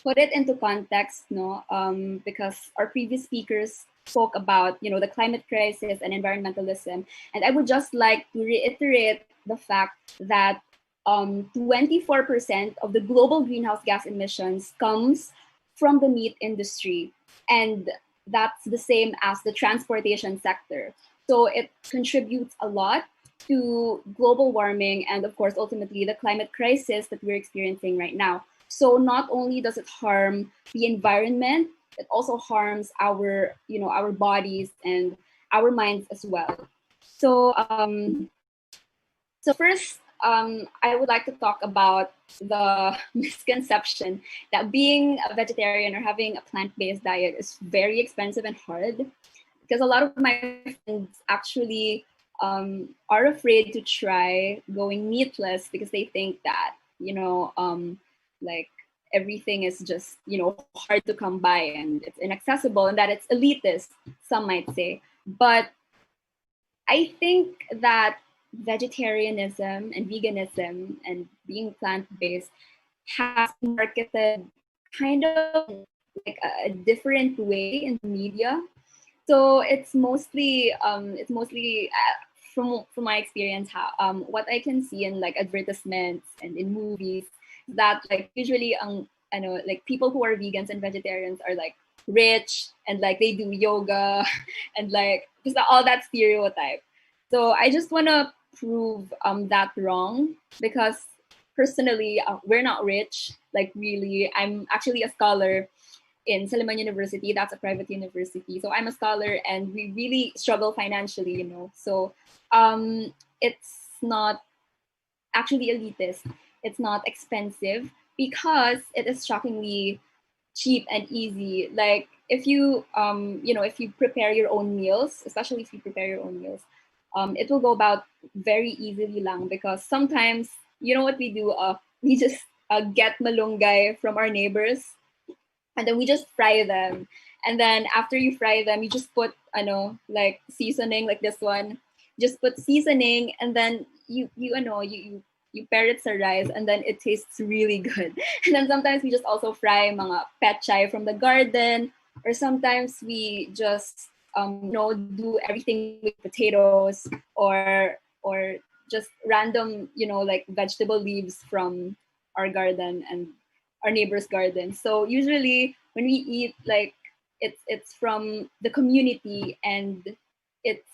put it into context, because our previous speakers spoke about the climate crisis and environmentalism, and I would just like to reiterate the fact that 24% of the global greenhouse gas emissions comes from the meat industry, and that's the same as the transportation sector. So it contributes a lot to global warming and, of course, ultimately the climate crisis that we're experiencing right now. So not only does it harm the environment, it also harms our bodies and our minds as well. So first, I would like to talk about the misconception that being a vegetarian or having a plant-based diet is very expensive and hard, because a lot of my friends actually are afraid to try going meatless because they think that like everything is just hard to come by and it's inaccessible and that it's elitist, some might say. But I think that vegetarianism and veganism and being plant-based has been marketed kind of like a different way in the media. So it's mostly from my experience, how what I can see in like advertisements and in movies, that like usually I know like people who are vegans and vegetarians are like rich and like they do yoga and like just all that stereotype. So I just want to prove that wrong, because personally we're not rich, like really. I'm actually a scholar in Salaman University. That's a private university. So I'm a scholar and we really struggle financially, you know. So it's not actually elitist. It's not expensive because it is shockingly cheap and easy. Like if you you know, if you prepare your own meals, especially if you prepare your own meals, it will go about very easily lang, because sometimes you know what we do, we just get malunggay from our neighbors, and then we just fry them. And then after you fry them, you just put I know like seasoning, like this one. Just put seasoning, and then you know you pair it sa rice, and then it tastes really good. And then sometimes we just also fry mga pechay from the garden, or sometimes we just you know, do everything with potatoes, or just random, you know, like vegetable leaves from our garden and our neighbor's garden. So usually when we eat, like it's from the community, and it's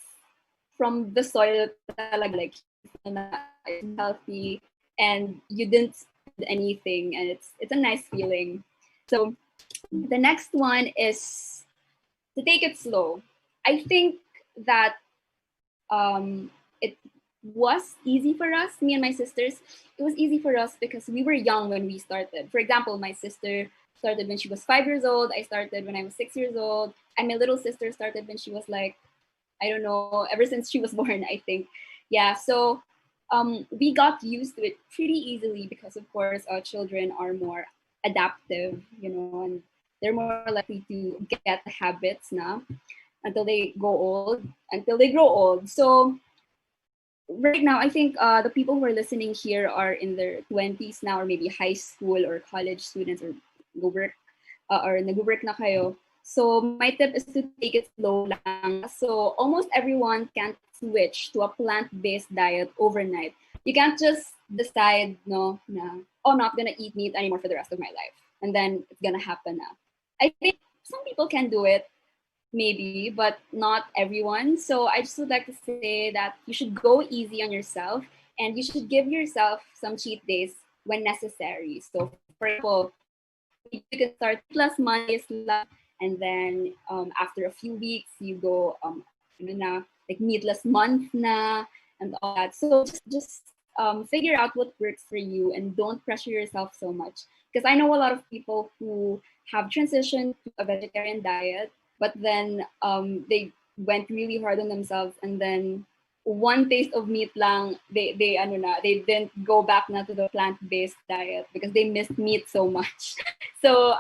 from the soil talaga, like it's healthy and you didn't spend anything, and it's a nice feeling. So the next one is to take it slow. I think that it was easy for us, me and my sisters. It was easy for us because we were young when we started. For example, my sister started when she was 5 years old. I started when I was 6 years old. And my little sister started when she was like, I don't know, ever since she was born, I think. Yeah, so we got used to it pretty easily because, of course, children are more adaptive, you know, and they're more likely to get the habits now until they grow old. So right now, I think the people who are listening here are in their 20s now, or maybe high school or college students, or go work or nag-work na kayo. So my tip is to take it slow lang. So almost everyone can't switch to a plant-based diet overnight. You can't just decide, no, na, oh, I'm not gonna eat meat anymore for the rest of my life, and then it's gonna happen now. I think some people can do it, maybe, but not everyone. So I just would like to say that you should go easy on yourself, and you should give yourself some cheat days when necessary. So, for example, you can start plus Mondays lang, and then after a few weeks, you go you know, na, like meatless month na, and all that. So just figure out what works for you, and don't pressure yourself so much. Because I know a lot of people who have transitioned to a vegetarian diet, but then they went really hard on themselves, and then one taste of meat lang, they ano na, they didn't go back na to the plant-based diet because they missed meat so much. So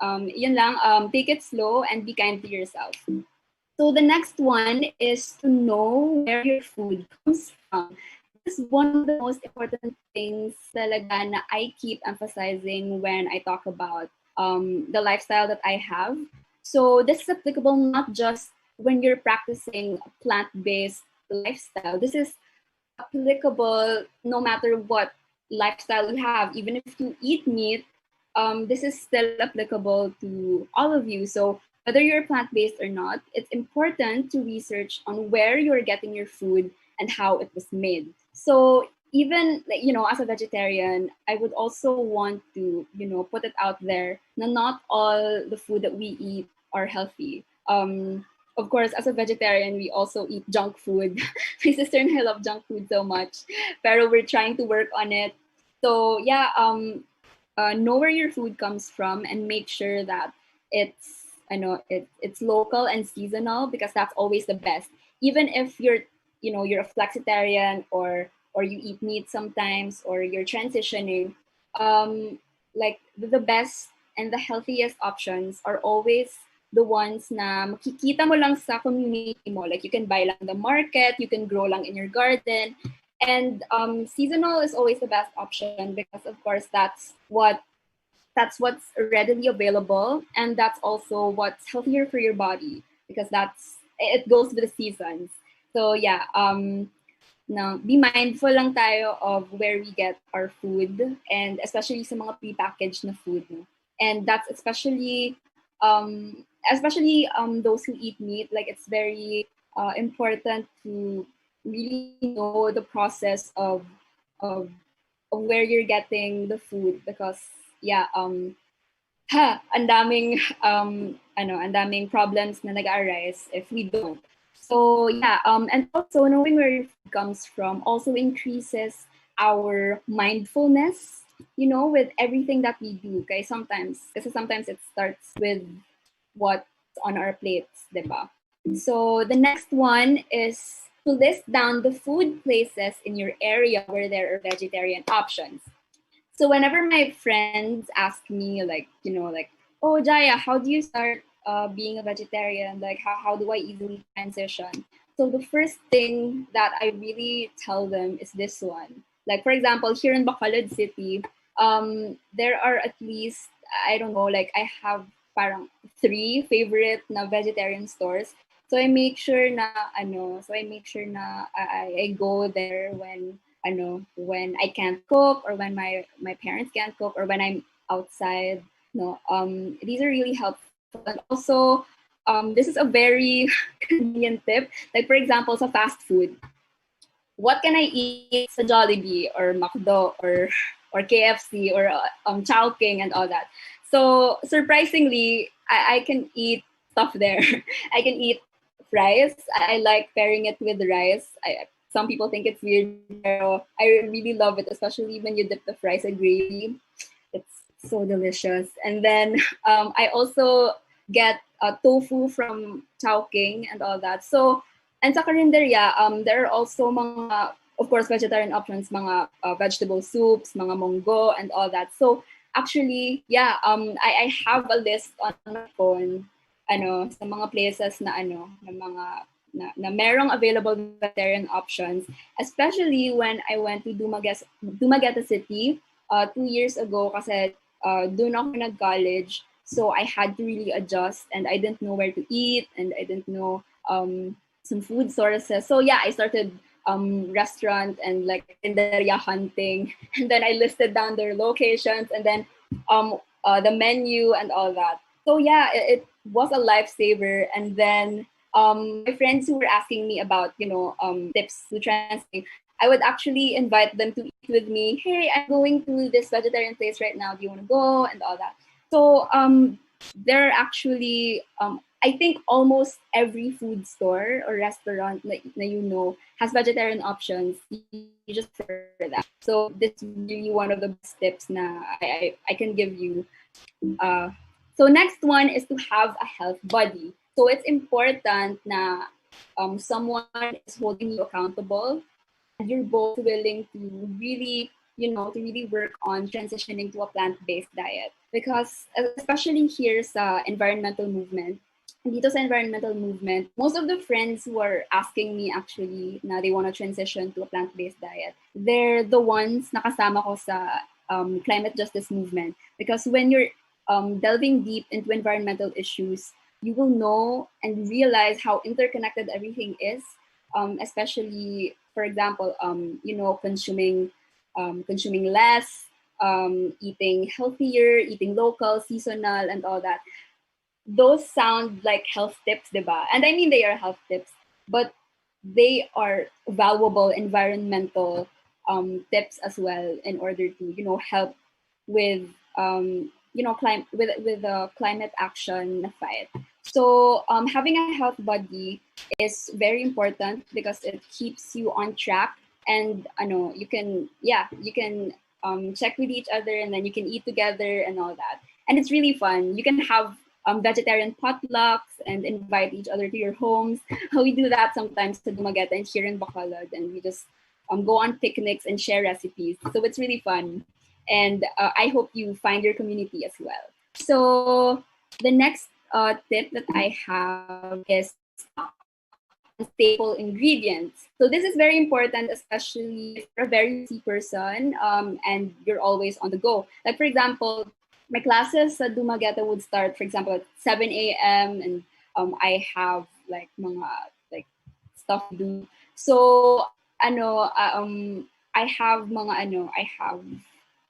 yun lang, take it slow and be kind to yourself. So the next one is to know where your food comes from. This is one of the most important things talaga na I keep emphasizing when I talk about the lifestyle that I have. So this is applicable not just when you're practicing a plant-based lifestyle. This is applicable no matter what lifestyle you have. Even if you eat meat, this is still applicable to all of you. So whether you're plant-based or not, it's important to research on where you're getting your food and how it was made. So even like, you know, as a vegetarian, I would also want to, you know, put it out there that not all the food that we eat are healthy. Of course, as a vegetarian, we also eat junk food. My sister and I love junk food so much, pero we're trying to work on it. So yeah, know where your food comes from, and make sure that it's, I know it's local and seasonal, because that's always the best. Even if you're, you know, you're a flexitarian, or you eat meat sometimes, or you're transitioning, like the best and the healthiest options are always the ones na makikita mo lang sa community mo. Like you can buy lang in the market, you can grow lang in your garden. And seasonal is always the best option, because of course that's what that's what's readily available, and that's also what's healthier for your body, because it goes with the seasons. So yeah, no, be mindful lang tayo of where we get our food, and especially sa mga prepackaged na food, no? And that's especially those who eat meat. Like, it's very important to really know the process of where you're getting the food, because yeah, ang daming ang daming problems na nag-arise if we don't. So yeah, and also knowing where your food comes from also increases our mindfulness, with everything that we do. Okay, sometimes it starts with what's on our plates, diba? So the next one is to list down the food places in your area where there are vegetarian options. So whenever my friends ask me, like, like, oh, Jaya, how do you start being a vegetarian? Like, how do I easily transition? So the first thing that I really tell them is this one. Like, for example, here in Bacolod City, there are at least, I don't know, like, I have parang 3 favorite na vegetarian stores. So I make sure na, I go there when I can't cook, or when my parents can't cook, or when I'm outside. These are really helpful. And also, this is a very convenient tip. Like, for example, sa fast food, what can I eat sa Jollibee or McDo or KFC or Chowking and all that? So surprisingly, I can eat stuff there. I can eat rice. I like pairing it with rice. Some people think it's weird, but I really love it, especially when you dip the fries in gravy. It's so delicious. And then I also get tofu from Chowking and all that. So, and sa karinderya, there are also mga, of course, vegetarian options, mga vegetable soups, mga munggo, and all that. So actually, yeah, I have a list on my phone, sa mga places na na merong available vegetarian options, especially when I went to Dumaguete City 2 years ago, kasi doon ako nag-college. So I had to really adjust, and I didn't know where to eat, and I didn't know some food sources. So yeah, I started restaurant and like Inderia hunting, and then I listed down their locations, and then the menu and all that. So yeah, it was a lifesaver. And then my friends who were asking me about tips to translating, I would actually invite them to eat with me. Hey, I'm going to this vegetarian place right now. Do you want to go? And all that. So there are actually I think almost every food store or restaurant that has vegetarian options. You just prefer that. So this is really one of the best tips na I can give you. So next one is to have a health buddy. So it's important na someone is holding you accountable, and you're both willing to really work on transitioning to a plant-based diet. Because especially here sa environmental movement, most of the friends who are asking me actually na they want to transition to a plant-based diet, they're the ones nakasama ko sa climate justice movement. Because when you're delving deep into environmental issues, you will know and realize how interconnected everything is. Especially, for example, consuming less, eating healthier, eating local, seasonal, and all that. Those sound like health tips, diba? And I mean, they are health tips, but they are valuable environmental tips as well, in order to help with with the climate action fight. So having a health buddy is very important, because it keeps you on track, and you can check with each other, and then you can eat together and all that. And it's really fun. You can have vegetarian potlucks and invite each other to your homes. We do that sometimes to Dumaguete and here in Bacolod, and we just go on picnics and share recipes. So it's really fun. And I hope you find your community as well. So the next tip that I have is staple ingredients. So this is very important, especially if you're a very busy person and you're always on the go. Like, for example, my classes sa Dumaguete would start, for example, at 7 a.m. and I have like mga like stuff to do. So I have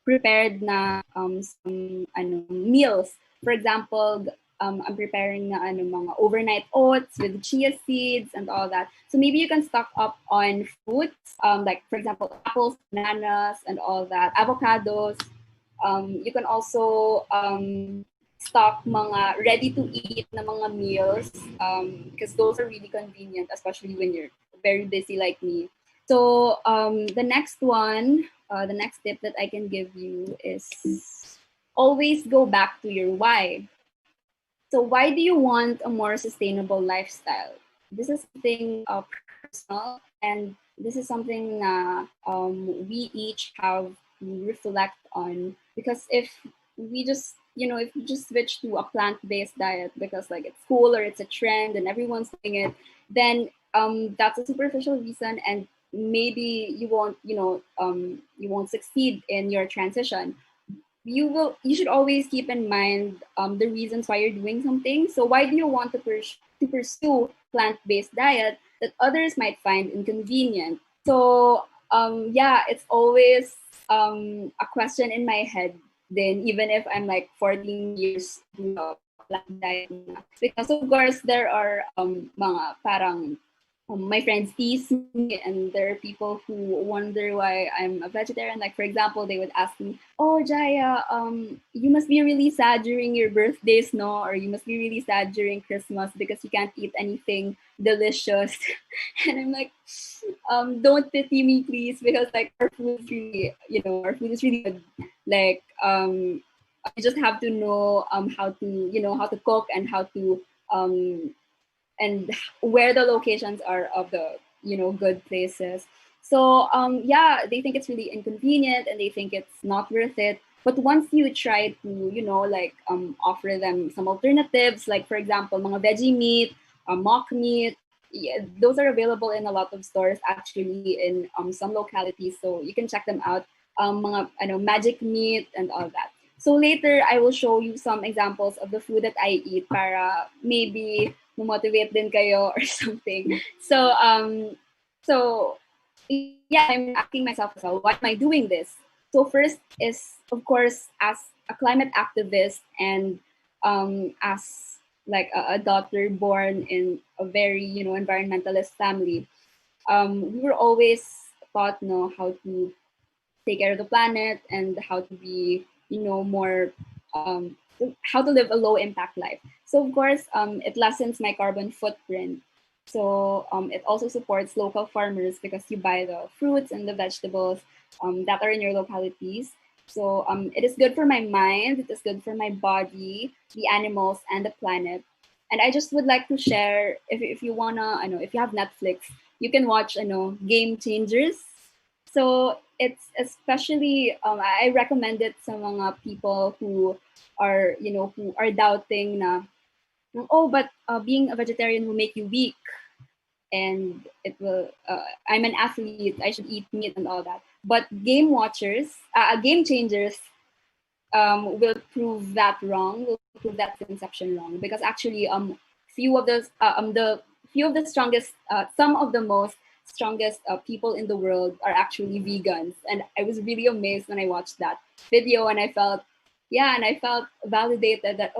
prepared na some meals. For example, I'm preparing na mga overnight oats with chia seeds and all that. So maybe you can stock up on fruits, like for example apples, bananas, and all that, avocados. You can also stock mga ready to eat na mga meals, because those are really convenient, especially when you're very busy like me. So the next one, the next tip that I can give you is always go back to your why. So why do you want a more sustainable lifestyle? This is something personal, and this is something we each have to reflect on. Because if we just if you just switch to a plant-based diet because like it's cool or it's a trend and everyone's doing it, then that's a superficial reason, and maybe you won't succeed in your transition. You should always keep in mind the reasons why you're doing something. So why do you want to pursue plant-based diet that others might find inconvenient? So yeah, it's always a question in my head then, even if I'm like 14 years to plant diet na. Because of course there are mga parang my friends tease me, and there are people who wonder why I'm a vegetarian. Like for example, they would ask me, "Oh, Jaya, you must be really sad during your birthdays, no? Or you must be really sad during Christmas because you can't eat anything delicious." And I'm like, don't pity me, please, because like our food is really, our food is really good. Like you just have to know how to cook and how to and where the locations are of the good places. So yeah, they think it's really inconvenient and they think it's not worth it. But once you try to offer them some alternatives, like for example mga veggie meat, mock meat, yeah, those are available in a lot of stores actually in some localities, so you can check them out. Mga magic meat and all that. So later I will show you some examples of the food that I eat para maybe motivate din kayo or something. So yeah, I'm asking myself as well, why am I doing this? So first is, of course, as a climate activist and as like a daughter born in a very environmentalist family, we were always taught how to take care of the planet and how to be more how to live a low impact life. So of course it lessens my carbon footprint. So it also supports local farmers because you buy the fruits and the vegetables that are in your localities. So it is good for my mind, it is good for my body, the animals, and the planet. And I just would like to share, if you wanna, if you have Netflix, you can watch, Game Changers. So it's especially, I recommend it sa mga people who are, who are doubting na, oh, but being a vegetarian will make you weak, and it will. I'm an athlete, I should eat meat and all that. But Game Changers, will prove that wrong. Will prove that conception wrong, because actually, few of the strongest, some of the most strongest people in the world are actually vegans, and I was really amazed when I watched that video, and I felt, yeah, and I felt validated that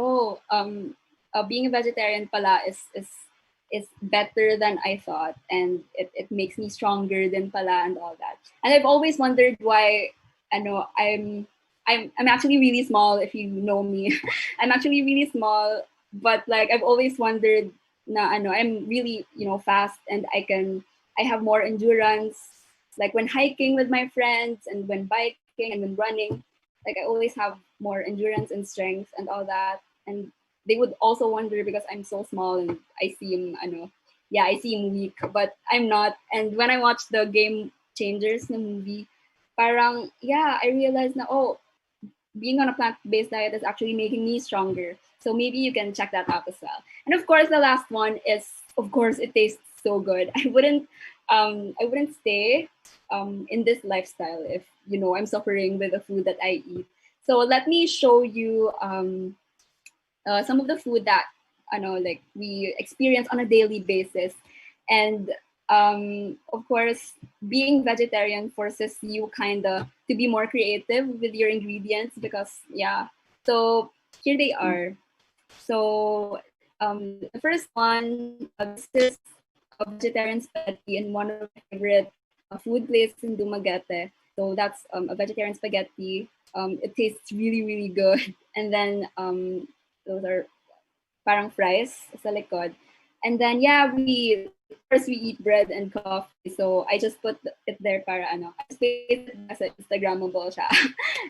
being a vegetarian pala is better than I thought, and it makes me stronger than pala and all that. And I've always wondered why. I know I'm actually really small. If you know me, I'm actually really small. But like I've always wondered, na I'm really fast, and I have more endurance. Like when hiking with my friends, and when biking, and when running, like I always have more endurance and strength and all that. And they would also wonder because I'm so small and I seem I seem weak, but I'm not. And when I watched the Game Changers na movie, parang yeah, I realized na being on a plant-based diet is actually making me stronger. So maybe you can check that out as well. And of course, the last one is, of course, it tastes so good. I wouldn't stay in this lifestyle if I'm suffering with the food that I eat. So let me show you some of the food that like we experience on a daily basis. And of course, being vegetarian forces you kind of to be more creative with your ingredients because yeah. So here they are. So the first one, this is a vegetarian spaghetti in one of my favorite food places in Dumaguete. So that's a vegetarian spaghetti. It tastes really, really good. And then those are parang fries sa likod. And then yeah, we of course we eat bread and coffee. So I just put it there para I just made it as Instagrammable siya.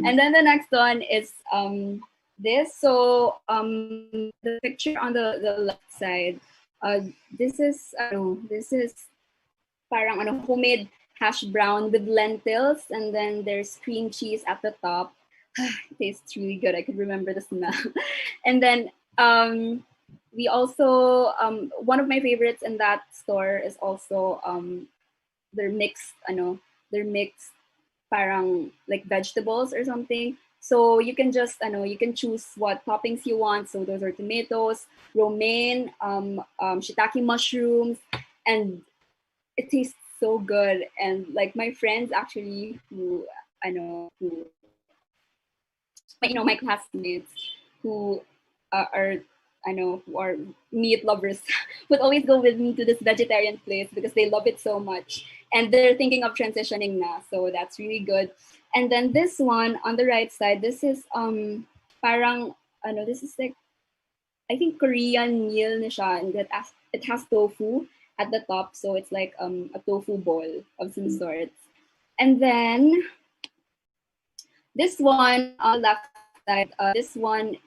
And then the next one is this. So the picture on the left side, this is parang homemade hash brown with lentils, and then there's cream cheese at the top. It tastes really good. I could remember the smell. And then we also one of my favorites in that store is also their mixed their mixed parang like vegetables or something. So you can just you can choose what toppings you want. So those are tomatoes, romaine, shiitake mushrooms, and it tastes so good. And like my friends actually who who my classmates who are who are meat lovers would always go with me to this vegetarian place because they love it so much, and they're thinking of transitioning now, so that's really good. And then this one on the right side, this is parang this is like I think Korean meal na siya, and it has tofu at the top, so it's like a tofu ball of some sort. And then this one on the left side, this one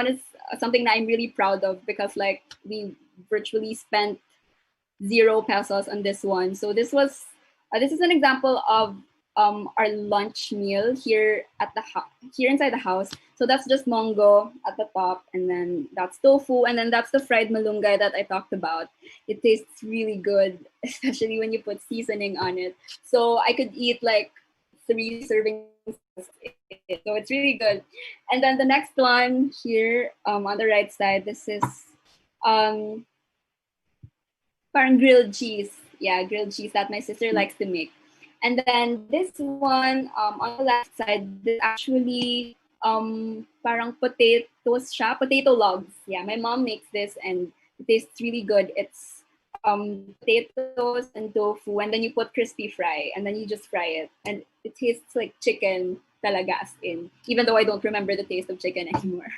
is something that I'm really proud of because like we virtually spent 0 pesos on this one. So this is an example of our lunch meal here at here inside the house. So that's just mongo at the top, and then that's tofu, and then that's the fried malunggay that I talked about. It tastes really good, especially when you put seasoning on it. So I could eat like 3 servings. So it's really good. And then the next one here on the right side, this is parang grilled cheese. Yeah, grilled cheese that my sister likes to make. And then this one on the left side, this actually parang potatoes siya, potato logs. Yeah, my mom makes this and it tastes really good. It's potatoes and tofu, and then you put crispy fry, and then you just fry it, and it tastes like chicken talaga as in, even though I don't remember the taste of chicken anymore.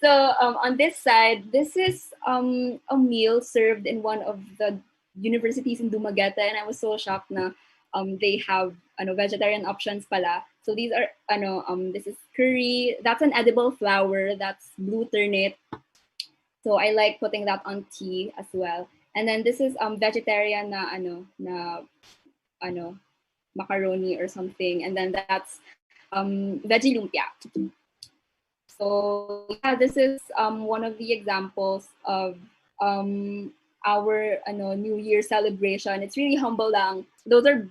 So on this side, this is a meal served in one of the universities in Dumaguete, and I was so shocked na they have vegetarian options pala. So these are this is curry. That's an edible flour. That's blue turnip. So I like putting that on tea as well. And then this is vegetarian na macaroni or something. And then that's veggie lumpia. So yeah, this is one of the examples of our New Year celebration. It's really humble lang. Those are,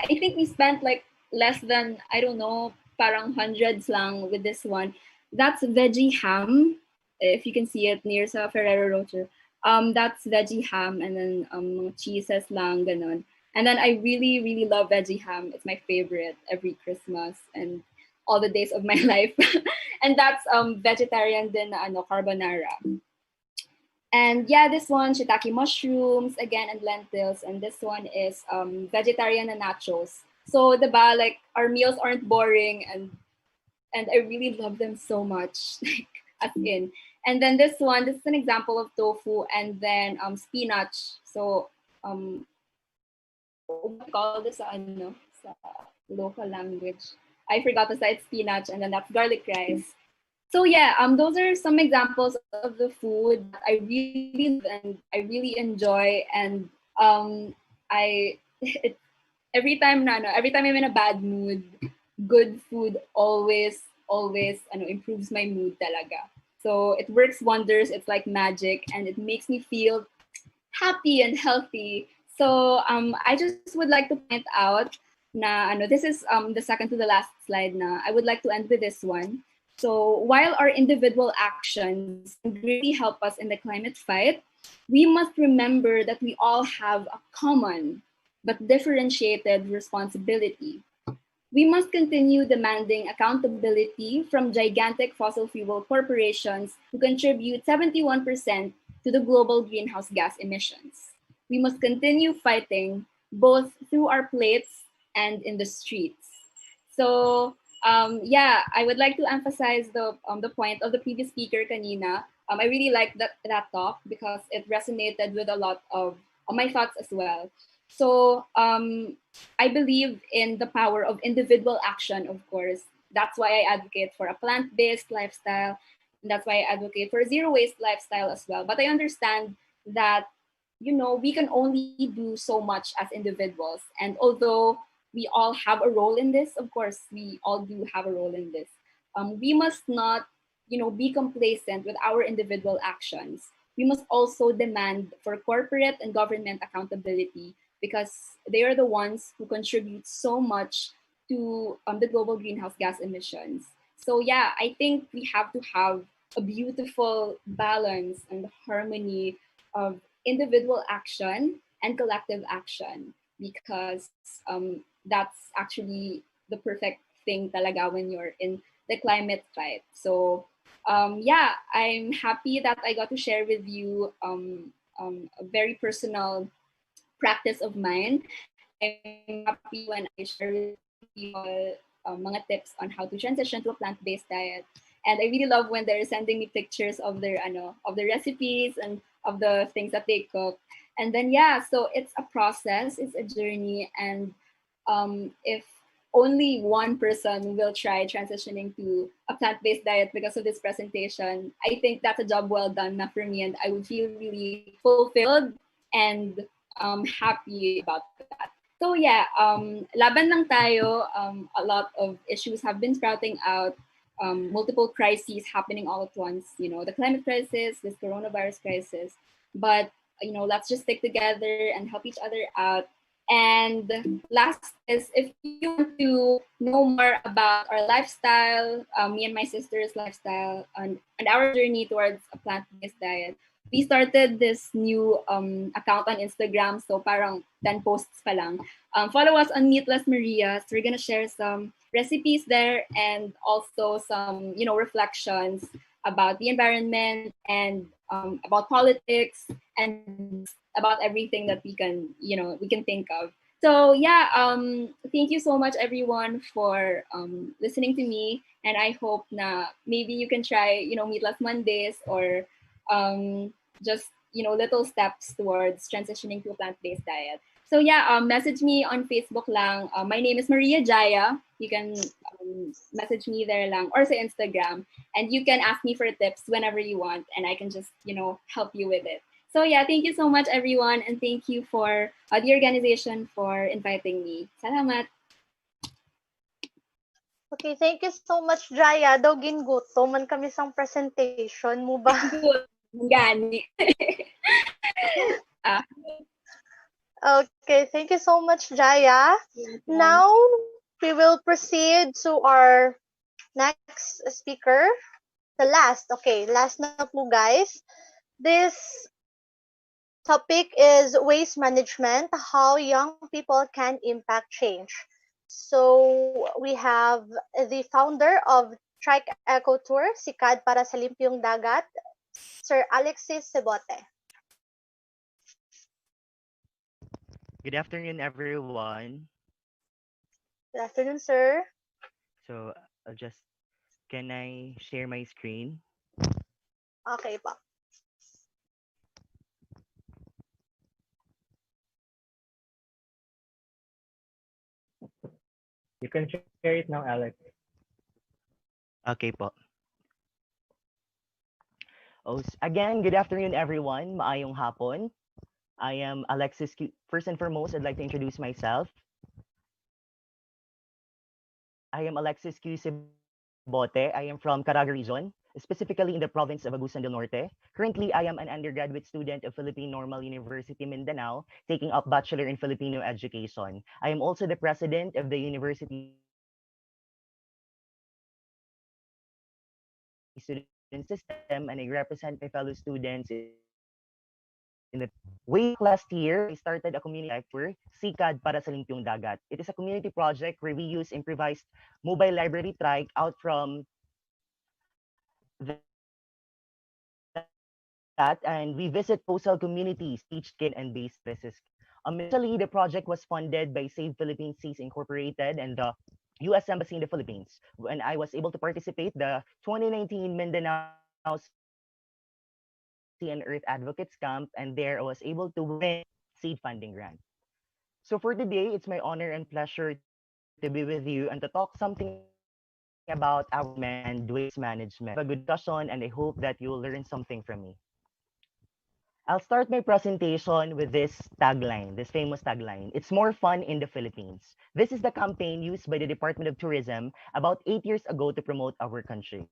I think we spent like less than, I don't know, parang hundreds lang with this one. That's veggie ham. If you can see it near sa Ferrero Rocher. That's veggie ham, and then mga cheeses lang, ganon. And then I really, really love veggie ham. It's my favorite every Christmas and all the days of my life. And that's vegetarian din na carbonara. And yeah, this one, shiitake mushrooms, again, and lentils. And this one is vegetarian na nachos. So, diba, like, our meals aren't boring, and I really love them so much, like, as in. And then this is an example of tofu, and then spinach. So, what do you call this sa local language? I forgot to say it's spinach, and then that's garlic rice. So yeah, those are some examples of the food that I really love and I really enjoy, and every time I'm in a bad mood, good food always improves my mood talaga. So it works wonders. It's like magic, and it makes me feel happy and healthy. So I just would like to point out this is the second to the last slide na. I would like to end with this one. So while our individual actions can greatly help us in the climate fight, we must remember that we all have a common but differentiated responsibility. We must continue demanding accountability from gigantic fossil fuel corporations who contribute 71% to the global greenhouse gas emissions. We must continue fighting both through our plates and in the streets. So, yeah, I would like to emphasize the point of the previous speaker, Kanina. I really liked that talk because it resonated with a lot of my thoughts as well. So, I believe in the power of individual action, of course. That's why I advocate for a plant based lifestyle. And that's why I advocate for a zero waste lifestyle as well. But I understand that, we can only do so much as individuals. And although we all have a role in this, of course, we all do have a role in this. We must not, be complacent with our individual actions. We must also demand for corporate and government accountability because they are the ones who contribute so much to the global greenhouse gas emissions. So yeah, I think we have to have a beautiful balance and harmony of individual action and collective action because that's actually the perfect thing talaga when you're in the climate fight. So yeah, I'm happy that I got to share with you a very personal practice of mine. I'm happy when I share with people mga tips on how to transition to a plant-based diet. And I really love when they're sending me pictures of their of the recipes and of the things that they cook. And then yeah, so it's a process, it's a journey, and if only one person will try transitioning to a plant-based diet because of this presentation, I think that's a job well done na for me, and I would feel really fulfilled and happy about that. So yeah, laban lang tayo. A lot of issues have been sprouting out. Multiple crises happening all at once. The climate crisis, this coronavirus crisis. But let's just stick together and help each other out. And last is, if you want to know more about our lifestyle, me and my sister's lifestyle, and our journey towards a plant-based diet, we started this new account on Instagram. So parang 10 posts pa lang. Follow us on Meatless Marias. We're gonna share some recipes there and also some, reflections about the environment and about politics and about everything that we can think of. So yeah, thank you so much everyone for listening to me, and I hope na maybe you can try Meatless Mondays or just little steps towards transitioning to a plant-based diet. So yeah, message me on Facebook lang. My name is Maria Jaya. You can message me there lang or sa Instagram, and you can ask me for tips whenever you want, and I can just help you with it. So yeah, thank you so much everyone, and thank you for the organization for inviting me. Salamat. Okay, thank you so much, Jaya. Daw ginguto man kami sang presentation mo ba? Gani. Okay, thank you so much, Jaya. Now, we will proceed to our next speaker. The last. Okay, last na po, guys. This topic is waste management, how young people can impact change. So, we have the founder of Trike Eco Tour, Sikad para sa Limpyong Dagat, Sir Alexis Sebote. Good afternoon, everyone. Good afternoon, sir. So, can I share my screen? Okay pa. You can share it now, Alex. Okay po. Again, good afternoon, everyone. Maayong hapon. I am Alexis. First and foremost, I'd like to introduce myself. I am Alexis Q. Sibote. I am from Caraga Region. specifically in the province of Agusan del Norte. Currently, I am an undergraduate student of Philippine Normal University, Mindanao, taking up Bachelor in Filipino Education. I am also the president of the university student system, and I represent my fellow students in the way back last year, we started a community project where we use improvised mobile library trike out from Sikad para sa Limpiong Dagat. It is a community project where we use improvised mobile library trike out from that, and we visit coastal communities to teach kids how to teach kids and base services. Initially, the project was funded by Save Philippine Seas Incorporated and the U.S. Embassy in the Philippines. When I was able to participate, the 2019 Mindanao Sea and Earth Advocates Camp, and there I was able to win seed funding grant. So for today, it's my honor and pleasure to be with you and to talk something about our environment and waste management. I hope we will have a good discussion and I hope that you will learn something from me. I'll start my presentation with this tagline, this famous tagline. It's more fun in the Philippines. This is the campaign used by the Department of Tourism about 8 years ago to promote our country.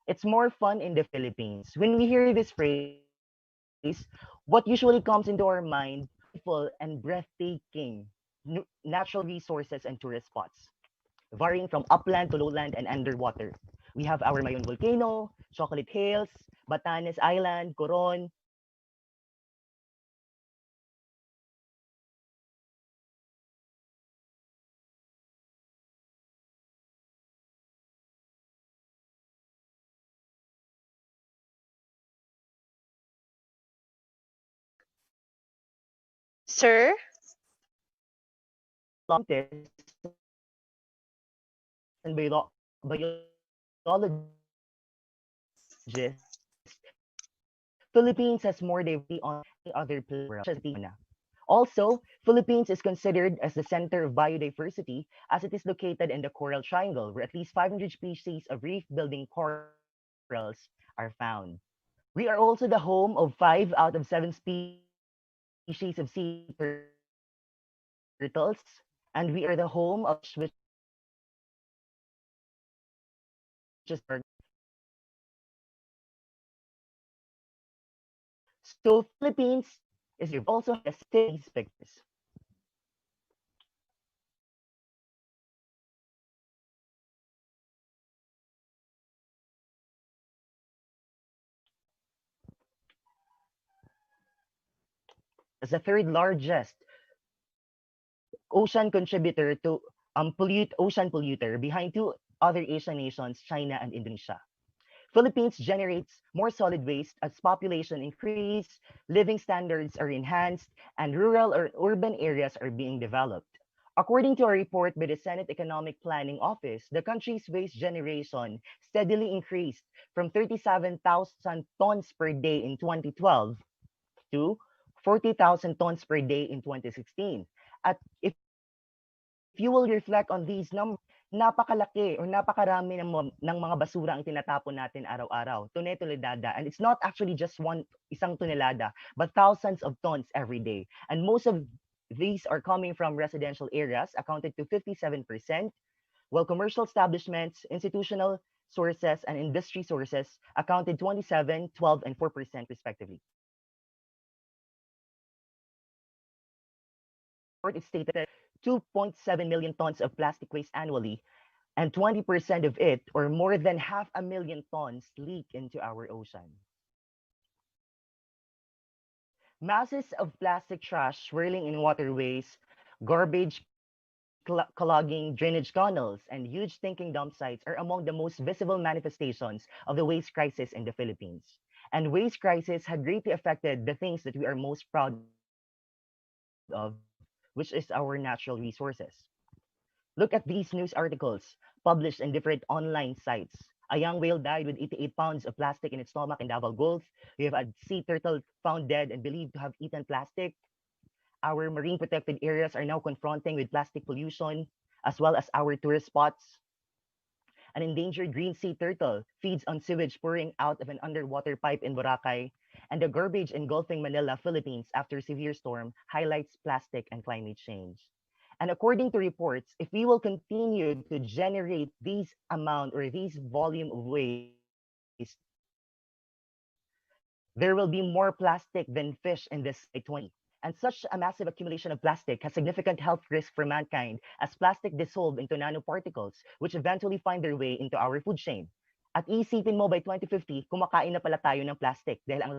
It's more fun in the Philippines. When we hear this phrase, what usually comes into our mind are beautiful and breathtaking natural resources and tourist spots, varying from upland to lowland and underwater. We have our Mayon volcano, Chocolate Hills, Batanes Island, Coron, Sir? scientists and biologists, Philippines has more diversity on any other place in the world, such as the Also, Philippines is considered as the center of biodiversity as it is located in the Coral Triangle, where at least 500 species of reef-building corals are found. We are also the home of 5 out of 7 species of sea turtles, and we are the home of shellfish, which is our So Philippines is diverse. We also have these pictures. As the third largest ocean contributor to ocean polluter behind two other Asian nations, China and Indonesia. Philippines generates more solid waste as population increase, living standards are enhanced, and rural or urban areas are being developed. According to a report by the Senate Economic Planning Office, the country's waste generation steadily increased from 37,000 tons per day in 2012 to 40,000 tons per day in 2016. At if you will reflect on these numbers, napakalaki or napakarami ng mga basura ang tinatapon natin araw-araw. Tone-toledada. And it's not actually just isang tonelada, but thousands of tons every day. And most of these are coming from residential areas, accounted to 57%, while commercial establishments, institutional sources, and industry sources accounted 27, 12, and 4% respectively. In the report, it stated that 2.7 million tons of plastic waste annually, and 20% of it, or more than 500,000 tons, leak into our ocean. Masses of plastic trash swirling in waterways, garbage clogging drainage canals, and huge stinking dump sites are among the most visible manifestations of the waste crisis in the Philippines. And waste crisis had greatly affected the things that we are most proud of, which is our natural resources. Look at these news articles published in different online sites. A young whale died with 88 pounds of plastic in its stomach in Davao Gulf. We have a sea turtle found dead and believed to have eaten plastic. Our marine protected areas are now confronting with plastic pollution, as well as our tourist spots. An endangered green sea turtle feeds on sewage pouring out of an underwater pipe in Boracay, and the garbage engulfing Manila, Philippines after severe storm highlights plastic and climate change. And according to reports, if we will continue to generate these amount or these volume of waste, there will be more plastic than fish in this 20. And such a massive accumulation of plastic has significant health risk for mankind as plastic dissolve into nanoparticles, which eventually find their way into our food chain. At isipin mo by 2050, kumakain na pala tayo ng plastic dahil ang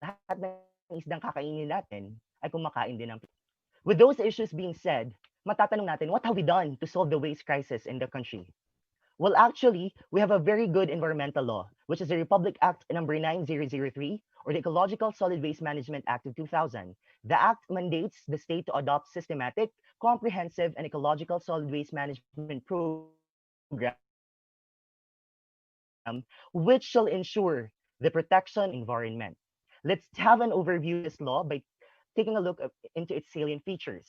lahat ng isdang kakainin natin ay kumakain din ng plastic. With those issues being said, matatanong natin, what have we done to solve the waste crisis in the country? Well, actually, we have a very good environmental law, which is the Republic Act number 9003, or the Ecological Solid Waste Management Act of 2000. The act mandates the state to adopt systematic, comprehensive, and ecological solid waste management program, which shall ensure the protection environment. Let's have an overview of this law by taking a look into its salient features.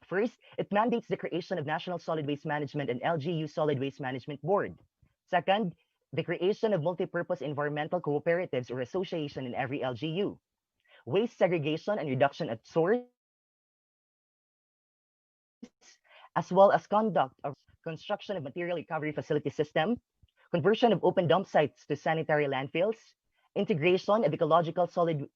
First, it mandates the creation of National Solid Waste Management and LGU Solid Waste Management Board. Second, the creation of multi-purpose environmental cooperatives or association in every LGU. Waste segregation and reduction at source, as well as conduct of construction of material recovery facility system, conversion of open dump sites to sanitary landfills, integration of ecological solid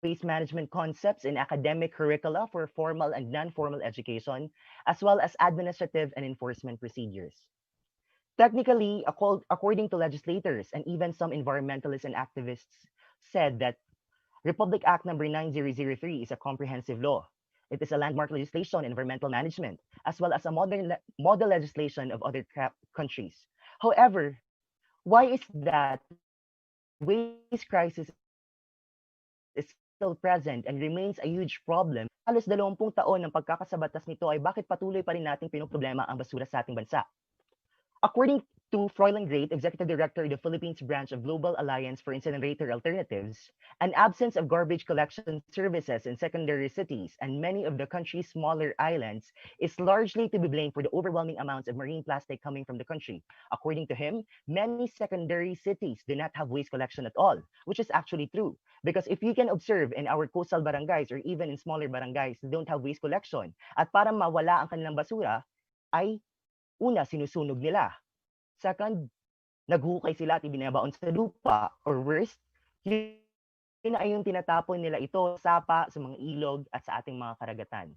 waste management concepts in academic curricula for formal and non-formal education, as well as administrative and enforcement procedures. Technically, according to legislators and even some environmentalists and activists said that Republic Act number 9003 is a comprehensive law. It is a landmark legislation in environmental management, as well as a model legislation of other countries. However, why is that waste crisis is still present and remains a huge problem? Halos 20 taon ng pagkakasabatas nito ay bakit patuloy pa rin nating pinoproblema ang basura sa ating bansa? According to Froilan Great, Executive Director of the Philippines Branch of Global Alliance for Incinerator Alternatives, an absence of garbage collection services in secondary cities and many of the country's smaller islands is largely to be blamed for the overwhelming amounts of marine plastic coming from the country. According to him, many secondary cities do not have waste collection at all, which is actually true. Because if you can observe in our coastal barangays or even in smaller barangays that don't have waste collection, at para mawala ang kanilang basura, ay una, sinusunog nila. Second, naghukay sila at ibinabaon sa lupa. Or worst, yun ay yung tinatapon nila ito sapa sa mga ilog at sa ating mga karagatan.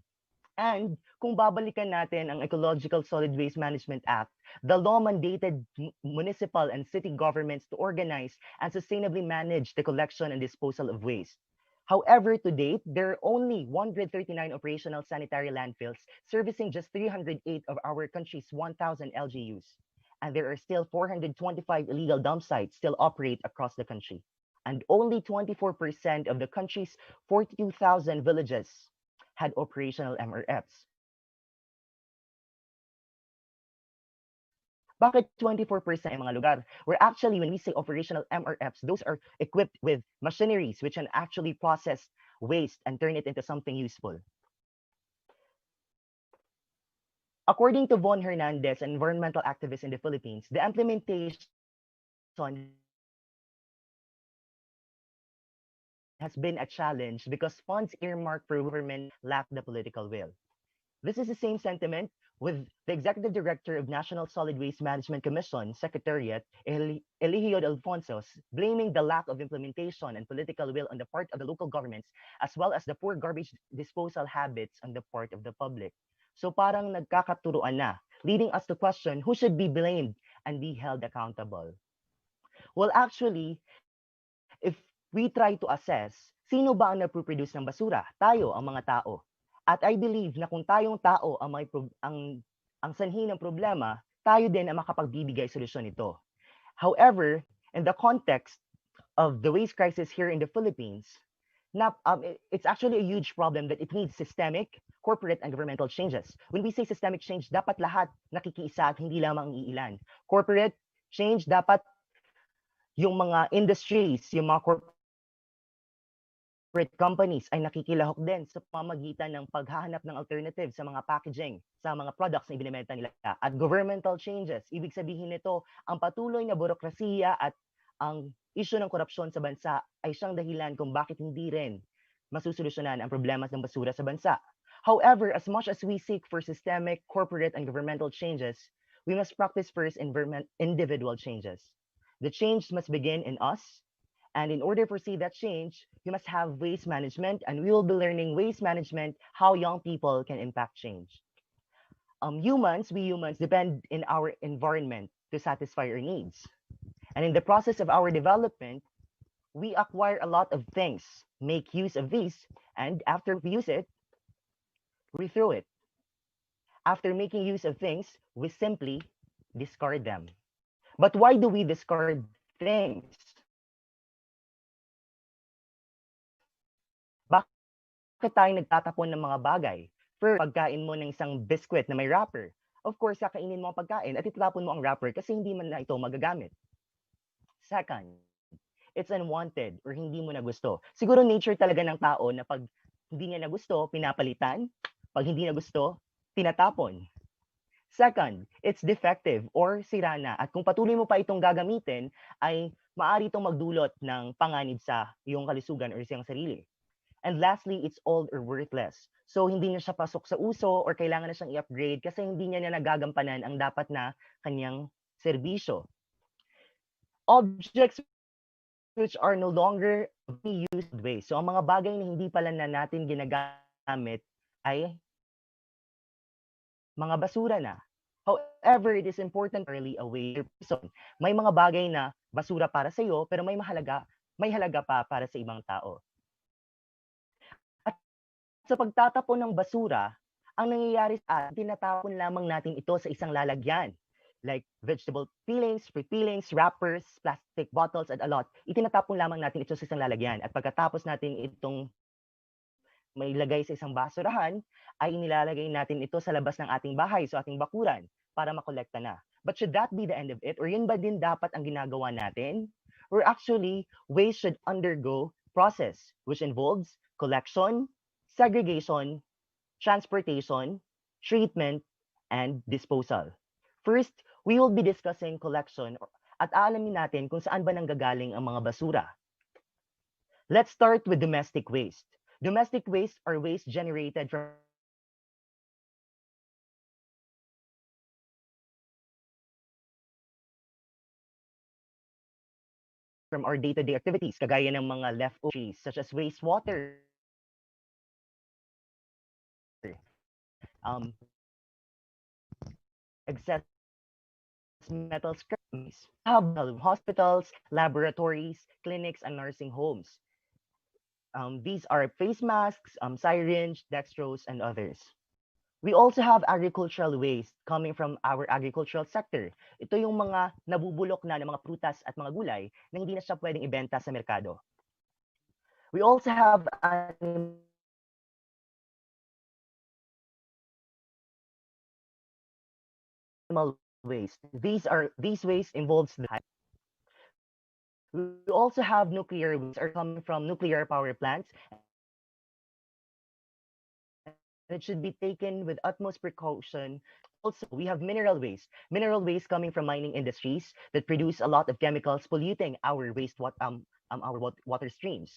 And kung babalikan natin ang Ecological Solid Waste Management Act, the law mandated municipal and city governments to organize and sustainably manage the collection and disposal of waste. However, to date, there are only 139 operational sanitary landfills servicing just 308 of our country's 1,000 LGUs. And there are still 425 illegal dump sites still operate across the country. And only 24% of the country's 42,000 villages had operational MRFs. Bakit 24% ang mga lugar? Where actually, when we say operational MRFs, those are equipped with machineries which can actually process waste and turn it into something useful. According to Von Hernandez, an environmental activist in the Philippines, the implementation has been a challenge because funds earmarked for government lack the political will. This is the same sentiment with the Executive Director of National Solid Waste Management Commission, Secretariat, Eligio Alfonso, blaming the lack of implementation and political will on the part of the local governments, as well as the poor garbage disposal habits on the part of the public. So parang nagkakaturuan na, leading us to question who should be blamed and be held accountable. Well, actually, if we try to assess, sino ba ang nagpo-produce ng basura? Tayo, ang mga tao. At I believe na kung tayong tao ang sanhi ng problema, tayo din ang makapagbibigay solusyon nito. However, in the context of the waste crisis here in the Philippines, it's actually a huge problem that it needs systemic, corporate, and governmental changes. When we say systemic change, dapat lahat nakikiisa at hindi lamang ang iilan. Corporate change, dapat yung mga industries, yung mga corporate companies ay nakikilahok din sa pamamagitan ng paghahanap ng alternative sa mga packaging, sa mga products na ibinebenta nila. At governmental changes, ibig sabihin nito, ang patuloy na burokrasiya at ang issue ng korupsyon sa bansa ay siyang dahilan kung bakit hindi rin masusolusyonan ang problema ng basura sa bansa. However, as much as we seek for systemic, corporate, and governmental changes, we must practice first individual changes. The change must begin in us. And in order to see that change, we must have waste management, and we will be learning waste management, how young people can impact change. We humans depend in our environment to satisfy our needs. And in the process of our development, we acquire a lot of things, make use of these, and after we use it, we throw it. After making use of things, we simply discard them. But why do we discard things? Bakit tayo nagtatapon ng mga bagay? First, pagkain mo ng isang biskwit na may wrapper. Of course, kakainin mo ang pagkain at itatapon mo ang wrapper kasi hindi man na ito magagamit. Second, it's unwanted or hindi mo na gusto. Siguro nature talaga ng tao na pag hindi niya na gusto, pinapalitan. Pag hindi na gusto, tinatapon. Second, it's defective or sira na. At kung patuloy mo pa itong gagamitin, ay maaari itong magdulot ng panganib sa iyong kalusugan or sa iyong sarili. And lastly, it's old or worthless. So hindi na siya pasok sa uso or kailangan na siyang i-upgrade kasi hindi niya na nagagampanan ang dapat na kanyang serbisyo. Objects which are no longer being used way. So ang mga bagay na hindi pala na natin ginagamit ay mga basura na. However, it is important early away person. May mga bagay na basura para sa iyo pero may halaga pa para sa ibang tao. At sa pagtatapon ng basura, ang nangyayari sa atin, tinatapon lamang natin ito sa isang lalagyan. Like vegetable peelings, fruit peelings, wrappers, plastic bottles, and a lot. Itinatapon lamang natin ito sa isang lalagyan. At pagkatapos natin itong may lagay sa isang basurahan, ay inilalagay natin ito sa labas ng ating bahay, sa ating bakuran, para makolekta na. But should that be the end of it? Or yun ba din dapat ang ginagawa natin? Or actually, waste should undergo process, which involves collection, segregation, transportation, treatment, and disposal. First, we will be discussing collection at aalamin natin kung saan ba nanggagaling ang mga basura. Let's start with domestic waste. Domestic waste are waste generated from our day-to-day activities, kagaya ng mga leftovers such as wastewater, excess metal scraps, hospitals, laboratories, clinics, and nursing homes. These are face masks, syringe, dextrose, and others. We also have agricultural waste coming from our agricultural sector. Ito yung mga nabubulok na ng mga prutas at mga gulay na hindi na siya pwedeng ibenta sa merkado. We also have animal waste. These waste involves the we also have nuclear waste are coming from nuclear power plants. And it should be taken with utmost precaution. Also, we have mineral waste. Mineral waste coming from mining industries that produce a lot of chemicals polluting our water streams.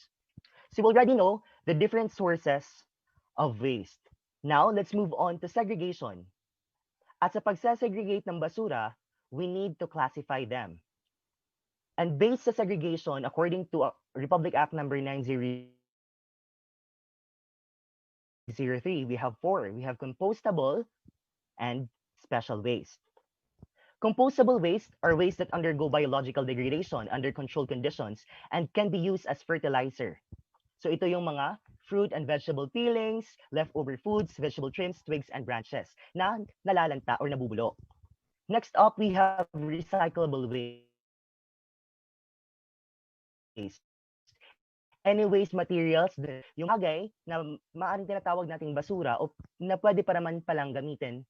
So you already know the different sources of waste. Now, let's move on to segregation. At sa pagsasegregate ng basura, we need to classify them. And based sa segregation, according to Republic Act number 9003, we have 4. We have compostable and special waste. Compostable waste are waste that undergo biological degradation under controlled conditions and can be used as fertilizer. So ito yung mga fruit and vegetable peelings, leftover foods, vegetable trims, twigs, and branches na nalalanta or nabubulok. Next up, we have recyclable waste. Any waste materials, yung bagay na maaaring tinatawag nating basura o na pwede pa naman palang gamitin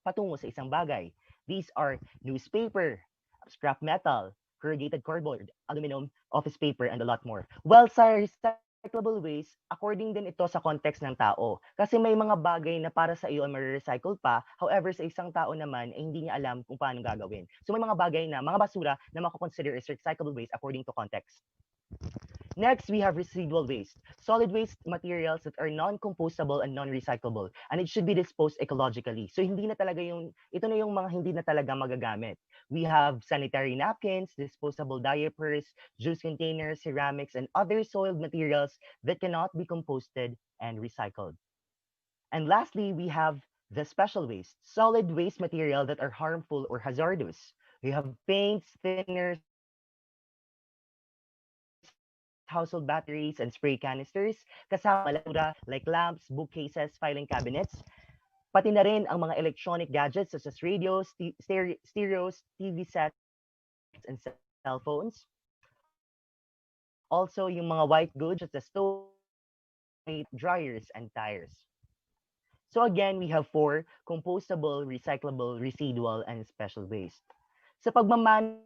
patungo sa isang bagay. These are newspaper, scrap metal, corrugated cardboard, aluminum, office paper, and a lot more. Well, sa recyclable waste, according din ito sa context ng tao. Kasi may mga bagay na para sa iyo ay ma-recycle pa, however, sa isang tao naman ay hindi niya alam kung paano gagawin. So may mga bagay na, mga basura na mako-consider as recyclable waste according to context. Next, we have residual waste. Solid waste materials that are non-compostable and non-recyclable, and it should be disposed ecologically. So hindi na talaga ito na yung mga hindi na talaga magagamit. We have sanitary napkins, disposable diapers, juice containers, ceramics, and other soiled materials that cannot be composted and recycled. And lastly, we have the special waste, solid waste material that are harmful or hazardous. We have paints, thinners, household batteries, and spray canisters, kasama mga like lamps, bookcases, filing cabinets, pati na rin ang mga electronic gadgets such as radios, stereos, TV sets, and cell phones. Also, yung mga white goods such as stoves, fridges, dryers, and tires. So again, we have four: compostable, recyclable, residual, and special waste. Sa pagmamanage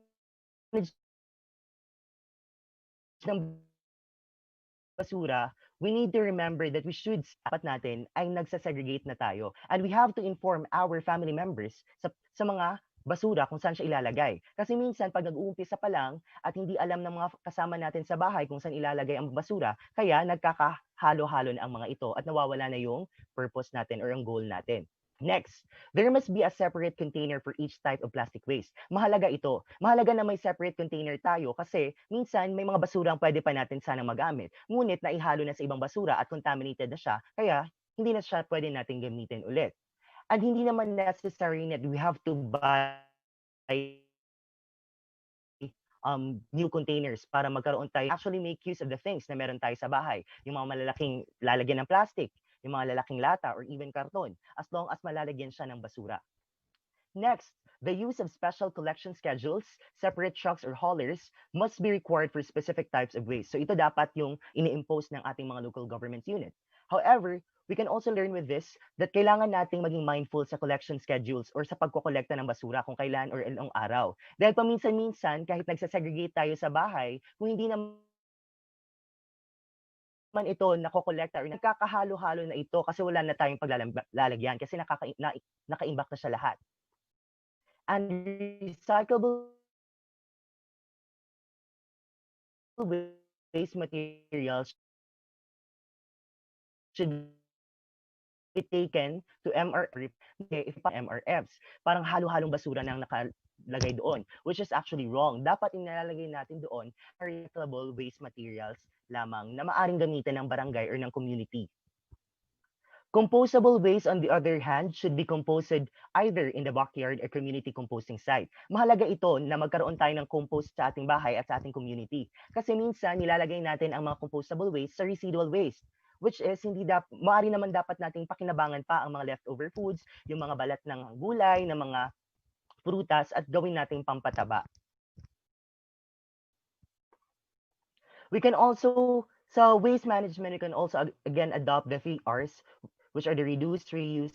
ng basura, we need to remember that we should dapat natin ay nagsasegregate na tayo. And we have to inform our family members sa mga basura kung saan siya ilalagay. Kasi minsan pag nag-uumpisa pa lang at hindi alam ng mga kasama natin sa bahay kung saan ilalagay ang basura, kaya nagkakahalo-halo na ang mga ito at nawawala na yung purpose natin or ang goal natin. Next, there must be a separate container for each type of plastic waste. Mahalaga ito. Mahalaga na may separate container tayo kasi minsan may mga basura ang pwede pa natin sanang magamit. Ngunit naihalo na sa ibang basura at contaminated na siya, kaya hindi na siya pwede natin gamitin ulit. And hindi naman necessary that we have to buy new containers para magkaroon tayo actually make use of the things na meron tayo sa bahay. Yung mga malalaking lalagyan ng plastic, yung mga lalaking lata or even karton, as long as malalagyan siya ng basura. Next, the use of special collection schedules, separate trucks or haulers must be required for specific types of waste. So ito dapat yung ini-impose ng ating mga local government unit. However, we can also learn with this that kailangan nating maging mindful sa collection schedules or sa pagkokolekta ng basura kung kailan or ilang araw. Dahil paminsan-minsan, kahit nagsasegregate tayo sa bahay, kung hindi naman ito nakokolekta or nagkakahalo-halo na ito kasi wala na tayong paglalagyan kasi nakaimbak na siya lahat. And recyclable waste materials should be taken to MRFs. Parang halo-halong basura na ang nakalagay doon, which is actually wrong. Dapat inalalagay natin doon recyclable waste materials lamang na maaring gamitin ng barangay or ng community. Compostable waste, on the other hand, should be composted either in the backyard or community composting site. Mahalaga ito na magkaroon tayo ng compost sa ating bahay at sa ating community. Kasi minsan, nilalagay natin ang mga compostable waste sa residual waste, which is maaari naman dapat nating pakinabangan pa ang mga leftover foods, yung mga balat ng gulay, ng mga prutas, at gawin nating pampataba. We can also, sa waste management, we can also, again, adopt the 3 R's, which are the reduce, reuse,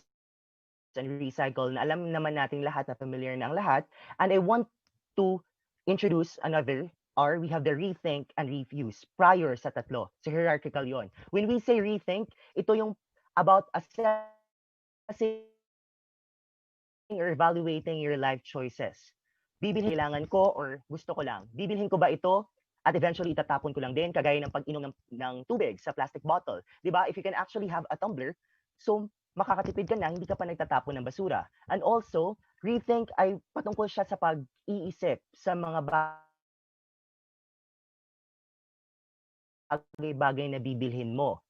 and recycle, na alam naman nating lahat, na familiar na ang lahat. And I want to introduce another R. We have the rethink and refuse prior sa tatlo. So hierarchical yon. When we say rethink, ito yung about assessing or evaluating your life choices. Bibilhin kailangan ko or gusto ko lang? Bibilhin ko ba ito at eventually itatapon ko lang din, kagaya ng pag-inom ng tubig sa plastic bottle? Diba? If you can actually have a tumbler, so makakatipid ka na, hindi ka pa nagtatapon ng basura. And also, rethink ay patungkol siya sa pag-iisip sa mga bagay-bagay na bibilhin mo.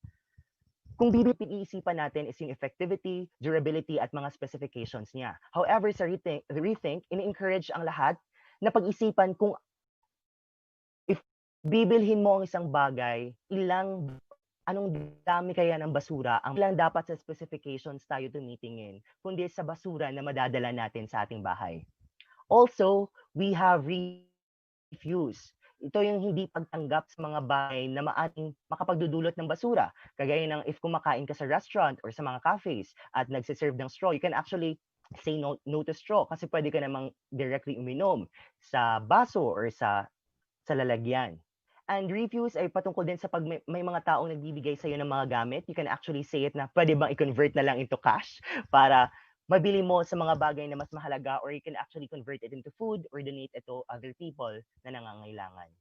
Kung iisipan natin is yung effectivity, durability, at mga specifications niya. However, sa rethink, ini-encourage ang lahat na pag-isipan kung if bibilhin mo ang isang bagay, anong dami kaya ng basura, ang ilang dapat sa specifications tayo tumitingin, kundi sa basura na madadala natin sa ating bahay. Also, we have refuse. Ito yung hindi pagtanggap sa mga bagay na maaring makapagdudulot ng basura. Kagaya ng if kumakain ka sa restaurant or sa mga cafes at nagsiserve ng straw, you can actually say no to straw kasi pwede ka namang directly uminom sa baso or sa lalagyan. And refuse ay patungkol din sa pag may mga taong nagbibigay sa'yo ng mga gamit, you can actually say it na pwede bang i-convert na lang into cash para mabili mo sa mga bagay na mas mahalaga, or you can actually convert it into food or donate it to other people na nangangailangan.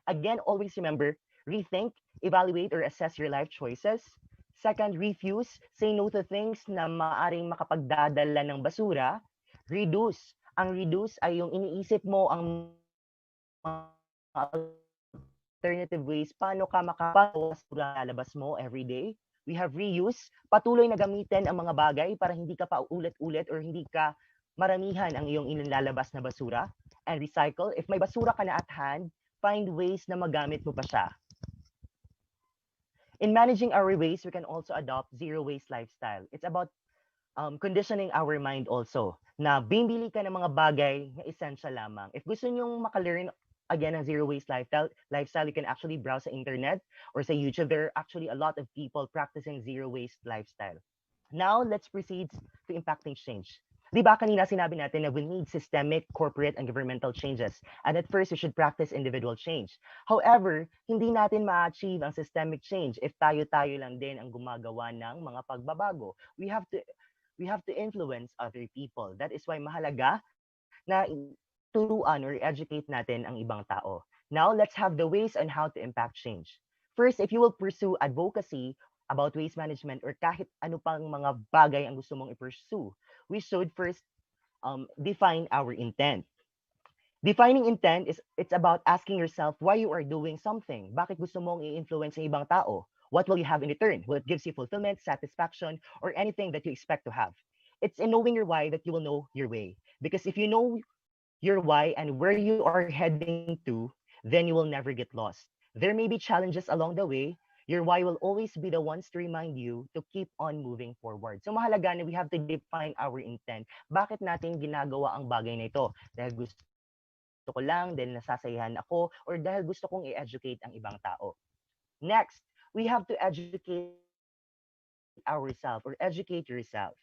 Again, always remember, Rethink, evaluate, or assess your life choices. Second, refuse, say no to things na maaring makapagdadala ng basura. Reduce. Ang reduce ay yung iniisip mo ang mga alternative ways paano ka basura lalabas mo every day. We have reuse, patuloy na gamitin ang mga bagay para hindi ka pa ulit-ulit or hindi ka maramihan ang iyong inilalabas na basura. And recycle, if may basura ka na at hand, find ways na magamit mo pa siya. In managing our waste, we can also adopt zero waste lifestyle. It's about conditioning our mind also na bibili ka ng mga bagay na essential lamang. If gusto nyong makalearn again ng zero waste lifestyle, you can actually browse sa internet or sa YouTube. There are actually a lot of people practicing zero waste lifestyle. Now, let's proceed to impacting change. Di ba kanina sinabi natin na we need systemic, corporate, and governmental changes. And at first, we should practice individual change. However, hindi natin ma-achieve ang systemic change if tayo-tayo lang din ang gumagawa ng mga pagbabago. We have to influence other people. That is why mahalaga na turuan or educate natin ang ibang tao. Now, let's have the ways on how to impact change. First, if you will pursue advocacy about waste management or kahit ano pang mga bagay ang gusto mong i-pursue, we should first define our intent. Defining intent it's about asking yourself why you are doing something. Bakit gusto mong i-influence ng ibang tao? What will you have in return? Will it gives you fulfillment, satisfaction, or anything that you expect to have? It's in knowing your why that you will know your way. Because if you know your why and where you are heading to, then you will never get lost. There may be challenges along the way. Your why will always be the ones to remind you to keep on moving forward. So mahalaga na we have to define our intent. Bakit natin ginagawa ang bagay na ito? Dahil gusto ko lang, dahil nasasayahan ako, or dahil gusto kong i-educate ang ibang tao. Next, we have to educate ourselves or educate yourself.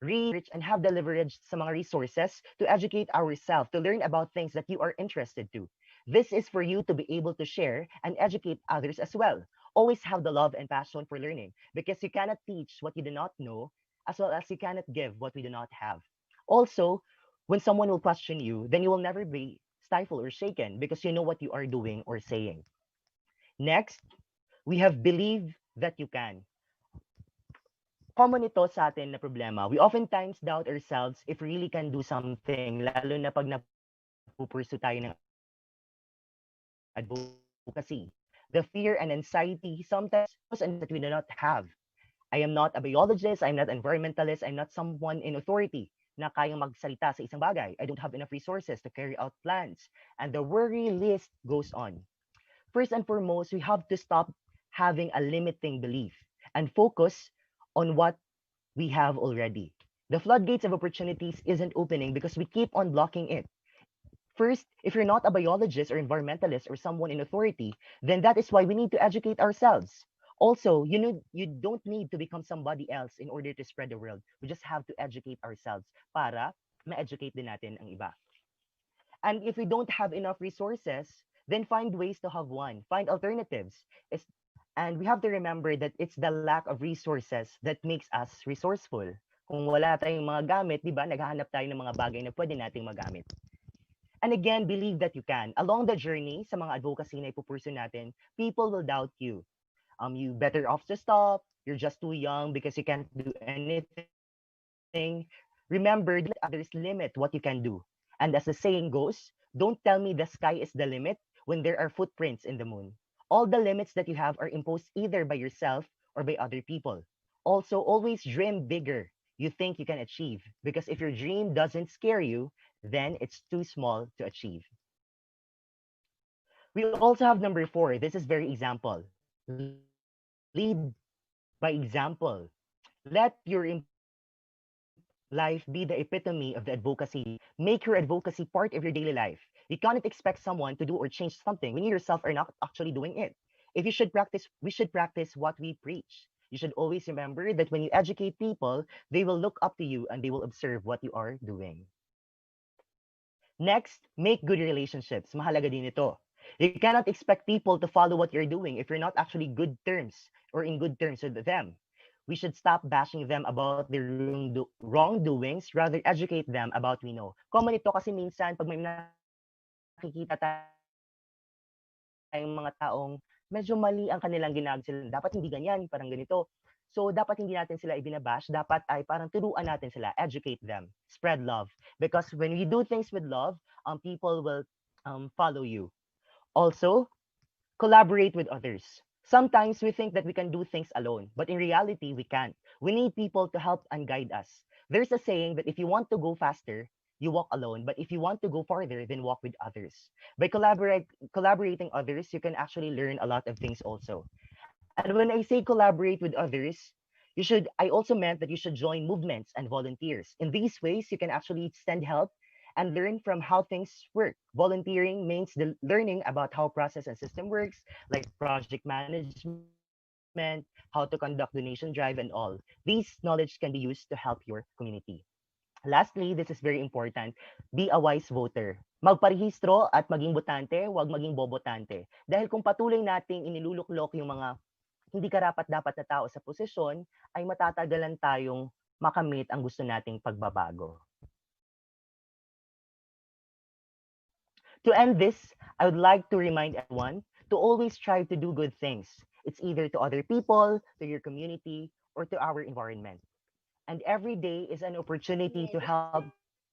Research and have the leverage sa mga resources to educate ourselves, to learn about things that you are interested to. This is for you to be able to share and educate others as well. Always have the love and passion for learning because you cannot teach what you do not know as well as you cannot give what we do not have. Also, when someone will question you, then you will never be stifled or shaken because you know what you are doing or saying. Next, we have believe that you can. Common ito sa atin na problema. We oftentimes doubt ourselves if we really can do something, lalo na pag napupursu tayo ng advocacy. The fear and anxiety sometimes that we do not have. I am not a biologist, I'm not an environmentalist, I'm not someone in authority na kayang magsalita sa isang bagay. I don't have enough resources to carry out plans. And the worry list goes on. First and foremost, we have to stop having a limiting belief and focus on what we have already. The floodgates of opportunities isn't opening because we keep on blocking it. First, if you're not a biologist or environmentalist or someone in authority, then that is why we need to educate ourselves. Also, you don't need to become somebody else in order to spread the world. We just have to educate ourselves para ma-educate din natin ang iba. And if we don't have enough resources, then find ways to have one. Find alternatives. And we have to remember that it's the lack of resources that makes us resourceful. Kung wala tayong mga gamit, di ba, naghahanap tayo ng mga bagay na pwede nating magamit. And again, believe that you can. Along the journey, sa mga advocacy na ipupursu natin, people will doubt you. You better off to stop. You're just too young because you can't do anything. Remember, let others limit what you can do. And as the saying goes, don't tell me the sky is the limit when there are footprints in the moon. All the limits that you have are imposed either by yourself or by other people. Also, always dream bigger you think you can achieve. Because if your dream doesn't scare you, then it's too small to achieve. We also have number 4. This is very example. Lead by example. Let your life be the epitome of the advocacy. Make your advocacy part of your daily life. You cannot expect someone to do or change something when you yourself are not actually doing it. If you should practice, we should practice what we preach. You should always remember that when you educate people, they will look up to you and they will observe what you are doing. Next, make good relationships. Mahalaga din ito. You cannot expect people to follow what you're doing if you're not actually good terms or in good terms with them. We should stop bashing them about their wrongdoings, rather educate them about we know. Common ito kasi minsan pag may nakikita tayong mga taong medyo mali ang kanilang ginagawa. Dapat hindi ganyan, parang ganito. So, dapat hindi natin sila ibinabash. Dapat ay parang turuan natin sila, educate them, spread love. Because when we do things with love, people will follow you. Also, collaborate with others. Sometimes we think that we can do things alone, but in reality, we can't. We need people to help and guide us. There's a saying that if you want to go faster, you walk alone, but if you want to go farther, then walk with others. By collaborating others, you can actually learn a lot of things also. And when I say collaborate with others, I also meant that you should join movements and volunteers. In these ways, you can actually send help and learn from how things work. Volunteering means the learning about how process and system works, like project management, how to conduct donation drive and all. These knowledge can be used to help your community. Lastly, this is very important. Be a wise voter. Magparehistro at maging botante, huwag maging bobotante. Dahil kung patuloy nating iniluluklok yung mga hindi karapat-dapat na tao sa posisyon, ay matatagalan tayong makamit ang gusto nating pagbabago. To end this, I would like to remind everyone to always strive to do good things. It's either to other people, to your community, or to our environment. And every day is an opportunity to help,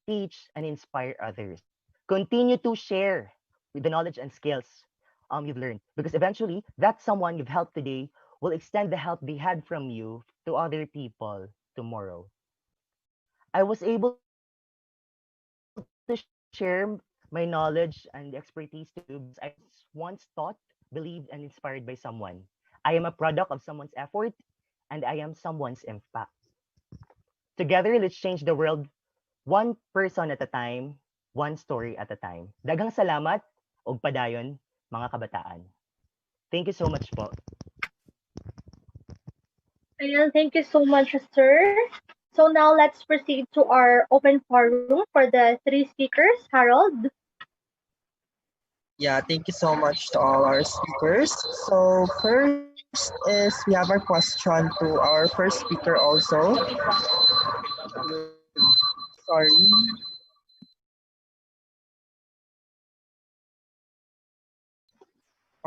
teach, and inspire others. Continue to share with the knowledge and skills you've learned, because eventually that someone you've helped today will extend the help they had from you to other people tomorrow. I was able to share my knowledge and expertise to you because I was once taught, believed, and inspired by someone. I am a product of someone's effort, and I am someone's impact. Together, let's change the world one person at a time, one story at a time. Daghang salamat og padayon, mga kabataan. Thank you so much po. Ayan, thank you so much, sir. So now let's proceed to our open forum for the three speakers. Harold? Yeah, thank you so much to all our speakers. So first is we have our question to our first speaker also. Sorry.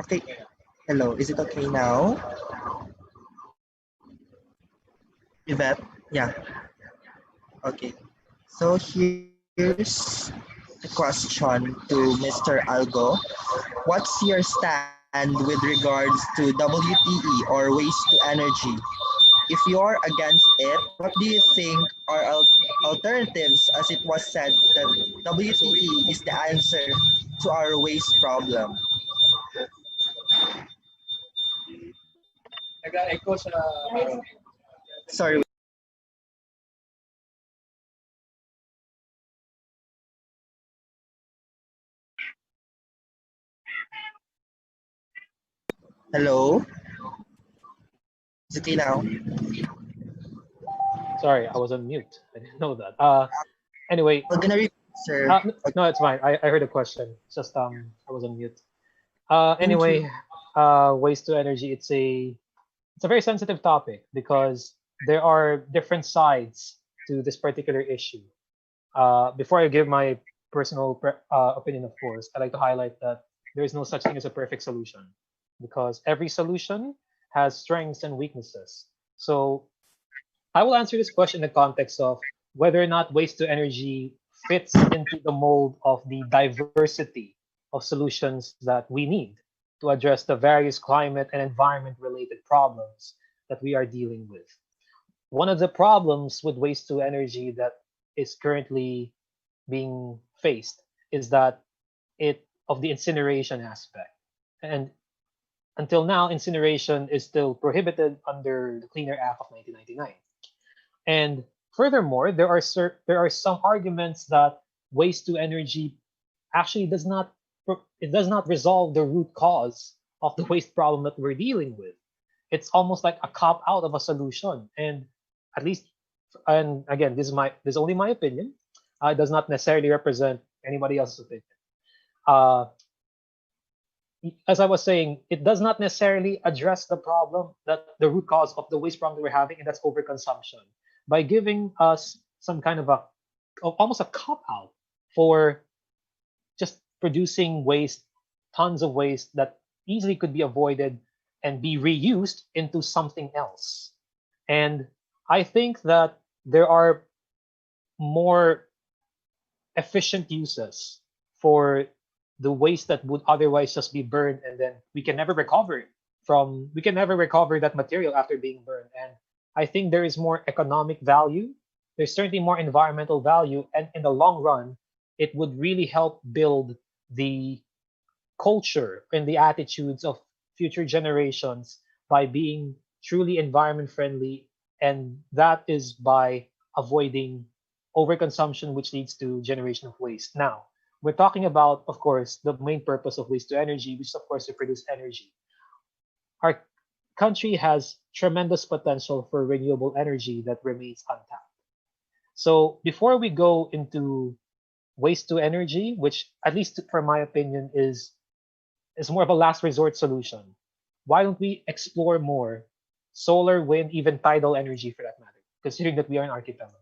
Okay. Hello, is it okay now? Yvette? Yeah. Okay. So here's the question to Mr. Algo. What's your stand with regards to WTE or waste to energy? If you're against it, what do you think are alternatives, as it was said that WTE is the answer to our waste problem? Sorry. Hello? Is it okay now? Sorry, I was on mute. I didn't know that. Anyway, We're gonna repeat, sir. no, it's fine. I heard the question. It's just I was on mute. Anyway, waste to energy. It's a very sensitive topic because there are different sides to this particular issue. Before I give my personal opinion, of course, I'd like to highlight that there is no such thing as a perfect solution because every solution has strengths and weaknesses. So I will answer this question in the context of whether or not waste to energy fits into the mold of the diversity of solutions that we need to address the various climate and environment related problems that we are dealing with. One of the problems with waste to energy that is currently being faced is that it of the incineration aspect. And until now, incineration is still prohibited under the Clean Air Act of 1999. And furthermore, there are some arguments that waste to energy actually does not resolve the root cause of the waste problem that we're dealing with. It's almost like a cop out of a solution. And at least, and again, this is only my opinion. It does not necessarily represent anybody else's opinion. As I was saying, it does not necessarily address the problem, that the root cause of the waste problem that we're having, and that's overconsumption. By giving us some kind of almost a cop out for just producing waste, tons of waste that easily could be avoided and be reused into something else. And I think that there are more efficient uses for the waste that would otherwise just be burned, and then we can never recover that material after being burned. And I think there is more economic value, there's certainly more environmental value, and in the long run it would really help build the culture and the attitudes of future generations by being truly environment friendly, and that is by avoiding overconsumption, which leads to generation of waste. Now, we're talking about, of course, the main purpose of waste to energy, which is, of course, to produce energy. Our country has tremendous potential for renewable energy that remains untapped. So before we go into waste to energy, which, at least for my opinion, is more of a last resort solution, why don't we explore more solar, wind, even tidal energy for that matter, considering that we are an archipelago?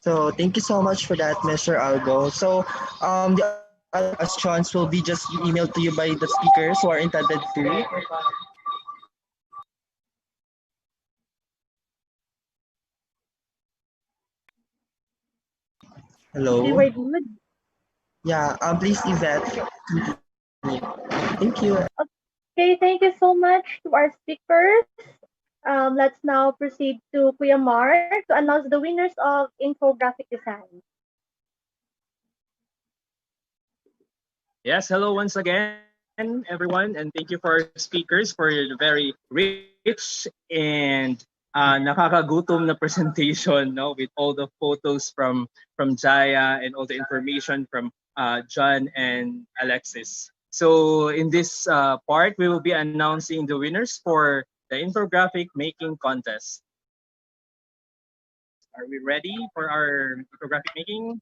So thank you so much for that, Mr. Algo. So the other questions will be just emailed to you by the speakers who are intended to. They Hello. were good. Yeah. Please, Yvette. Thank you. Okay, thank you so much to our speakers. Let's now proceed to Kuya Mar to announce the winners of infographic design. Yes, hello once again, everyone, and thank you for our speakers for the very rich and nakakagutom na presentation, no, with all the photos from Jaya and all the information from John and Alexis. So in this part, we will be announcing the winners for the infographic making contest. Are we ready for our infographic making?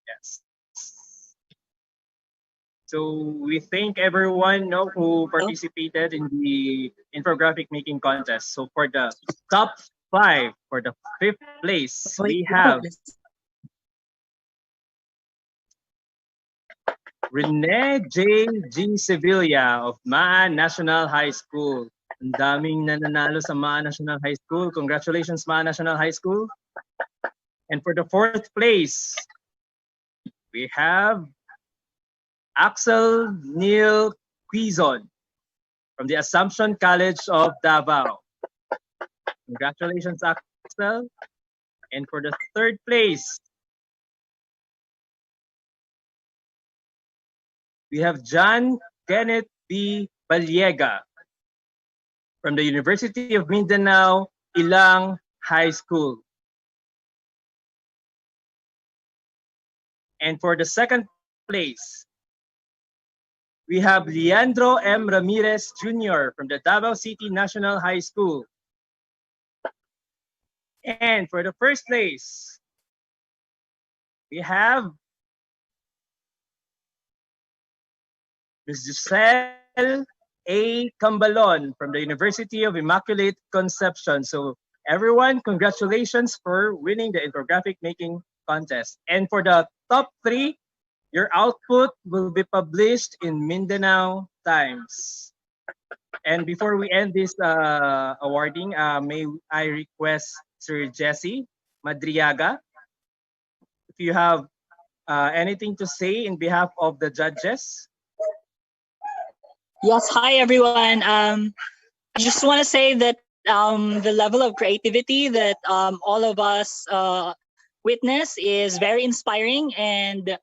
Yes. So we thank everyone, no, who participated in the infographic making contest. So for the top 5, for the 5th place, we have Rene J. Sevilla of Maan National High School. Ang daming nananalo sa Maan National High School. Congratulations, Maan National High School. And for the 4th place, we have Axel Neil Quizon from the Assumption College of Davao. Congratulations, Axel. And for the 3rd place, we have John Kenneth B. Baliega from the University of Mindanao, Ilang High School. And for the 2nd place, we have Leandro M. Ramirez Jr. from the Davao City National High School. And for the 1st place, we have Ms. Giselle A. Cambalon from the University of Immaculate Conception. So everyone, congratulations for winning the infographic making contest. And for the top 3, your output will be published in Mindanao Times. And before we end this awarding, may I request Sir Jesse Madriaga, if you have anything to say in behalf of the judges. Yes, hi everyone. I just want to say that the level of creativity that all of us witness is very inspiring, and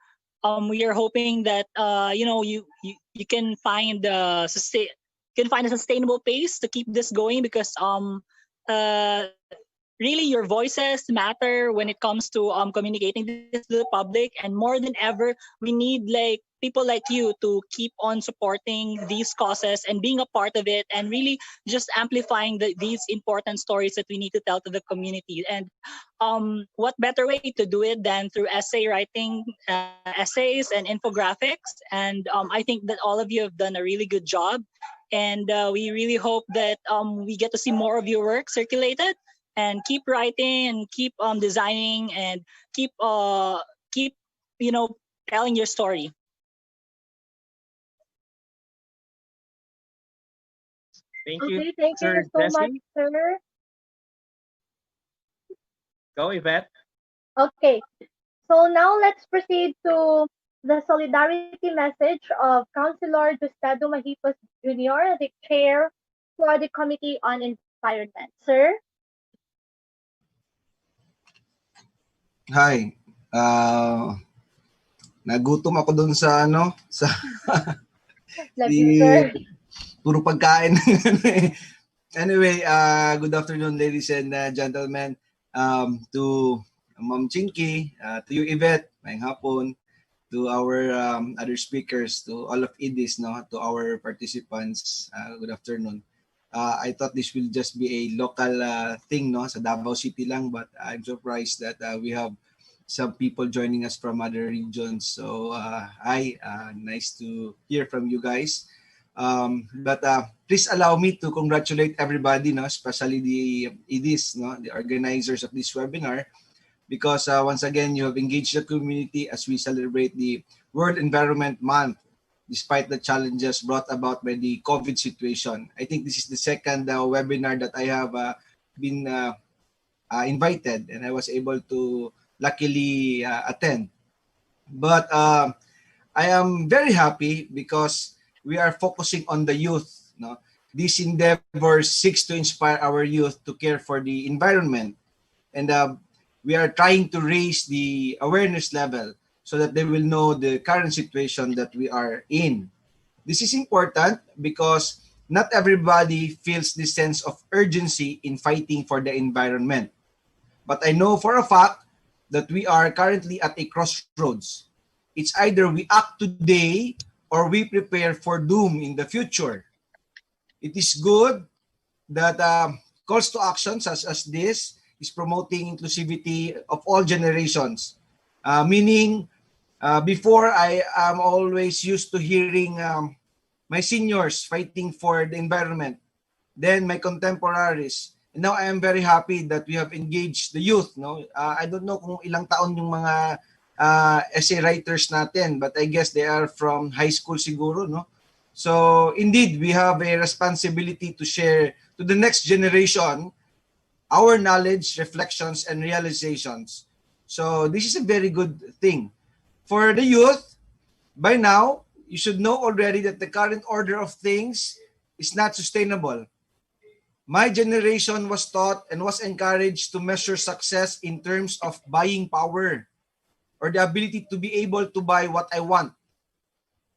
we are hoping that you can find a sustainable pace to keep this going, because uh, really your voices matter when it comes to communicating this to the public, and more than ever we need like people like you to keep on supporting these causes and being a part of it, and really just amplifying these important stories that we need to tell to the community. And what better way to do it than through essay writing, essays and infographics. And I think that all of you have done a really good job, and we really hope that we get to see more of your work circulated. and keep writing and keep designing and keep telling your story. Thank you, Okay, thank you Sir so much, Jesse. sir. Go, Yvette. Okay, so now let's proceed to the solidarity message of Councilor Gustavo Mahipos Jr., the chair for the Committee on Environment. Sir, Hi. Nagutom ako doon sa sa love you, sir. puro pagkain. Anyway, good afternoon, ladies and gentlemen. To Ma'am Chinky, to you, Yvette, maayong hapon, to our other speakers, to all of IDIS, to our participants, good afternoon. I thought this will just be a local thing, sa Davao City lang, but I'm surprised that we have some people joining us from other regions. So, hi, nice to hear from you guys. But please allow me to congratulate everybody, especially the IDIS, the organizers of this webinar, because once again, you have engaged the community as we celebrate the World Environment Month, despite the challenges brought about by the COVID situation. I think this is the second webinar that I have been invited, and I was able to luckily attend. But I am very happy because we are focusing on the youth. This endeavor seeks to inspire our youth to care for the environment. And we are trying to raise the awareness level so that they will know the current situation that we are in. This is important because not everybody feels this sense of urgency in fighting for the environment. But I know for a fact that we are currently at a crossroads. It's either we act today or we prepare for doom in the future. It is good that calls to action such as this is promoting inclusivity of all generations. Meaning, before I am always used to hearing my seniors fighting for the environment, then my contemporaries. And now I am very happy that we have engaged the youth. I don't know kung ilang taon yung mga essay writers natin, but I guess they are from high school siguro, So indeed, we have a responsibility to share to the next generation our knowledge, reflections, and realizations. So this is a very good thing. For the youth, by now, you should know already that the current order of things is not sustainable. My generation was taught and was encouraged to measure success in terms of buying power or the ability to be able to buy what I want.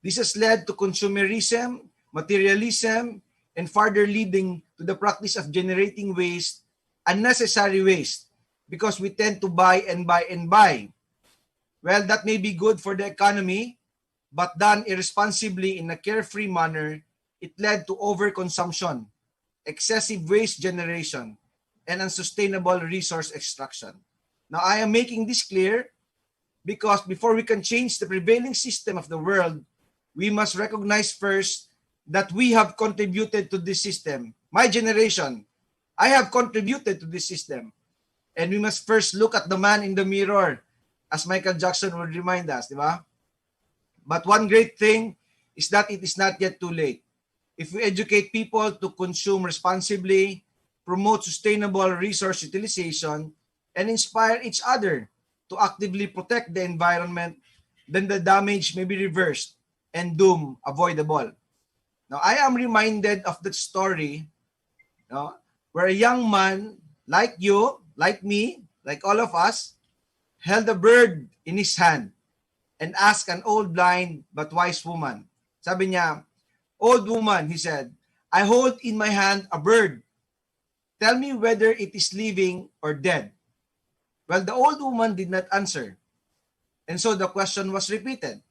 This has led to consumerism, materialism, and further leading to the practice of generating waste, unnecessary waste, because we tend to buy and buy and buy. Well, that may be good for the economy, but done irresponsibly in a carefree manner, it led to overconsumption, excessive waste generation, and unsustainable resource extraction. Now, I am making this clear because before we can change the prevailing system of the world, we must recognize first that we have contributed to this system. My generation, I have contributed to this system. And we must first look at the man in the mirror, as Michael Jackson would remind us, di ba? But one great thing is that it is not yet too late. If we educate people to consume responsibly, promote sustainable resource utilization, and inspire each other to actively protect the environment, then the damage may be reversed and doom avoidable. Now, I am reminded of that story where a young man like you, like me, like all of us, held a bird in his hand and asked an old blind but wise woman. Sabi niya, "Old woman," he said, "I hold in my hand a bird. Tell me whether it is living or dead." Well, the old woman did not answer. And so the question was repeated.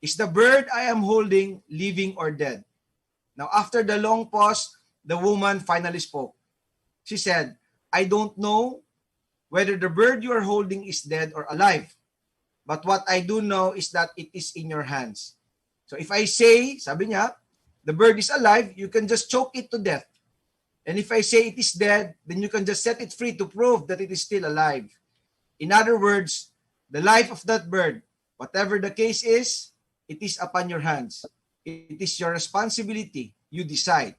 Is the bird I am holding living or dead? Now, after the long pause, the woman finally spoke. She said, "I don't know whether the bird you are holding is dead or alive. But what I do know is that it is in your hands. So if I say," sabi niya, "the bird is alive," you can just choke it to death. And if I say it is dead, then you can just set it free to prove that it is still alive. In other words, the life of that bird, whatever the case is, it is upon your hands. It is your responsibility. You decide.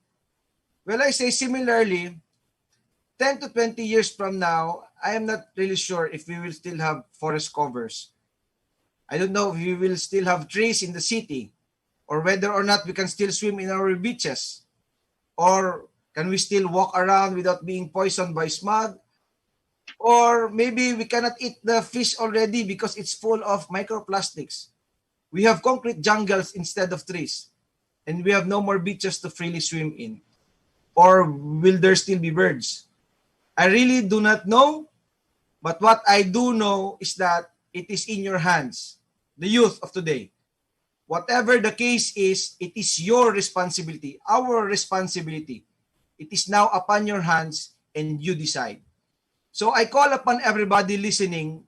Well, I say similarly, 10 to 20 years from now, I am not really sure if we will still have forest covers. I don't know if we will still have trees in the city, or whether or not we can still swim in our beaches, or can we still walk around without being poisoned by smog, or maybe we cannot eat the fish already because it's full of microplastics. We have concrete jungles instead of trees, and we have no more beaches to freely swim in. Or will there still be birds? I really do not know, but what I do know is that it is in your hands, the youth of today. Whatever the case is, it is your responsibility, our responsibility. It is now upon your hands and you decide. So I call upon everybody listening,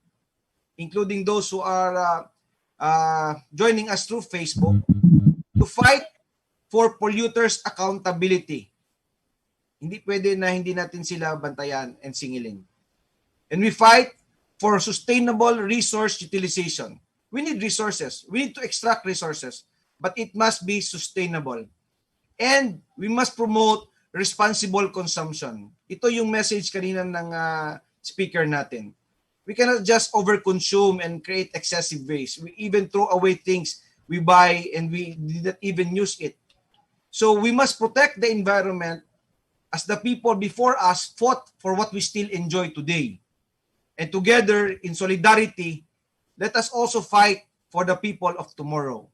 including those who are joining us through Facebook, to fight for polluters' accountability. Hindi pwede na hindi natin sila bantayan and singilin. And we fight for sustainable resource utilization. We need resources. We need to extract resources, but it must be sustainable. And we must promote responsible consumption. Ito yung message kanina ng speaker natin. We cannot just overconsume and create excessive waste. We even throw away things we buy and we did not even use it. So we must protect the environment as the people before us fought for what we still enjoy today. And together, in solidarity, let us also fight for the people of tomorrow.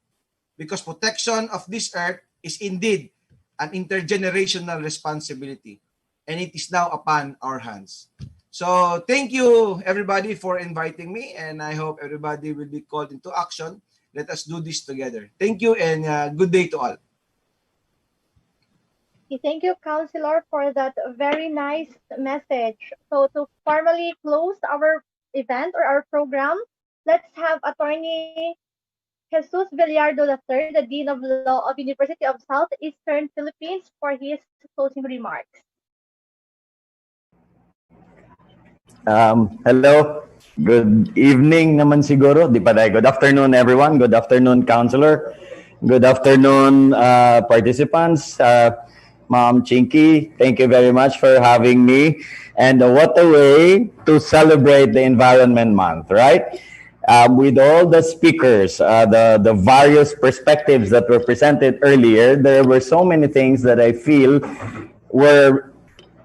Because protection of this earth is indeed an intergenerational responsibility. And it is now upon our hands. So thank you, everybody, for inviting me. And I hope everybody will be called into action. Let us do this together. Thank you and good day to all. Thank you, Counselor, for that very nice message. So to formally close our event or our program, let's have Attorney Jesus Villardo III, the Dean of Law of University of Southeastern Philippines, for his closing remarks. Hello. Good evening naman siguro. Di pa tayo. Good afternoon, everyone. Good afternoon, Counselor. Good afternoon, participants. Ma'am Chinky, thank you very much for having me. And what a way to celebrate the Environment Month, right? With all the speakers, the various perspectives that were presented earlier, there were so many things that I feel were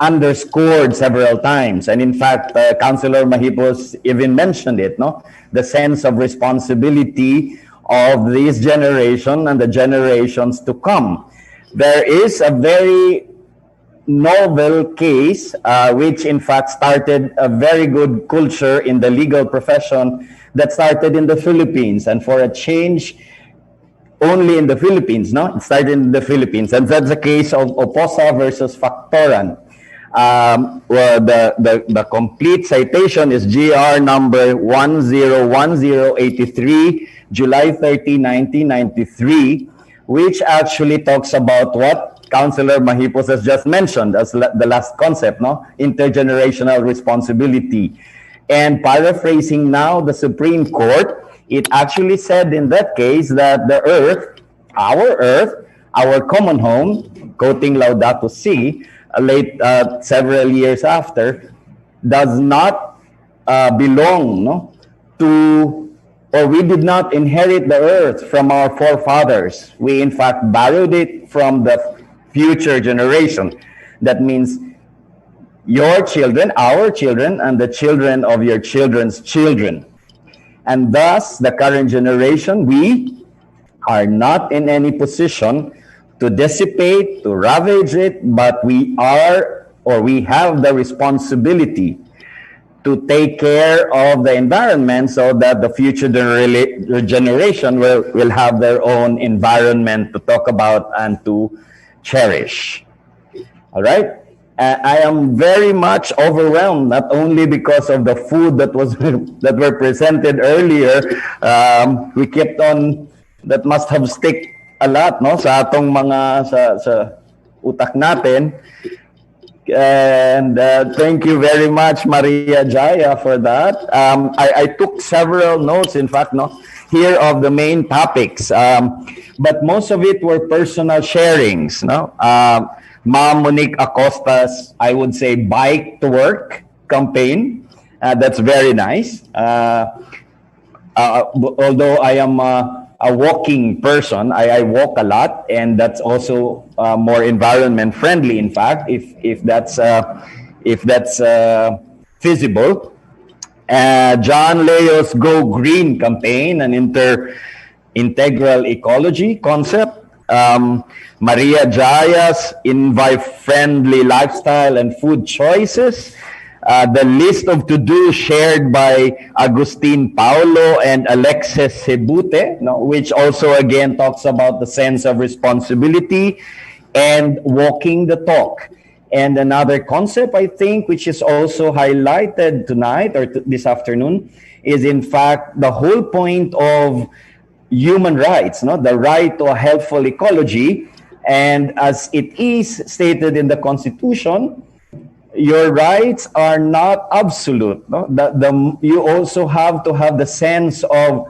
underscored several times. And in fact, Councilor Mahipos even mentioned it, no? The sense of responsibility of this generation and the generations to come. There is a very novel case, which in fact started a very good culture in the legal profession that started in the Philippines. And for a change, only in the Philippines, no? It started in the Philippines. And that's the case of Oposa versus Factoran. Well, the complete citation is GR number 101083, July 30, 1993, which actually talks about what Councilor Mahipos has just mentioned as the last concept, no? Intergenerational responsibility. And paraphrasing now the Supreme Court, it actually said in that case that the earth, our common home, quoting Laudato Si, several years after, does not belong, no, to, or we did not inherit the earth from our forefathers. We in fact borrowed it from the future generation. That means your children, our children, and the children of your children's children. And thus, the current generation, we are not in any position to dissipate, to ravage it, but we are, or we have the responsibility to take care of the environment so that the future generation will have their own environment to talk about and to cherish. All right? I am very much overwhelmed, not only because of the food that were presented earlier. We kept on, that must have stick a lot, no, sa atong mga sa utak natin. And thank you very much, Maria Jaya, for that. I took several notes, in fact, no, here of the main topics, but most of it were personal sharings. No, Ma'am Monique Acosta's, I would say, bike to work campaign. That's very nice. Although I am a walking person, I walk a lot, and that's also more environment friendly. In fact, if that's feasible, John Leo's Go Green campaign, an integral ecology concept. Maria Jaya's envi-friendly lifestyle and food choices. The list of to-do shared by Agustin Paulo and Alexis Sebute, no, which also again talks about the sense of responsibility and walking the talk. And another concept, I think, which is also highlighted tonight or this afternoon, is in fact the whole point of human rights, no? The right to a healthful ecology. And as it is stated in the Constitution, your rights are not absolute. No? You also have to have the sense of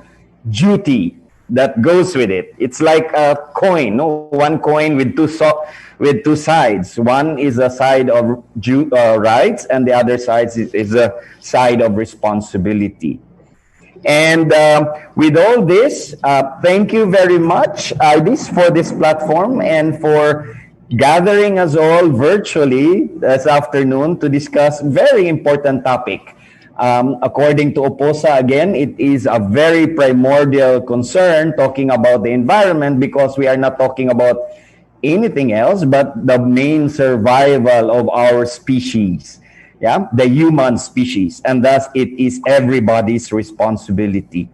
duty that goes with it. It's like a coin, no? One coin with with two sides. One is a side of rights, and the other side is a side of responsibility. And with all this, thank you very much, IBIS, for this platform and for gathering us all virtually this afternoon to discuss very important topic. According to OPOSA, again, it is a very primordial concern talking about the environment, because we are not talking about anything else but the main survival of our species. Yeah, the human species, and thus it is everybody's responsibility.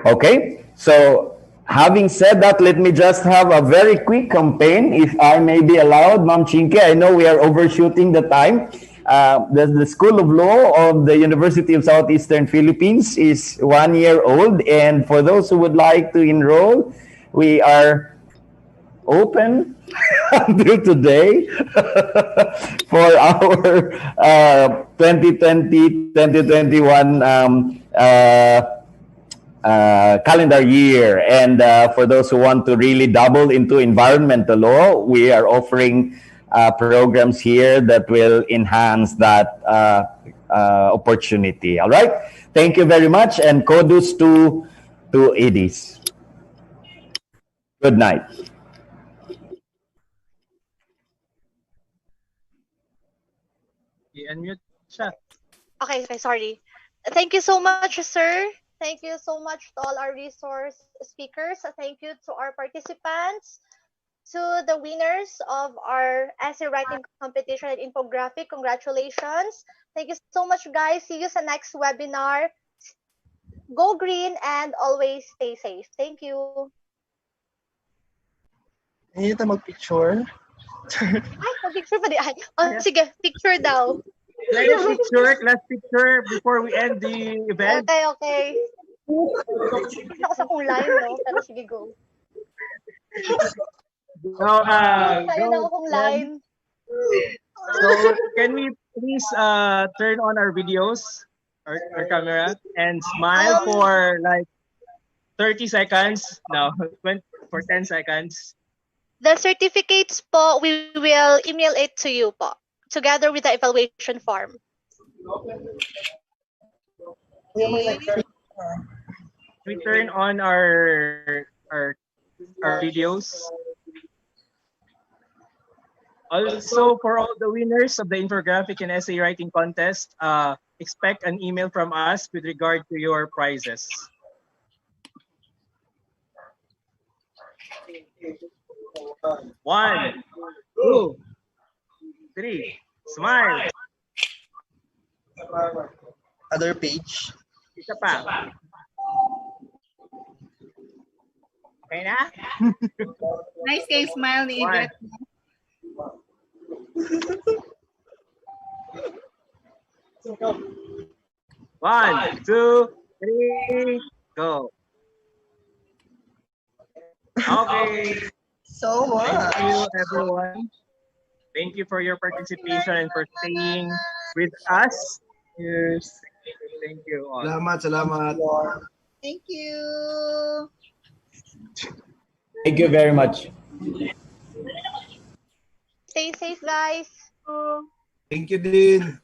Okay, so having said that, let me just have a very quick campaign, if I may be allowed, Ma'am Chinke. I know we are overshooting the time. The School of Law of the University of Southeastern Philippines is 1 year old, and for those who would like to enroll, we are open until today for our 2020-2021 calendar year. And for those who want to really double into environmental law, we are offering programs here that will enhance that opportunity. All right. Thank you very much, and kudos to EDIS. Good night. I-unmute siya. Okay, sorry. Thank you so much, sir. Thank you so much to all our resource speakers. Thank you to our participants, to the winners of our essay writing competition and infographic. Congratulations. Thank you so much, guys. See you sa next webinar. Go green and always stay safe. Thank you. Hindi na mag-picture. Ay, mag-picture pa di. Ay, sige, picture daw. Class picture before we end the event. Okay. Gusto ko sa kong line, no? Pero sige, go. Now, Tayo na akong line. So, can we please turn on our videos, our camera, and smile for like 30 seconds? No, for 10 seconds. The certificates po, we will email it to you po, together with the evaluation form. Okay. We turn on our videos. Also, for all the winners of the infographic and essay writing contest, expect an email from us with regard to your prizes. One, two, three. Smile. Other page. Isa pa. Okay na? Nice kayo smile ni Yvette. One, two, three, go. Okay. So much. Thank you, everyone. Thank you for your participation and for staying with us. Cheers. Thank you all. Salamat. Thank you. Thank you very much. Stay safe, guys. Thank you din.